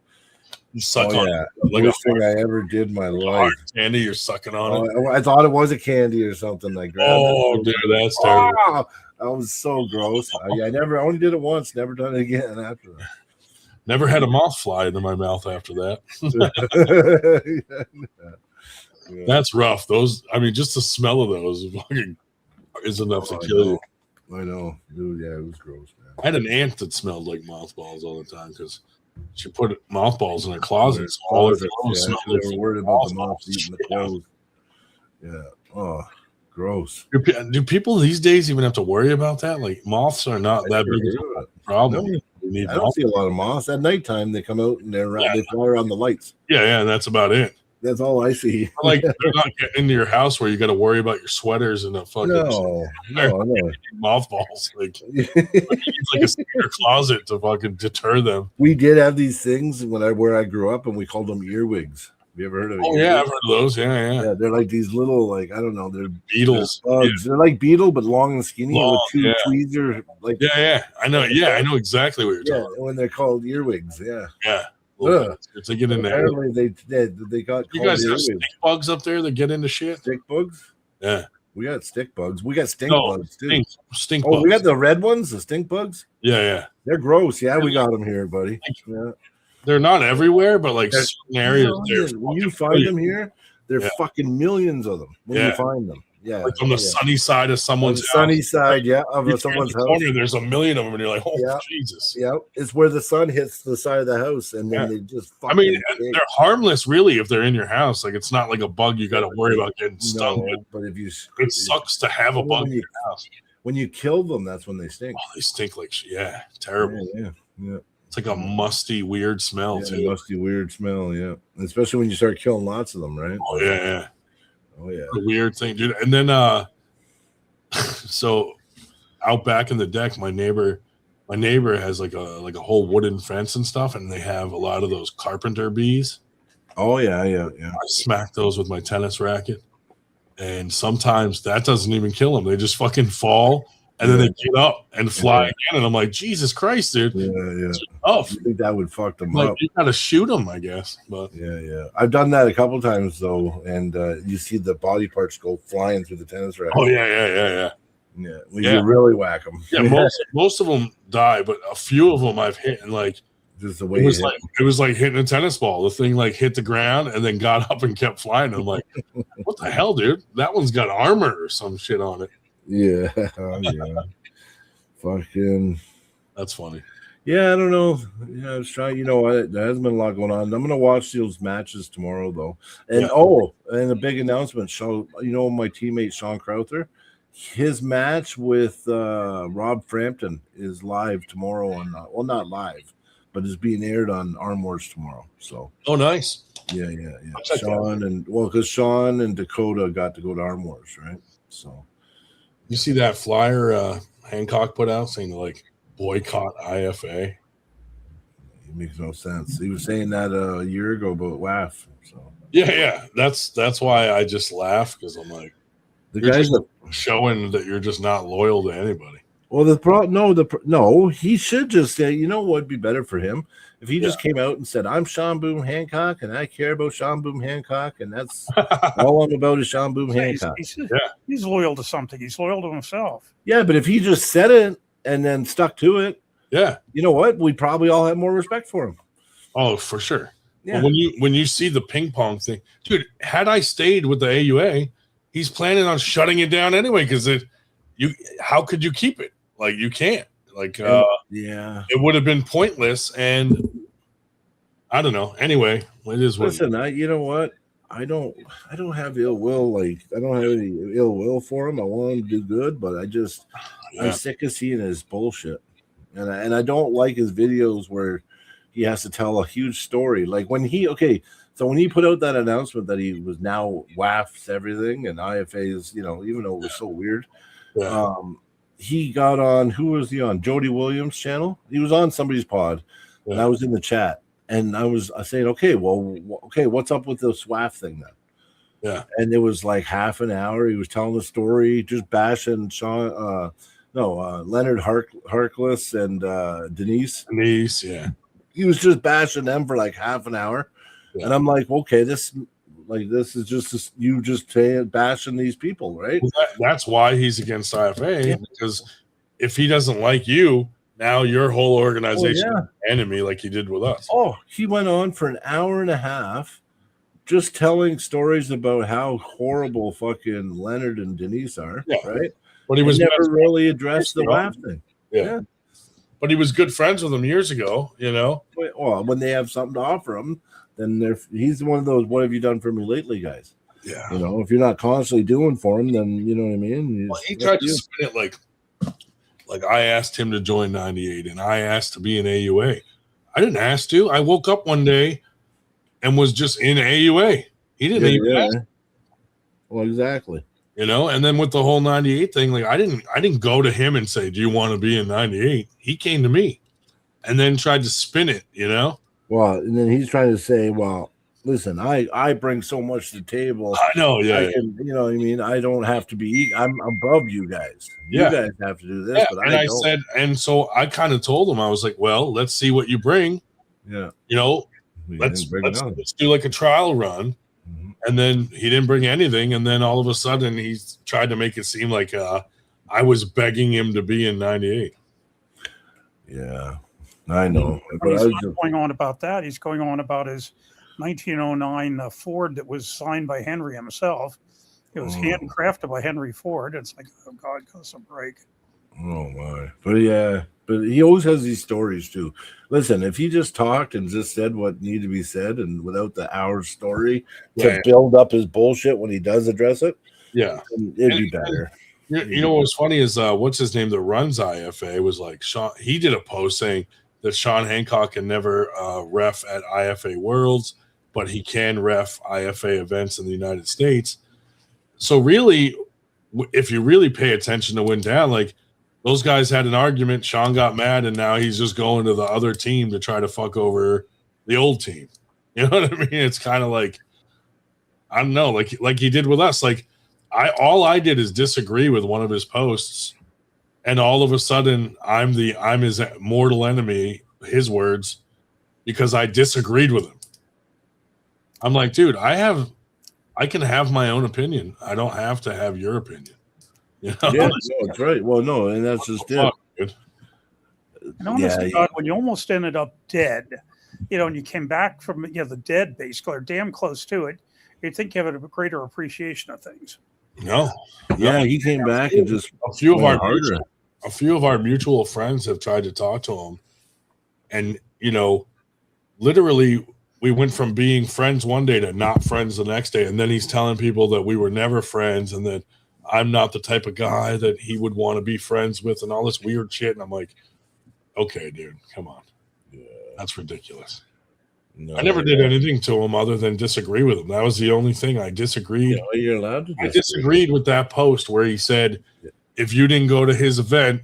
You suck on it. The worst thing I ever did in my life. Candy, you're sucking on it. I thought it was a candy or something. Like dude, that's terrible. That was so gross. I only did it once, never done it again after that. Never had a moth fly into my mouth after that. That's rough. Those, I mean, just the smell of those is enough to kill you. I know. Dude, yeah, it was gross, man. I had an aunt that smelled like mothballs all the time because she put mothballs in her closet. So all her clothes smelled. They were worried about the moths eating the clothes. Yeah. Oh, gross. Do people these days even have to worry about that? Like, moths are not that big of a problem. I don't see a lot of moths. At nighttime, they come out and they fly around the lights. Yeah, that's about it. That's all I see. Like, they're not getting into your house where you got to worry about your sweaters and the fucking no. mothballs. Like, it's like a secret closet to fucking deter them. We did have these things where I grew up, and we called them earwigs. Have you ever heard of? Oh yeah, I've heard of those. Yeah. They're like these little, like, I don't know, they're beetles. They're bugs. They're like beetle, but long and skinny with two tweezers. Like I know. Yeah, I know exactly what you're talking about. When they're called earwigs. Yeah. To get in there. Apparently they got. You guys have stink bugs up there that get into shit. Stick bugs. Yeah. We got stick bugs. We got stink bugs too. Stink bugs. We got the red ones, the stink bugs. Yeah. They're gross. Yeah, we got them here, buddy. Yeah. They're not everywhere, but like certain areas. When you find them here, there are fucking millions of them when you find them. Yeah, like on the sunny side of someone's house. Sunny side, of someone's house. Corner, there's a million of them, and you're like, oh, Jesus. Yeah, it's where the sun hits the side of the house, and then they just. I mean, they're harmless, really, if they're in your house. Like, it's not like a bug you got to worry about getting stung. But if you, it sucks to have a bug in your house. When you kill them, that's when they stink. Oh, they stink like terrible. Yeah. It's like a musty, weird smell too. Musty, weird smell. Yeah, especially when you start killing lots of them, right? Oh yeah. A weird thing, dude. And then, so out back in the deck, my neighbor has like a whole wooden fence and stuff, and they have a lot of those carpenter bees. Oh yeah. I smack those with my tennis racket, and sometimes that doesn't even kill them. They just fucking fall. And then they get up and fly again, and I'm like, Jesus Christ, dude! Yeah. Oh, I think that would fuck them like, up. You gotta shoot them, I guess. But yeah. I've done that a couple times though, and you see the body parts go flying through the tennis racket. Oh yeah. You really whack them. Yeah, most of them die, but a few of them I've hit, and like just the way it was like hitting a tennis ball. The thing like hit the ground and then got up and kept flying. I'm like, what the hell, dude? That one's got armor or some shit on it. Yeah. Fucking. That's funny. Yeah, I don't know. Yeah, I was trying. You know what? There hasn't been a lot going on. I'm gonna watch those matches tomorrow, though. And and a big announcement. So, my teammate Sean Crowther, his match with Rob Frampton is live tomorrow on well, not live, but is being aired on Arm Wars tomorrow. So nice. Yeah. Because Sean and Dakota got to go to Arm Wars, right? So you see that flyer Hancock put out saying like boycott IFA. It makes no sense. He was saying that a year ago about WAF. So yeah. That's why I just laugh, because I'm like, the guys showing that you're just not loyal to anybody. Well, no, he should just say, you know what would be better for him if he just came out and said, I'm Sean Boom Hancock and I care about Sean Boom Hancock, and that's all I'm about is Sean Boom Hancock. He's loyal to something. He's loyal to himself. Yeah, but if he just said it and then stuck to it, you know what? We'd probably all have more respect for him. Oh, for sure. Yeah. Well, when you see the ping pong thing, dude, had I stayed with the AUA, he's planning on shutting it down anyway, because how could you keep it? Like, you can't. Like, it would have been pointless, and I don't know. Anyway, it is what. Listen, you know what? I don't have ill will. Like, I don't have any ill will for him. I want him to do good, but I'm sick of seeing his bullshit, and I don't like his videos where he has to tell a huge story. Like when he put out that announcement that he was now WAFs everything and IFAs, even though it was so weird. Yeah. He got on, who was he on? Jody Williams' channel. He was on somebody's pod, and I was in the chat, and I was saying, okay, what's up with the SWAF thing then? Yeah. And it was like half an hour. He was telling the story, just bashing Leonard Harkless and Denise. Denise, yeah. He was just bashing them for like half an hour, and I'm like, okay, this is just you just bashing these people, right? Well, that's why he's against IFA, because if he doesn't like you, now your whole organization is an enemy, like he did with us. Oh, he went on for an hour and a half just telling stories about how horrible fucking Leonard and Denise are, right? But he was never really addressed the WAF thing. Yeah. But he was good friends with them years ago, Well, when they have something to offer him, then he's one of those "what have you done for me lately" guys. Yeah. If you're not constantly doing for him, then you know what I mean. Well, he tried to spin it like I asked him to join 98 and I asked to be in AUA. I didn't ask to. I woke up one day and was just in AUA. He didn't even ask. Well, exactly. And then with the whole 98 thing, like I didn't go to him and say, "Do you want to be in 98?" He came to me and then tried to spin it, Well, and then he's trying to say, well, listen, I bring so much to the table. I know, yeah. You know what I mean? I don't have to be, I'm above you guys. You guys have to do this, but I don't. Said, and so I kind of told him, I was like, well, let's see what you bring. Yeah. Let's do like a trial run. Mm-hmm. And then he didn't bring anything. And then all of a sudden he's tried to make it seem like I was begging him to be in 98. Yeah. I know. But he's not going on about that. He's going on about his 1909 Ford that was signed by Henry himself. It was handcrafted by Henry Ford. It's like, oh God, give us a break. Oh my! But he always has these stories too. Listen, if he just talked and just said what needed to be said, and without the hour story to build up his bullshit when he does address it, it'd be better. You know what's funny is what's his name that runs IFA was like Sean. He did a post saying that Sean Hancock can never ref at IFA Worlds, but he can ref IFA events in the United States. So really, if you really pay attention to Win Down, like those guys had an argument, Sean got mad, and now he's just going to the other team to try to fuck over the old team. You know what I mean? It's kind of like, I don't know, like he did with us. Like all I did is disagree with one of his posts, and all of a sudden I'm his mortal enemy, his words, because I disagreed with him. I'm like, dude, I can have my own opinion. I don't have to have your opinion. Yeah, no, that's right. Well, no, and that's just it. And honestly, God, when you almost ended up dead, and you came back from the dead basically, or damn close to it, you'd think you have a greater appreciation of things. No. Yeah, he came back and just a few of our mutual friends have tried to talk to him, and literally we went from being friends one day to not friends the next day, and then he's telling people that we were never friends and that I'm not the type of guy that he would want to be friends with and all this weird shit. And I'm like, okay, dude, come on. Yeah, that's ridiculous. No, I never did anything to him other than disagree with him. That was the only thing I disagreed. Yeah, you're allowed to disagree. I disagreed with that post where he said, if you didn't go to his event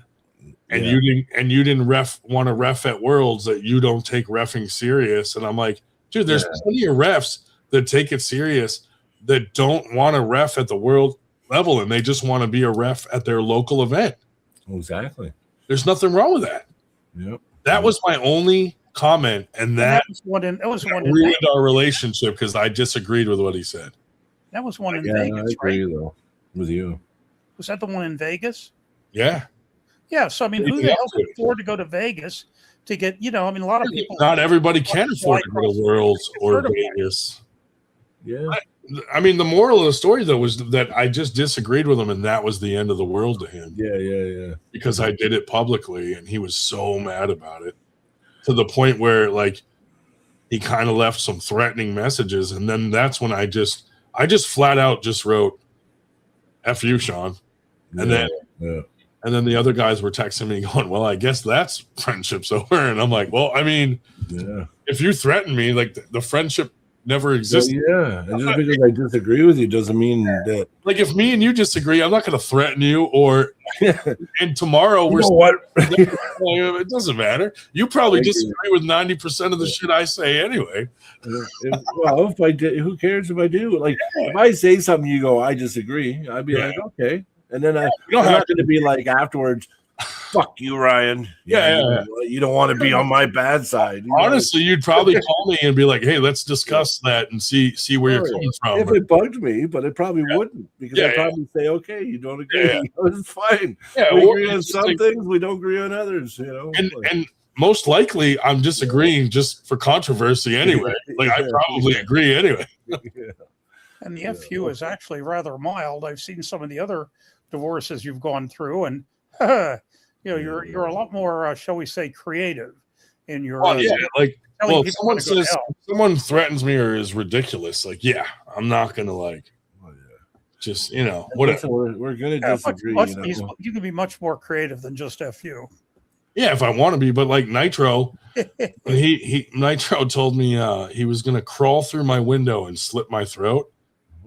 and you didn't want to ref at Worlds, that you don't take reffing serious. And I'm like, dude, there's plenty of refs that take it serious that don't want to ref at the world level, and they just want to be a ref at their local event. Exactly. There's nothing wrong with that. Yep. That was my only comment, and that ruined our relationship because I disagreed with what he said. That was one in Vegas, I agree, right? though, with you. Was that the one in Vegas? Yeah. Yeah. So I mean, who the hell can afford to go to Vegas to get? A lot of people. Not everybody can afford to go to Worlds or Vegas. Yeah. I mean, the moral of the story, though, was that I just disagreed with him, and that was the end of the world to him. Yeah. Because I did it publicly, and he was so mad about it to the point where, like, he kind of left some threatening messages, and then that's when I just flat out just wrote, "F you, Sean," and then the other guys were texting me going, "Well, I guess that's friendship's over," and I'm like, "Well, I mean, if you threaten me, like the friendship never existed." And just because I disagree with you doesn't mean that. Like, if me and you disagree, I'm not going to threaten you. And tomorrow it doesn't matter. You probably disagree with 90% of the shit I say anyway. If I did, who cares if I do? Like, if I say something, you go, I disagree. I'd be like, okay, and then I'm not going to be like afterwards. Fuck you, Ryan. You don't want to be on my bad side. Honestly, you'd probably call me and be like, "Hey, let's discuss that and see where you're coming from." If it bugged me, but it probably wouldn't, because I'd probably say, "Okay, you don't agree. It's fine. We agree on some things, we don't agree on others." And most likely, I'm disagreeing just for controversy anyway. Like, I probably agree anyway. And the FU is actually rather mild. I've seen some of the other divorces you've gone through, and you're a lot more, shall we say, creative in your. Someone threatens me or is ridiculous. Like, I'm not gonna just whatever. We're gonna disagree. You can be much more creative than just FU. Yeah, if I want to be, but like Nitro, Nitro told me he was gonna crawl through my window and slit my throat,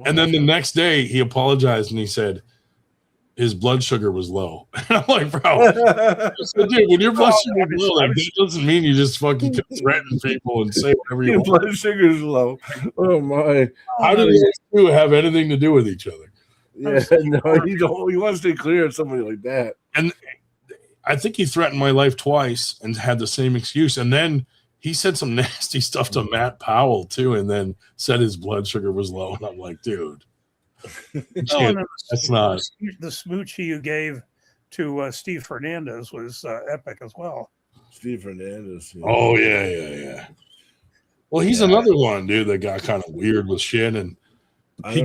and then the next day he apologized and he said his blood sugar was low. And I'm like, bro, so, dude, when your blood sugar is low, that doesn't mean you just fucking can threaten people and say whatever you want. Your blood sugar is low. Oh my! How do these two have anything to do with each other? Yeah, no, you don't. You want to stay clear of somebody like that. And I think he threatened my life twice and had the same excuse. And then he said some nasty stuff to Matt Powell too, and then said his blood sugar was low. And I'm like, dude. That's not the smoochie you gave to Steve Fernandez was epic as well. Steve Fernandez. Oh yeah. Well, he's another one, dude, that got kind of weird with shit, and he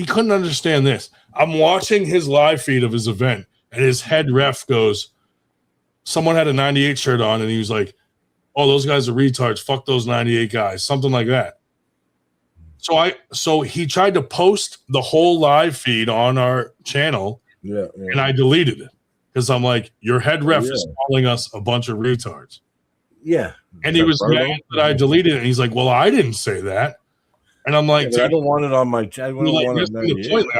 couldn't understand this. I'm watching his live feed of his event, and his head ref goes, someone had a 98 shirt on, and he was like, "Oh, those guys are retards. Fuck those 98 guys," something like that. So he tried to post the whole live feed on our channel, and I deleted it because I'm like, your head ref is calling us a bunch of retards. Yeah, and he was mad that I deleted it. And he's like, "Well, I didn't say that," and I'm like, I don't want it on my channel. I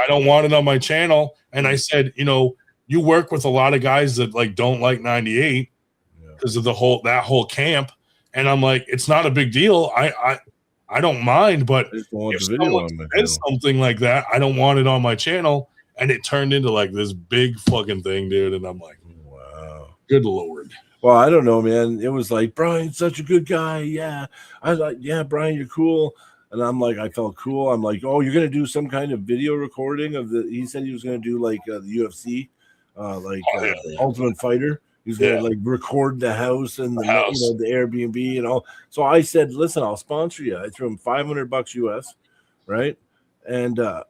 don't want it on my channel. And I said, you work with a lot of guys that don't like 98 because of that whole camp, and I'm like, it's not a big deal. I don't mind, but if someone says something like that, I don't want it on my channel. And it turned into this big fucking thing, dude. And I'm like, wow, good Lord. Well, I don't know, man. It was like, Brian's such a good guy. Yeah. I was like, yeah, Brian, you're cool. And I'm like, I felt cool. I'm like, oh, you're going to do some kind of video recording he said he was going to do the UFC, Ultimate Fighter. He's going to record the house and the Airbnb and all. So I said, listen, I'll sponsor you. I threw him $500 US, right? And I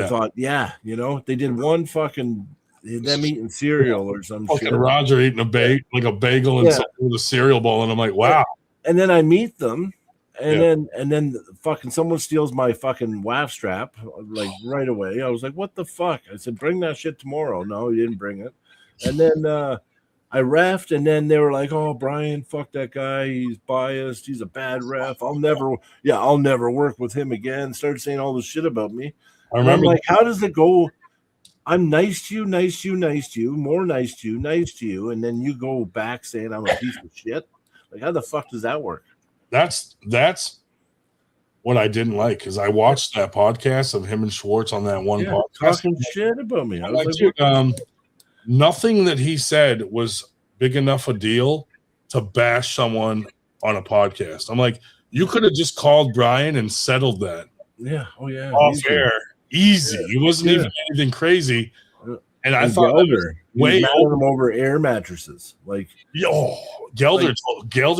thought, they did one fucking them eating cereal or some shit. Roger eating a bagel and something with a cereal bowl, and I'm like, wow. And then I meet them, and then fucking someone steals my fucking WAF strap like right away. I was like, what the fuck? I said, bring that shit tomorrow. No, you didn't bring it. And then I refed, and then they were like, oh, Brian, fuck that guy. He's biased. He's a bad ref. I'll never work with him again. Started saying all this shit about me. I remember. I'm like, how does it go? I'm nice to you, nice to you, nice to you, more nice to you, nice to you, and then you go back saying I'm a piece of shit. Like, how the fuck does that work? That's what I didn't like, because I watched that podcast of him and Schwartz on that one podcast talking shit about me. I was like, dude, nothing that he said was big enough a deal to bash someone on a podcast. I'm like, you could have just called Brian and settled that. Yeah. Oh yeah. Off air. Easy. It wasn't even anything crazy. And I thought Gelder, way over air mattresses. Like, Gelder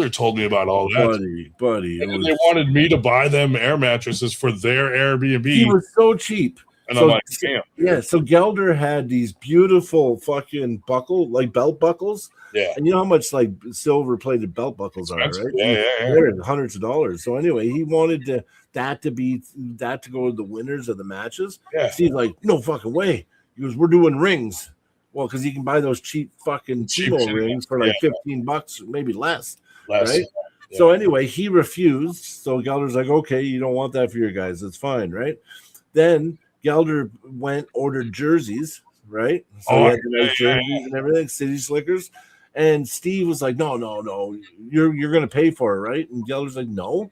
told me about all that. Buddy. And they wanted me to buy them air mattresses for their Airbnb. He was so cheap. And I'm like, damn. Yeah, so Gelder had these beautiful fucking belt buckles. Yeah. And you know how much like silver plated belt buckles are, right? Yeah. They're hundreds of dollars. So anyway, he wanted that to go to the winners of the matches. Yeah. Steve's like, no fucking way. He goes, we're doing rings. Well, because you can buy those cheap fucking Timo rings for like $15, maybe less. Right? Yeah. So anyway, he refused. So Gelder's like, okay, you don't want that for your guys. That's fine, right? Then Gelder ordered jerseys, right? So he had the nice jerseys and everything, City Slickers. And Steve was like, no, you're going to pay for it, right? And Gelder's like, no.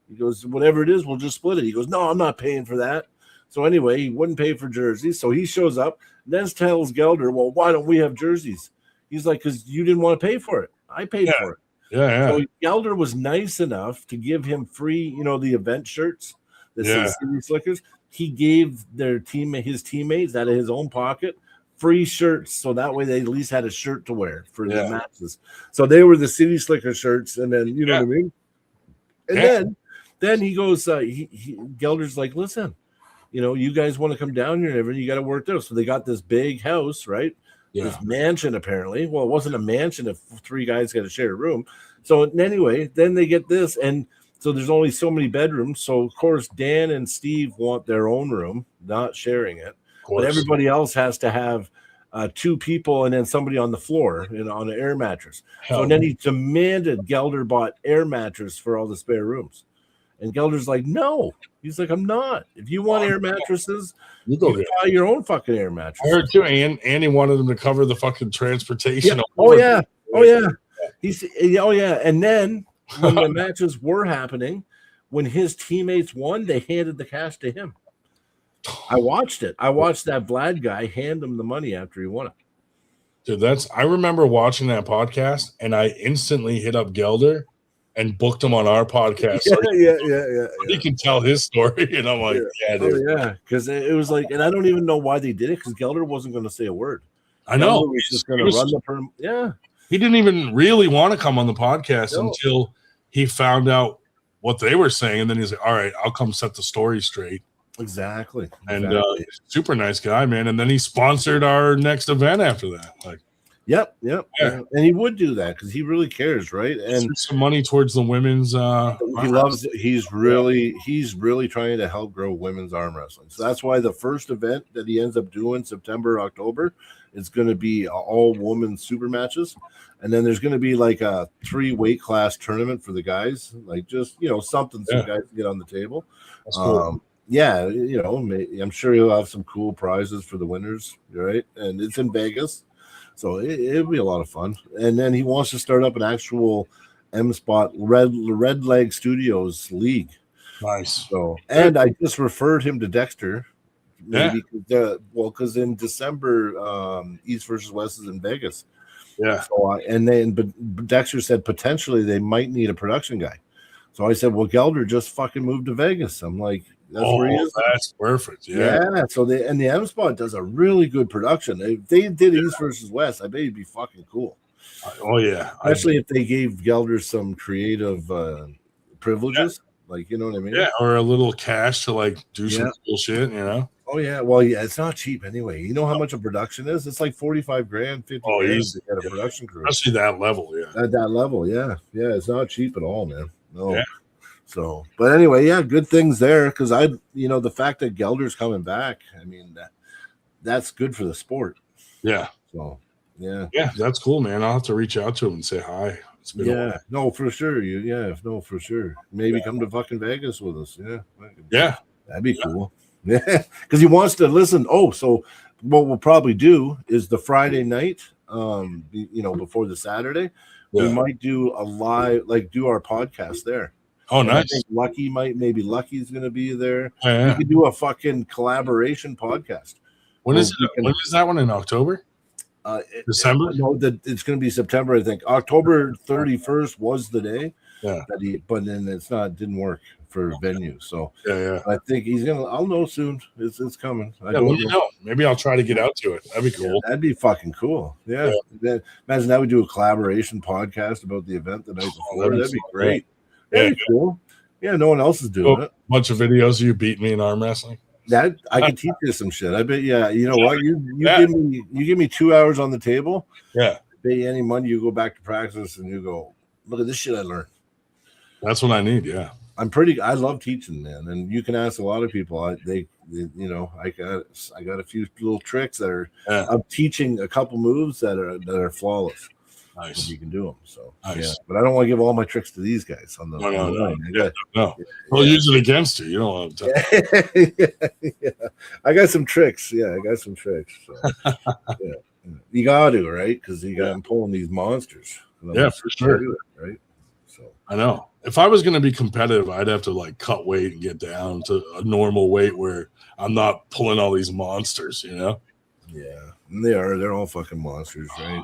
He goes, whatever it is, we'll just split it. He goes, no, I'm not paying for that. So anyway, he wouldn't pay for jerseys. So he shows up, and then tells Gelder, well, why don't we have jerseys? He's like, because you didn't want to pay for it. I paid for it. Yeah. So Gelder was nice enough to give him free, the event shirts, the City Slickers. He gave his teammates out of his own pocket free shirts, so that way they at least had a shirt to wear for the matches. So they were the City Slicker shirts, and then you know what I mean. And then he goes, Gelder's like, listen, you guys want to come down here and everything, you got to work out. So they got this big house, right? Yeah. This mansion, apparently. Well, it wasn't a mansion if three guys got to share a room. So anyway, then they get this, and so there's only so many bedrooms. So of course, Dan and Steve want their own room, not sharing it. But everybody else has to have two people and then somebody on the floor on an air mattress. So then he demanded Gelder bought air mattress for all the spare rooms. And Gelder's like, no. He's like, I'm not. If you want air mattresses, you buy your own fucking air mattress. I heard too, and he wanted them to cover the fucking transportation. Yeah. Oh yeah. And then when the matches were happening, when his teammates won, they handed the cash to him. I watched it. I watched that Vlad guy hand him the money after he won it. Dude, I remember watching that podcast, and I instantly hit up Gelder and booked him on our podcast. Yeah. He can tell his story, and I'm like, dude. Because it was like, and I don't even know why they did it, because Gelder wasn't going to say a word. I know. He was just going to run the perm. Yeah. He didn't even really want to come on the podcast until he found out what they were saying, and then he's like, all right, I'll come set the story straight. Exactly. And super nice guy, man. And then he sponsored our next event after that. Like, Yep. And he would do that because he really cares, right? And some money towards the women's. He's really trying to help grow women's arm wrestling. So that's why the first event that he ends up doing September, October, is going to be all women's super matches, and then there's going to be like a 3 weight class tournament for the guys, like just something so guys can get on the table. That's cool. I'm sure he'll have some cool prizes for the winners, right? And it's in Vegas, so it'll be a lot of fun. And then he wants to start up an actual M-Spot Red Leg Studios League. Nice. So, and I just referred him to Dexter. Maybe because in December, East versus West is in Vegas. Yeah. So but Dexter said potentially they might need a production guy. So I said, well, Gelder just fucking moved to Vegas. I'm like, that's where he is. That's perfect. Yeah. So the M-Spot does a really good production. If they did East versus West, I bet it'd be fucking cool. Oh yeah. Especially if they gave Gelder some creative privileges. Like, you know what I mean? Yeah, or a little cash to like do some cool shit, Oh yeah, well it's not cheap anyway. You know how much a production is? It's like 45 grand, 50 grand to get a production crew. Especially that level, At that level, yeah. It's not cheap at all, man. No. So, but anyway, yeah, good things there because the fact that Gelder's coming back, I mean, that's good for the sport. Yeah. So, yeah. Yeah, that's cool, man. I'll have to reach out to him and say hi. It's been a while. No, for sure. For sure. Maybe come to fucking Vegas with us. Yeah. That'd be cool. Yeah, because he wants to listen. Oh, so what we'll probably do is the Friday night, before the Saturday, we might do a live, do our podcast there. Oh, and nice. I think maybe Lucky's going to be there. Yeah. We could do a fucking collaboration podcast. When is that one in October? December? No, it's going to be September, I think. October 31st was the day. Yeah. But then didn't work for venue. So yeah. I think I'll know soon. It's coming. Let me know. Maybe I'll try to get out to it. That'd be cool. Yeah, that'd be fucking cool. Yeah. Imagine that we do a collaboration podcast about the event the night before. That'd be great. That'd be cool. Yeah, no one else is doing it. Bunch of videos of you beating me in arm wrestling. That I can teach you some shit. I bet. Yeah, you know what? You give me 2 hours on the table. Yeah. I bet you any money you go back to practice and you go, look at this shit I learned. That's what I need. Yeah. I love teaching, man, and you can ask a lot of people. I got a few little tricks that are. I'm teaching a couple moves that are flawless. Nice. You can do them. So nice. Yeah, but I don't want to give all my tricks to these guys on the line. No. We'll use it against you. You don't want to. I got some tricks. Yeah, I got some tricks. So. Yeah, you got to right because I'm pulling these monsters. Yeah, for sure. Right. So I know. If I was going to be competitive, I'd have to cut weight and get down to a normal weight where I'm not pulling all these monsters, Yeah, and they're all fucking monsters, right?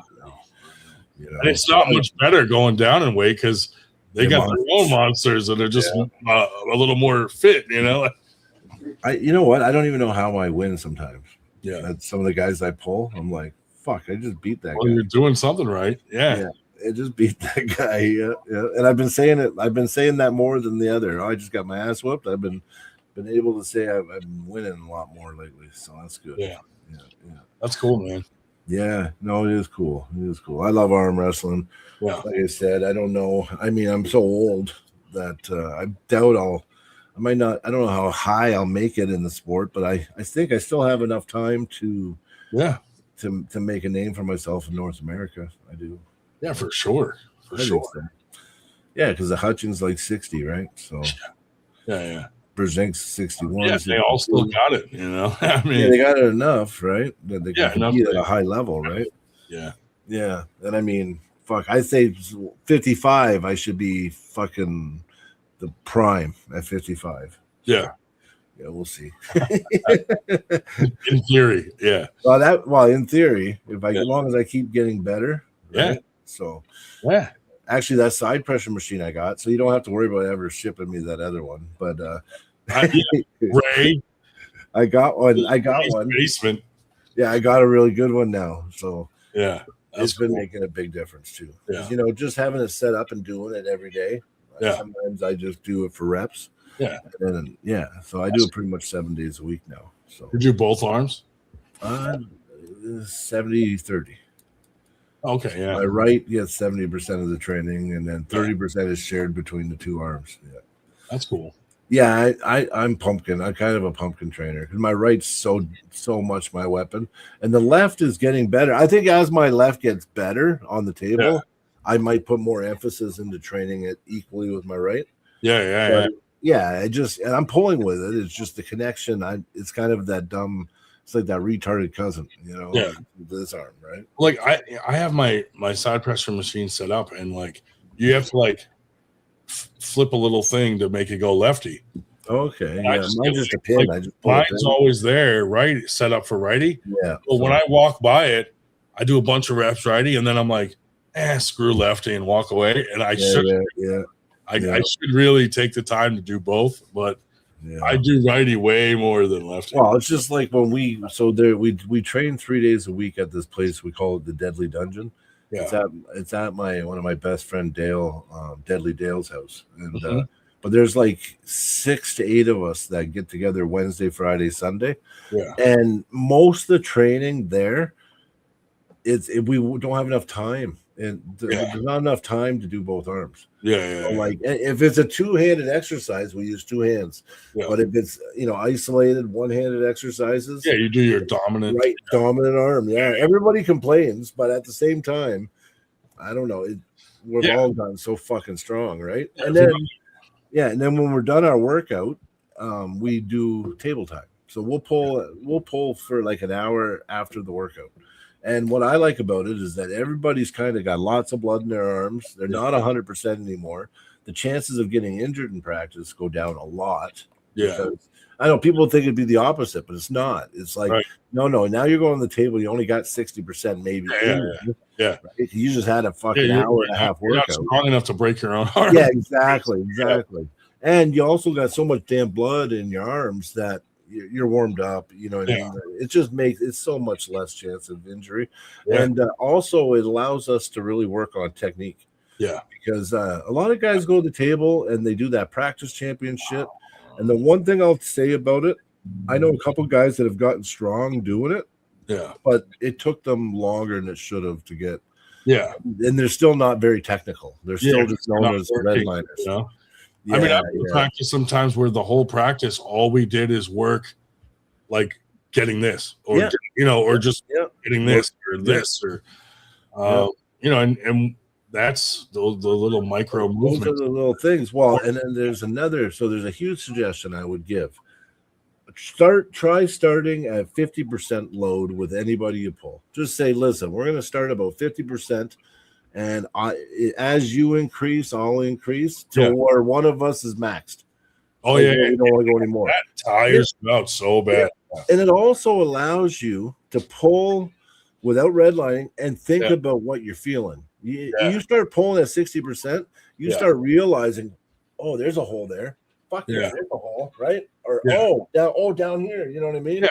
And it's not much better going down in weight because they got their own monsters that are just a little more fit, You know what? I don't even know how I win sometimes. Yeah. That's some of the guys I pull. I'm like, fuck, I just beat that guy. You're doing something right. Yeah. I just beat that guy. Yeah. And I've been saying it. I've been saying that more than the other. I just got my ass whooped. I've been able to say I've been winning a lot more lately. So that's good. Yeah. That's cool, man. Yeah, no, it is cool. It is cool. I love arm wrestling. Yeah. Like I said, I don't know. I mean, I'm so old that I doubt I don't know how high I'll make it in the sport, but I think I still have enough time to make a name for myself in North America. I do. Yeah, for sure. For sure. So. Yeah, because the Hutchins 60, right? So yeah. Brzezink's 61. Yeah, they all still got it, I mean, they got it enough, right? That they can compete at a high level, right? Yeah. Yeah. And I mean, fuck, I say 55, I should be fucking the prime at 55. Yeah. Yeah, we'll see. In theory, yeah. Well, in theory, as long as I keep getting better. Right? Yeah. So yeah. Actually, that side pressure machine I got, so you don't have to worry about ever shipping me that other one. But Ray, I got one. Basement. Yeah, I got a really good one now. So yeah, it's been making a big difference too. Yeah. Just having it set up and doing it every day. Yeah. Sometimes I just do it for reps. Yeah. And then, so I do it pretty much 7 days a week now. So you do both arms? 70-30. Okay, yeah. My right gets 70% of the training, and then 30% is shared between the two arms. Yeah, that's cool. Yeah, I'm pumpkin. I'm kind of a pumpkin trainer because my right's so much my weapon, and the left is getting better. I think as my left gets better on the table, I might put more emphasis into training it equally with my right. Yeah. And I'm pulling with it. It's just the connection. It's kind of that dumb. It's like that retarded cousin, this arm, right? Like I have my side pressure machine set up, and you have to flip a little thing to make it go lefty. Okay, mine's just a pin. Mine's always there, right? Set up for righty. Yeah. But when I walk by it, I do a bunch of reps righty, and then I'm like, screw lefty, and walk away. And I should really take the time to do both, but. Yeah. I do righty way more than lefty. Well, it's just like when we train 3 days a week at this place. We call it the Deadly Dungeon. Yeah. It's at one of my best friend Dale, Deadly Dale's house. And but there's 6 to 8 of us that get together Wednesday, Friday, Sunday. Yeah. And most of the training there, we don't have enough time. and there's not enough time to do both arms. Yeah. So like if it's a two-handed exercise, we use two hands. Yeah. But if it's isolated one-handed exercises, you do your dominant arm. Yeah, everybody complains, but at the same time, I don't know. We've all gotten so fucking strong, right? And then when we're done our workout, we do table time. So we'll pull for like an hour after the workout. And what I like about it is that everybody's kind of got lots of blood in their arms. They're not 100% anymore. The chances of getting injured in practice go down a lot. Yeah. Because I know people think it'd be the opposite, but it's not. It's like, no, now you're going to the table. You only got 60% maybe. Yeah. Right? You just had a fucking hour and a half workout. You're not strong enough to break your own arm. Yeah, exactly. And you also got so much damn blood in your arms that you're warmed up. You know what I mean? It just makes it so much less chance of injury. Yeah. And also it allows us to really work on technique. Yeah. Because a lot of guys go to the table and they do that practice championship. And the one thing I'll say about it, I know a couple guys that have gotten strong doing it. Yeah. But it took them longer than it should have to get. Yeah. And they're still not very technical. They're still just known as redliners. You know? I mean, I've practiced sometimes where the whole practice, all we did is work like getting this or, or just getting this or this or, and that's the little micro movements. Those are the little things. Well, and then there's a huge suggestion I would give. Try starting at 50% load with anybody you pull. Just say, listen, we're going to start about 50%. And as you increase, I'll increase to where one of us is maxed. Oh, you don't want to go anymore. That tires me out so bad. Yeah. And it also allows you to pull without redlining and think about what you're feeling. You start pulling at 60%, you start realizing, oh, there's a hole there. Fuck yeah, there's a hole, right? Or down here. You know what I mean? Yeah.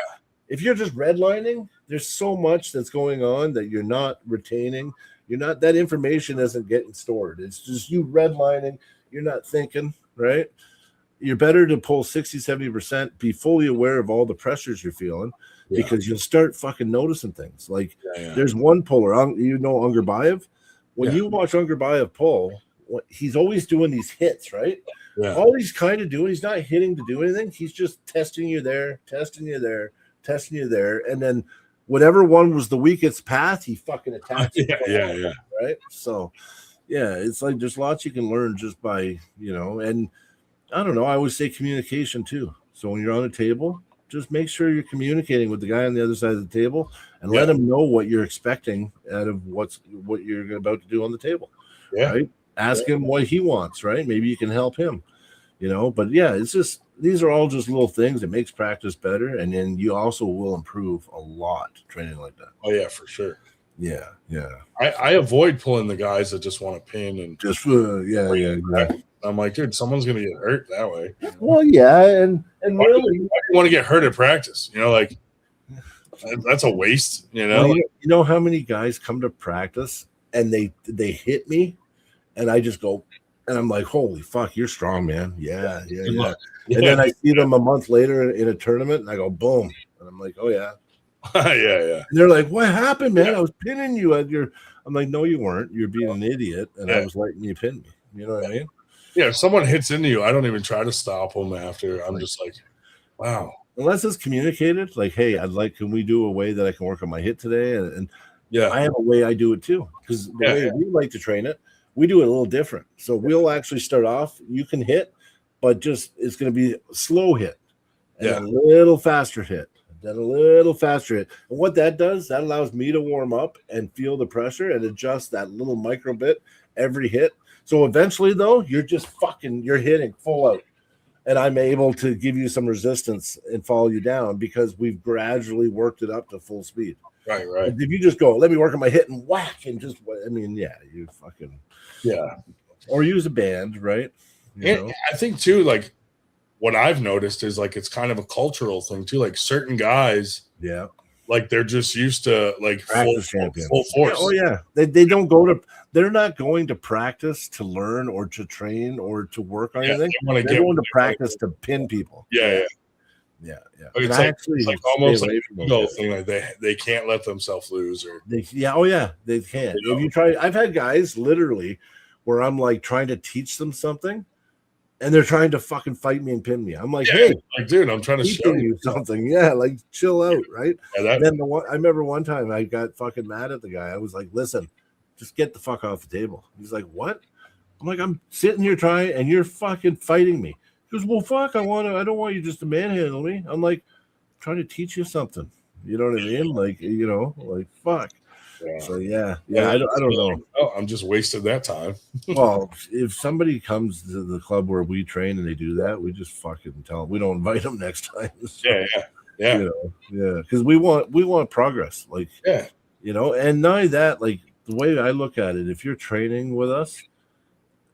If you're just redlining, there's so much that's going on that you're not retaining. That information isn't getting stored. It's just you redlining. You're not thinking, right? You're better to pull 60, 70%, be fully aware of all the pressures you're feeling because you'll start fucking noticing things. Like there's one puller, Ungerbayev. When you watch Ungerbayev pull, he's always doing these hits, right? Yeah. All he's kind of doing, he's not hitting to do anything. He's just testing you there. And then whatever one was the weakest path, he fucking attacked. Right. So, it's like there's lots you can learn just by, and I don't know. I always say communication too. So when you're on a table, just make sure you're communicating with the guy on the other side of the table and let him know what you're expecting out of what you're about to do on the table. Yeah. Right. Ask him what he wants. Right. Maybe you can help him. But it's just these are all just little things that makes practice better, and then you also will improve a lot training like that. Oh yeah, for sure. Yeah. I avoid pulling the guys that just want to pin and just I'm like, dude, someone's gonna get hurt that way. Well, and why really, do you want to get hurt at practice? Like that's a waste. Well, you know how many guys come to practice and they hit me, and I just go. And I'm like, holy fuck, you're strong, man. Yeah. And then I see them a month later in a tournament, and I go, boom. And I'm like, oh, yeah. Yeah. And they're like, what happened, man? I was pinning you at your – I'm like, no, you weren't. You're being an idiot, and I was letting you pin me. You know what I mean? Yeah, if someone hits into you, I don't even try to stop them after. I'm just like, wow. Unless it's communicated, like, hey, can we do a way that I can work on my hit today? And I have a way I do it, too, because the way we like to train it, we do it a little different. So we'll actually start off, you can hit, but it's going to be a slow hit and a little faster hit, then a little faster hit. And what that does, that allows me to warm up and feel the pressure and adjust that little micro bit every hit. So eventually, though, you're hitting full out. And I'm able to give you some resistance and follow you down because we've gradually worked it up to full speed. Right. If you just go, let me work on my hit and whack and just, you fucking. Yeah. Or use a band, right? I think, too, like, what I've noticed is, like, it's kind of a cultural thing, too. Like, certain guys, like, they're just used to, like, full force. Oh, yeah. They don't they're not going to practice to learn or to train or to work on anything. They're going to practice to pin people. Yeah. Yeah. Like, it's like almost like a ego thing. Like they can't let themselves lose, or they can. If you try, I've had guys literally where I'm like trying to teach them something, and they're trying to fucking fight me and pin me. I'm like, hey, like, dude, I'm trying to show you something. Yeah, like chill out, right? Yeah, then I remember one time I got fucking mad at the guy. I was like, listen, just get the fuck off the table. He's like, what? I'm like, I'm sitting here trying, and you're fucking fighting me. He goes, well, fuck, I don't want you just to manhandle me. I'm like, trying to teach you something. You know what I mean? Like, like fuck. Yeah. So yeah, I don't know. Oh, I'm just wasting that time. Well, if somebody comes to the club where we train and they do that, we just fucking tell them we don't invite them next time. So, yeah. Because we want progress, like and not only that, like the way I look at it, if you're training with us,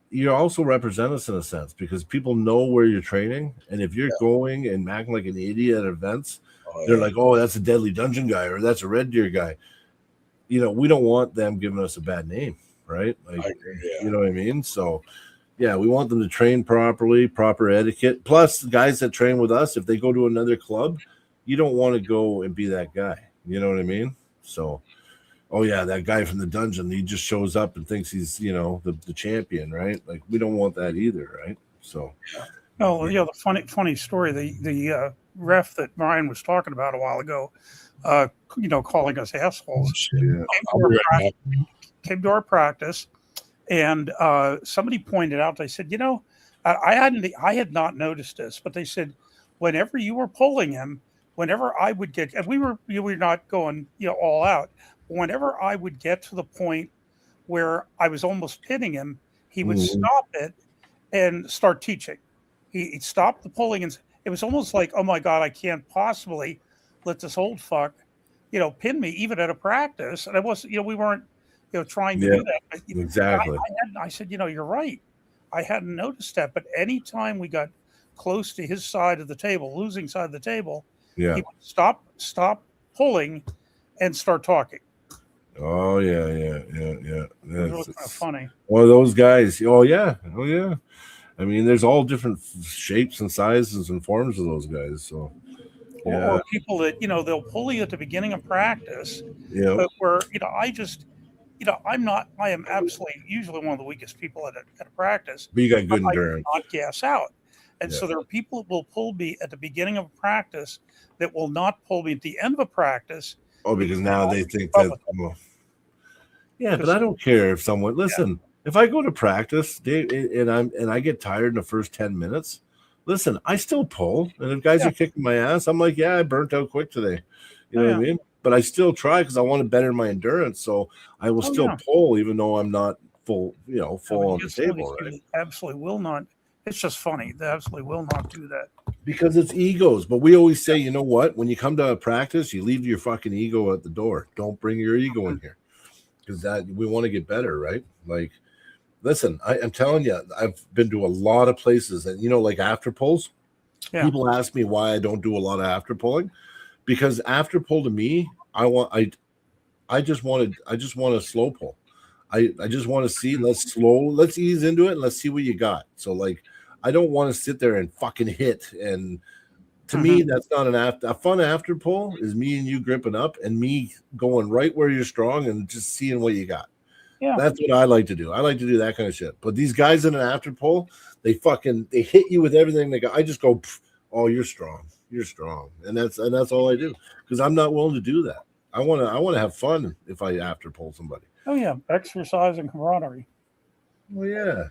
you also represent us in a sense because people know where you're training, and if you're going and acting like an idiot at events, they're like, oh, that's a Deadly Dungeon guy or that's a Red Deer guy. We don't want them giving us a bad name, right? Like, you know what I mean? So, yeah, we want them to train properly, proper etiquette. Plus, the guys that train with us, if they go to another club, you don't want to go and be that guy. You know what I mean? So, oh, yeah, that guy from the dungeon, he just shows up and thinks he's, the champion, right? Like, we don't want that either, right? So. Oh, yeah, the funny story, the ref that Brian was talking about a while ago, calling us assholes. Came to our practice, and somebody pointed out. They said, I had not noticed this, but they said, whenever you were pulling him, whenever I would get, and we were not going, all out. But whenever I would get to the point where I was almost pinning him, he would stop it and start teaching. He'd stop the pulling, and it was almost like, oh my God, I can't possibly let this old fuck, pin me even at a practice. And I was, we weren't, trying to do that. But, exactly. I said, you're right. I hadn't noticed that. But anytime we got close to his side of the table, losing side of the table, he would stop pulling and start talking. Oh yeah. It was really kind of funny. One of those guys. Oh yeah. I mean, there's all different shapes and sizes and forms of those guys. So, or people that they'll pull you at the beginning of practice. Yeah. But where I am absolutely usually one of the weakest people at a practice. But you got good endurance. I not gas out, and so there are people that will pull me at the beginning of a practice that will not pull me at the end of a practice. Oh, because now they think that. Yeah, but I don't care if someone listen. Yeah. If I go to practice and I get tired in the first 10 minutes, listen, I still pull. And if guys are kicking my ass, I'm like, yeah, I burnt out quick today. You know what I mean? But I still try because I want to better my endurance. So I will still pull even though I'm not full on the table. Right? Absolutely will not. It's just funny. They absolutely will not do that. Because it's egos. But we always say, you know what? When you come to a practice, you leave your fucking ego at the door. Don't bring your ego in here. Because we want to get better, right? Like, listen, I'm telling you, I've been to a lot of places, and like after pulls, people ask me why I don't do a lot of after pulling, because after pull to me, I just want a slow pull. I just want to see. Let's ease into it and let's see what you got. So like, I don't want to sit there and fucking hit. And to me, that's not a fun after pull is me and you gripping up and me going right where you're strong and just seeing what you got. Yeah, that's what I like to do. I like to do that kind of shit. But these guys in an after pull, they hit you with everything they got. I just go, oh, you're strong, and that's all I do because I'm not willing to do that. I want to have fun if I after pull somebody. Oh yeah, exercise and camaraderie. Well, yeah,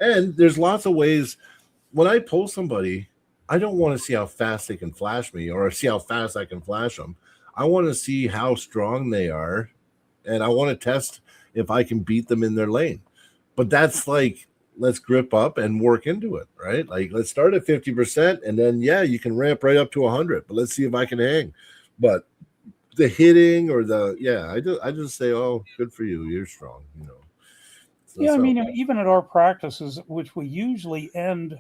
and there's lots of ways. When I pull somebody, I don't want to see how fast they can flash me or see how fast I can flash them. I want to see how strong they are. And I want to test if I can beat them in their lane. But that's like, let's grip up and work into it, right? Like, let's start at 50%, and then, you can ramp right up to 100. But let's see if I can hang. But the hitting or I just say, oh, good for you. You're strong, So, I mean, even at our practices, which we usually end,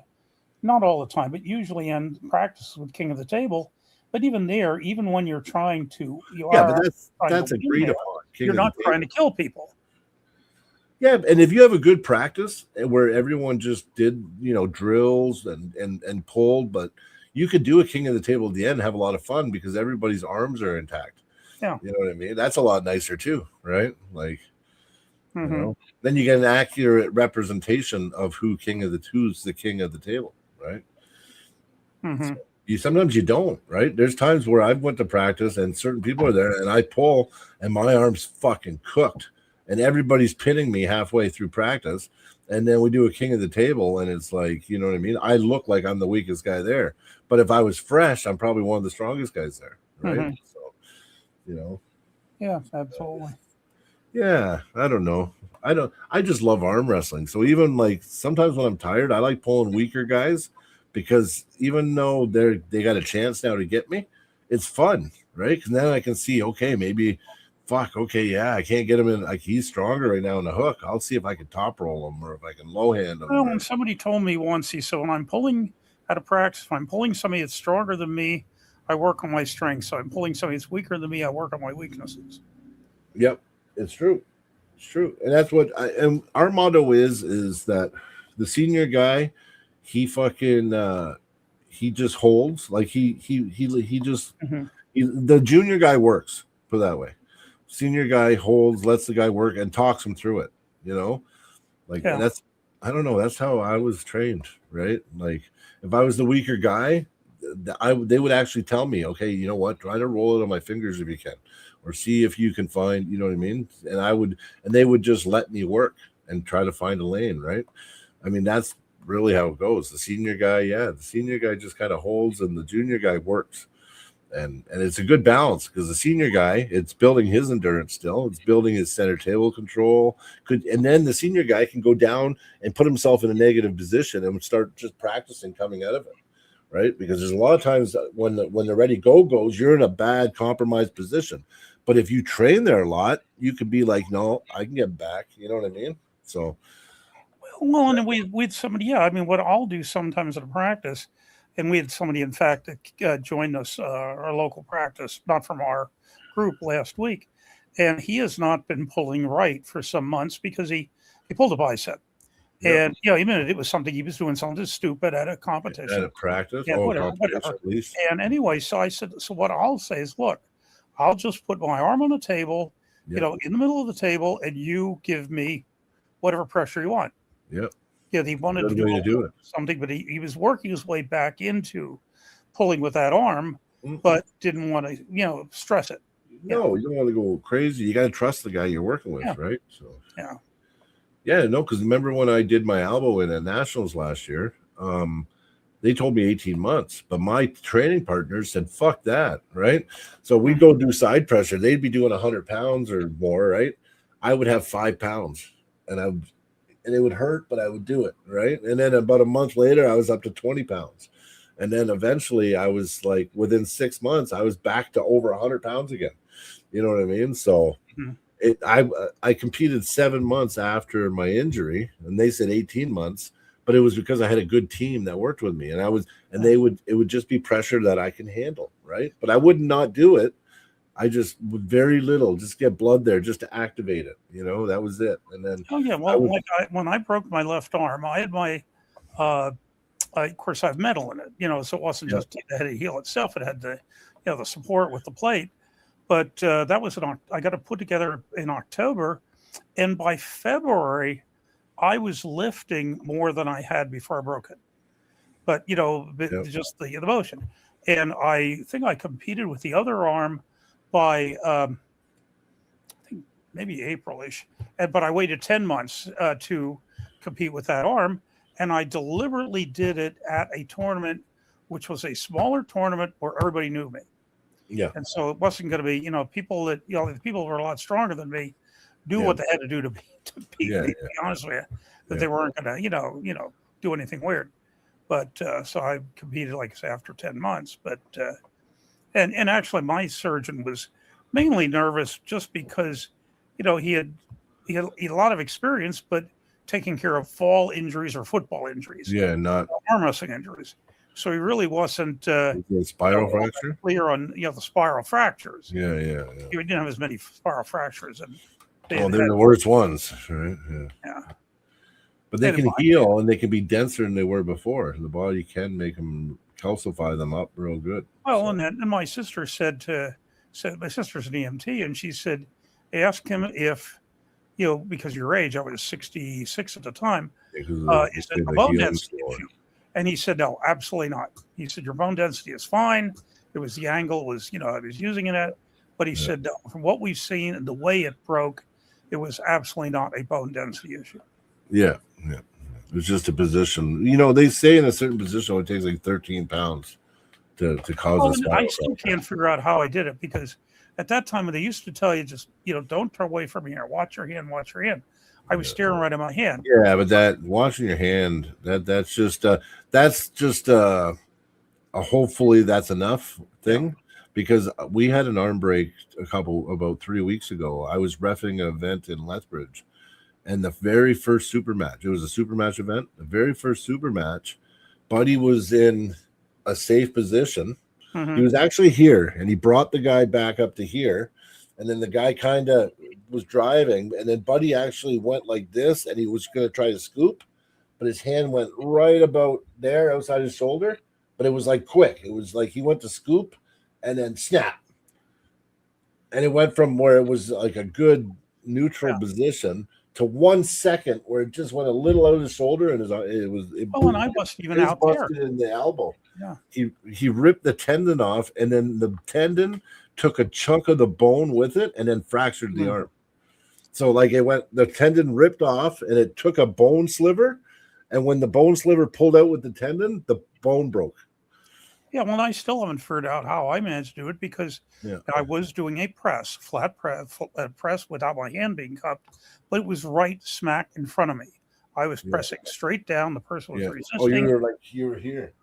not all the time, but usually end practices with King of the Table. But even there, even when you're trying to, but that's agreed upon. You're not trying to kill people. Yeah, and if you have a good practice where everyone just did, drills and pulled, but you could do a king of the table at the end and have a lot of fun because everybody's arms are intact. Yeah. You know what I mean? That's a lot nicer too, right? Like, Mm-hmm. you know, then you get an accurate representation of who's the king of the table, right? Mm-hmm. So sometimes you don't, right? There's times where I've went to practice and certain people are there and I pull and my arm's fucking cooked and everybody's pinning me halfway through practice. And then we do a king of the table and it's like, you know what I mean? I look like I'm the weakest guy there. But if I was fresh, I'm probably one of the strongest guys there, right? Mm-hmm. So, you know. Yeah, absolutely. Yeah, I don't know. I just love arm wrestling. So even like sometimes when I'm tired, I like pulling weaker guys because even though they got a chance now to get me, it's fun, right? Because then I can see, okay, maybe I can't get him in. Like he's stronger right now in the hook. I'll see if I can top roll him or if I can low hand him. Well, when somebody told me once, he said, when I'm pulling out of practice, if I'm pulling somebody that's stronger than me, I work on my strengths. So I'm pulling somebody that's weaker than me, I work on my weaknesses. Yep, it's true. It's true. And that's what and our motto is that the senior guy, he fucking he just holds. Like he just the junior guy works, put it that way. Senior guy holds, lets the guy work and talks him through it, you know? Like that's I don't know, that's how I was trained, right? Like if I was the weaker guy, they would actually tell me, okay, you know what, try to roll it on my fingers if you can, or see if you can find, you know what I mean? And they would just let me work and try to find a lane, right? I mean, that's really how it goes. The senior guy just kind of holds and the junior guy works. And it's a good balance because the senior guy, it's building his endurance still. It's building his center table control. And then the senior guy can go down and put himself in a negative position and start just practicing coming out of it, right? Because there's a lot of times when the ready go goes, you're in a bad compromised position. But if you train there a lot, you could be like, no, I can get back. You know what I mean? So, well, and we had somebody. Yeah, I mean, what I'll do sometimes in practice. And we had somebody, in fact, that joined us, our local practice, not from our group last week. And he has not been pulling right for some months because he pulled a bicep. Yep. And, you know, even it was something, he was doing something stupid at a competition. At a practice? Yeah, whatever. At least. And anyway, so I said, so what I'll say is, look, I'll just put my arm on the table, you know, in the middle of the table, and you give me whatever pressure you want. Yep. Yeah, he wanted to do something, but he was working his way back into pulling with that arm, but didn't want to, you know, stress it. No, you don't want to go crazy. You got to trust the guy you're working with, right? So no, because remember when I did my elbow in at Nationals last year, they told me 18 months, but my training partners said, fuck that, right? So we'd go do side pressure. They'd be doing 100 pounds or more, right? I would have 5 pounds, and it would hurt, but I would do it, right? And then about a month later, I was up to 20 pounds. And then eventually I was like, within 6 months, I was back to over 100 pounds again. You know what I mean? So I competed 7 months after my injury, and they said 18 months, but it was because I had a good team that worked with me. And it would just be pressure that I can handle, right? But I would not do it. I just would very little, just get blood there just to activate it. You know, that was it. And then when I broke my left arm, I had my of course I have metal in it, you know, so it wasn't just the head of heel itself. It had the the support with the plate. But that was I got it put together in October, and by February I was lifting more than I had before I broke it. But just the motion. And I think I competed with the other arm by I think maybe April-ish, but I waited 10 months to compete with that arm, and I deliberately did it at a tournament, which was a smaller tournament where everybody knew me. Yeah, and so it wasn't going to be people that the people who were a lot stronger than me do what they had to do to beat me. To be honest with you, that they weren't going to do anything weird. But so I competed, like I say, after 10 months, but. And actually, my surgeon was mainly nervous just because, he had a lot of experience, but taking care of fall injuries or football injuries. Yeah, not arm wrestling injuries. So he really wasn't spiral fracture clear on the spiral fractures. Yeah. He didn't have as many spiral fractures, and they're the worst ones, right? Yeah. But they can heal and they can be denser than they were before. The body can make them calcify them up real good. Well, and my sister said my sister's an EMT, and she said, ask him if, because of your age, I was 66 at the time, is it a bone density issue? And he said, no, absolutely not. He said, your bone density is fine. It was the angle was, I was using it at, but he said, no, from what we've seen and the way it broke, it was absolutely not a bone density issue. Yeah. It was just a position. They say in a certain position it takes like 13 pounds to cause a spinal. I still can't figure out how I did it, because at that time they used to tell you just, don't turn away from here. Watch your hand. I was staring right at my hand. Yeah, but that watching your hand, that's just a hopefully that's enough thing. Yeah. Because we had an arm break about 3 weeks ago. I was reffing an event in Lethbridge, and the very first super match, it was a super match event. The very first super match, Buddy was in a safe position. Mm-hmm. He was actually here, and he brought the guy back up to here, and then the guy kind of was driving, and then Buddy actually went like this, and he was going to try to scoop, but his hand went right about there outside his shoulder, but it was like quick. It was like he went to scoop and then snap, and it went from where it was like a good neutral position to 1 second where it just went a little out of his shoulder, and and I wasn't even out there in the elbow. Yeah, he ripped the tendon off, and then the tendon took a chunk of the bone with it and then fractured the arm. So like the tendon ripped off, and it took a bone sliver, and when the bone sliver pulled out with the tendon, the bone broke. Yeah, well, I still haven't figured out how I managed to do it, because I was doing a flat press without my hand being cupped, but it was right smack in front of me. I was pressing straight down. The person was resisting. Oh, you were here.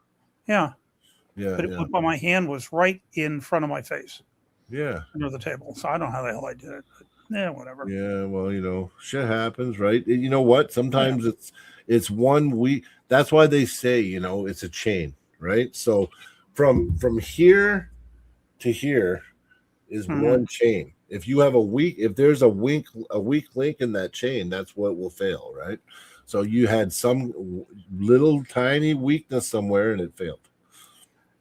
Yeah. But my hand was right in front of my face. Yeah. Under the table. So I don't know how the hell I did it. But whatever. Yeah, well, shit happens, right? You know what? Sometimes it's 1 week. That's why they say, it's a chain, right? So from here to here is one chain. If you have if there's a weak link in that chain, that's what will fail, right? So you had some little tiny weakness somewhere and it failed.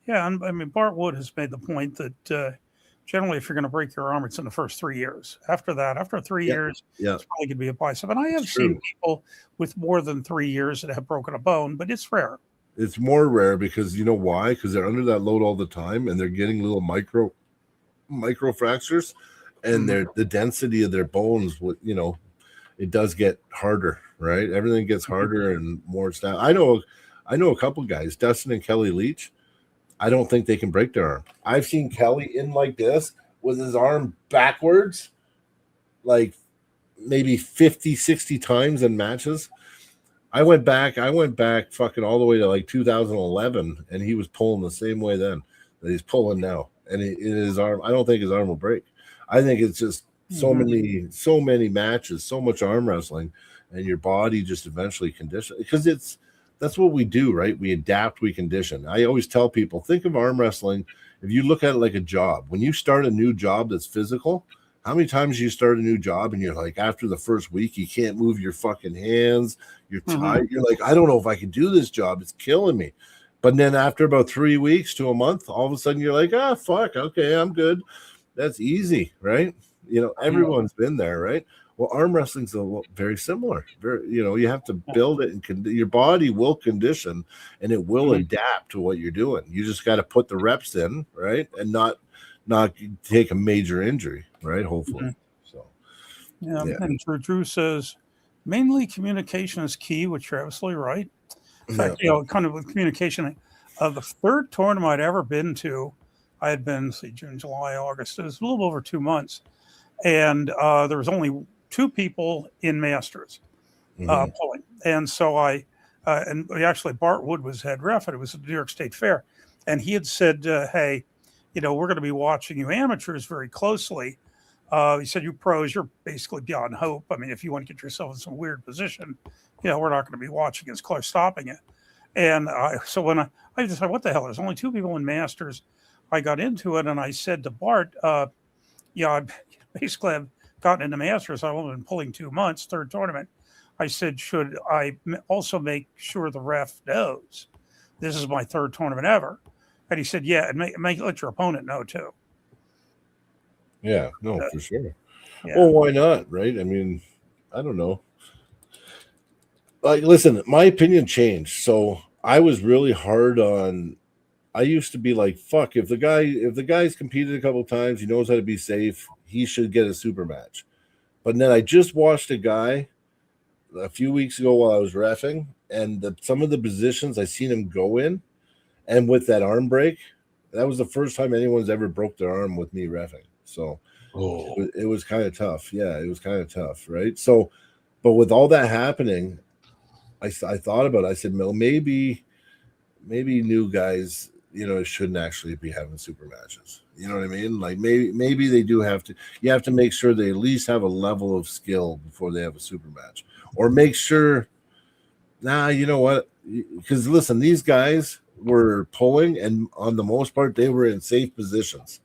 Yeah, and I mean, Bart Wood has made the point that generally, if you're going to break your arm, it's in the first 3 years. After that, after 3 years, it's probably going to be a bicep. And I have seen people with more than 3 years that have broken a bone, but it's rare. It's more rare because you know why? Because they're under that load all the time, and they're getting little micro fractures, and the density of their bones, it does get harder, right? Everything gets harder and more stuff. I know a couple guys, Dustin and Kelly Leach. I don't think they can break their arm. I've seen Kelly in like this with his arm backwards, like maybe 50, 60 times in matches. I went back fucking all the way to like 2011, and he was pulling the same way then that he's pulling now. And his arm, I don't think his arm will break. I think it's just so many matches, so much arm wrestling, and your body just eventually condition, because that's what we do, right? We adapt, we condition. I always tell people, think of arm wrestling. If you look at it like a job, when you start a new job that's physical, how many times you start a new job and you're like, after the first week, you can't move your fucking hands. You're tired. You're like, I don't know if I can do this job. It's killing me. But then after about 3 weeks to a month, all of a sudden you're like, fuck. Okay, I'm good. That's easy, right? Everyone's been there, right? Well, arm wrestling's very similar. You have to build it, and your body will condition, and it will adapt to what you're doing. You just got to put the reps in, right, and not take a major injury, right? Hopefully. So, yeah. And Drew says mainly communication is key, which you're absolutely right. In fact, kind of with communication, the third tournament I'd ever been to, I had been June, July, August. It was a little over 2 months, and there was only 2 people in Masters pulling. And so actually Bart Wood was head ref, and it was at the New York State Fair. And he had said, hey, we're going to be watching you amateurs very closely. He said, you pros, you're basically beyond hope. I mean, if you want to get yourself in some weird position, we're not going to be watching as close stopping it. And so when I decided, what the hell, there's only 2 people in Masters, I got into it, and I said to Bart, I basically have gotten into Masters. I've only been pulling 2 months, third tournament. I said, should I also make sure the ref knows this is my third tournament ever? And he said, yeah, and make let your opponent know too. Yeah, no, for sure. Yeah. Well, why not, right? I mean, I don't know. Like, listen, my opinion changed. So I was really hard on. I used to be like, fuck, if the guy's competed a couple times, he knows how to be safe, he should get a super match. But then I just watched a guy a few weeks ago while I was reffing, and some of the positions I seen him go in, and with that arm break, that was the first time anyone's ever broke their arm with me reffing. So it was kind of tough. Yeah, it was kind of tough, right? So, but with all that happening, I thought about it. I said, well, maybe new guys, shouldn't actually be having super matches. You know what I mean? Like maybe they do have to. You have to make sure they at least have a level of skill before they have a super match, or make sure. Nah, you know what? Because listen, these guys were pulling, and on the most part, they were in safe positions.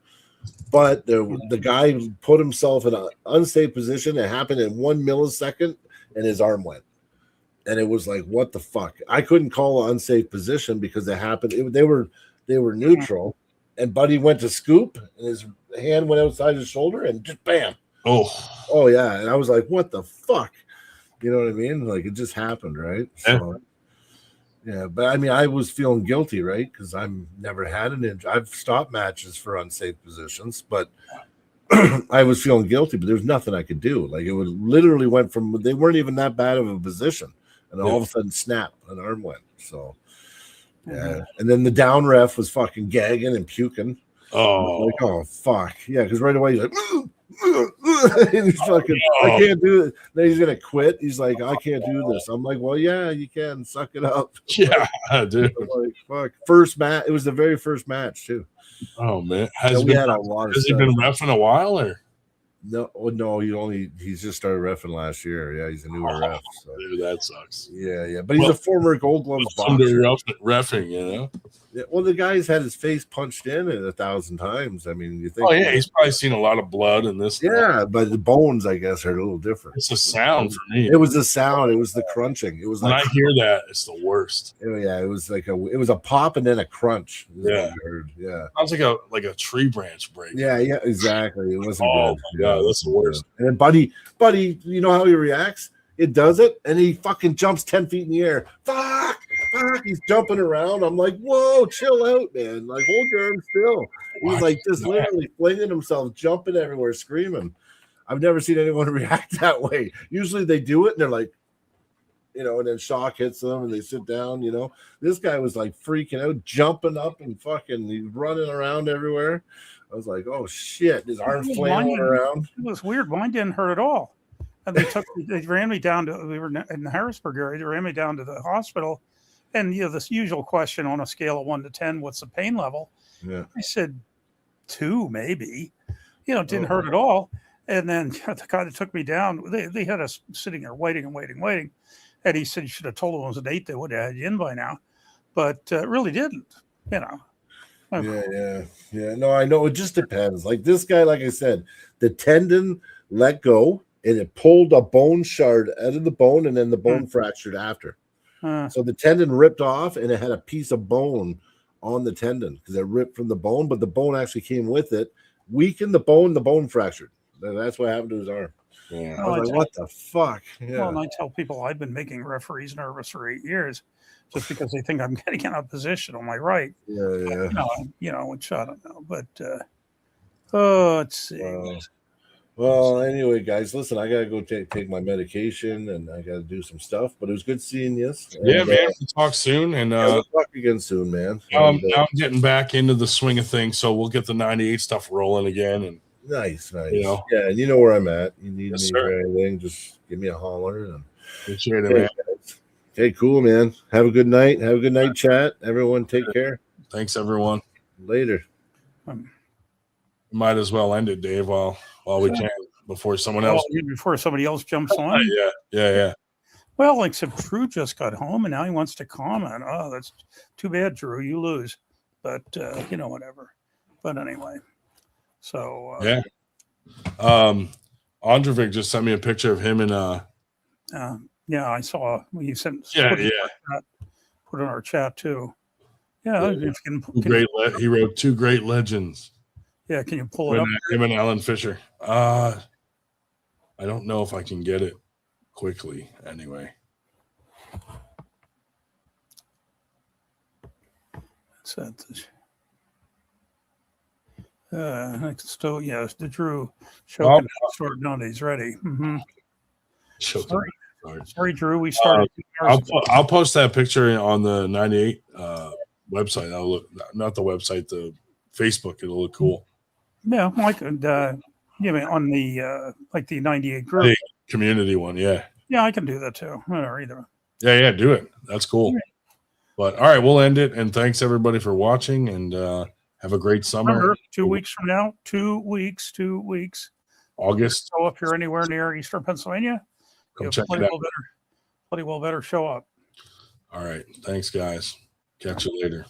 But the guy put himself in an unsafe position. It happened in 1 millisecond, and his arm went. And it was like, what the fuck? I couldn't call an unsafe position because it happened. They were neutral, and Buddy went to scoop, and his hand went outside his shoulder, and just bam. Oh yeah. And I was like, what the fuck? You know what I mean? Like, it just happened, right? So, yeah. But I mean, I was feeling guilty, right? Because I've never had an injury. I've stopped matches for unsafe positions, but I was feeling guilty. But there's nothing I could do. Like, it would literally went from, they weren't even that bad of a position, and all of a sudden, snap, an arm went. So, yeah. And then the down ref was fucking gagging and puking. Like, oh fuck, yeah. Because right away he's like, and he's fucking, I can't do it. Then he's gonna quit. He's like, I can't do this. I'm like, well, yeah, you can. Suck it up. Yeah, dude. Like, fuck. First match. It was the very first match too. Oh man, Has he been reffing a while or? No, he's just started reffing last year. Yeah, he's a newer ref. So. Dude, that sucks. Yeah, but he's a former Gold Gloves boxer. Reffing, Yeah, well, the guy's had his face punched in 1,000 times. I mean, you think? Oh yeah, he's probably seen a lot of blood in this. Yeah, but the bones, I guess, are a little different. It's a sound for me. It was the sound. It was the crunching. It was when like, I hear that, it's the worst. Yeah, it was like it was a pop and then a crunch. Yeah, sounds like a tree branch break. Yeah, exactly. It wasn't good. Yeah, that's the worst. And then Buddy, you know how he reacts? It does it, and he fucking jumps 10 feet in the air. Fuck! He's jumping around. I'm like, whoa, chill out, man. Like, hold your arm still. He's like just literally flinging himself, jumping everywhere, screaming. I've never seen anyone react that way. Usually they do it and they're like, and then shock hits them and they sit down, This guy was like freaking out, jumping up and fucking he's running around everywhere. I was like, oh shit, his arm flailing around. It was weird. Mine didn't hurt at all. And they ran me down to, we were in the Harrisburg area, they ran me down to the hospital. And, this usual question on a scale of 1 to 10, what's the pain level? Yeah. I said 2, maybe. It didn't hurt at all. And then the guy that took me down, they had us sitting there waiting. And he said, you should have told them it was an 8, they would have had you in by now. But it really didn't, Yeah. No, I know. It just depends. Like this guy, like I said, the tendon let go and it pulled a bone shard out of the bone, and then the bone fractured after. So the tendon ripped off, and it had a piece of bone on the tendon because it ripped from the bone, but the bone actually came with it, weakened the bone fractured. That's what happened to his arm. Yeah. I was like, what the fuck? Yeah. Well, and I tell people I've been making referees nervous for 8 years just because they think I'm getting out of position on my right. Yeah. Which I don't know. But, let's see. Well, anyway, guys, listen, I got to go take my medication and I got to do some stuff, but it was good seeing you. Yeah, man. We'll talk soon. And we'll talk again soon, man. Now I'm getting back into the swing of things, so we'll get the 98 stuff rolling again. And Nice. Yeah, and you know where I'm at. You need me for anything, just give me a holler. And appreciate it, man. Okay, cool, man. Have a good night. Have a good night, chat. Everyone, take care. Thanks, everyone. Later. Might as well end it, Dave, while we can before someone else. Before somebody else jumps on. Yeah. Well, except Drew just got home and now he wants to comment. Oh, that's too bad, Drew. You lose. But whatever. But anyway. So yeah. Androvic just sent me a picture of him and yeah, I saw when you sent put it in our chat too. Yeah, if you can, He wrote 2 great legends. Yeah, can you pull it up? Him and Alan Fisher. I don't know if I can get it quickly. Anyway, Still, yes, the Drew show can start now. He's ready. Mm-hmm. Sorry, Drew. We started. I'll post that picture on the 98 website. I'll look, not the website, the Facebook. It'll look cool. Yeah, I could. On the like the 98 group community one. Yeah. Yeah, I can do that too. Or either. Yeah, do it. That's cool. Yeah. But all right, we'll end it. And thanks everybody for watching. And have a great summer. Remember, 2 weeks from now. 2 weeks. August. So if you're anywhere near Eastern Pennsylvania, come check it out. Plenty well better show up. All right. Thanks, guys. Catch you later.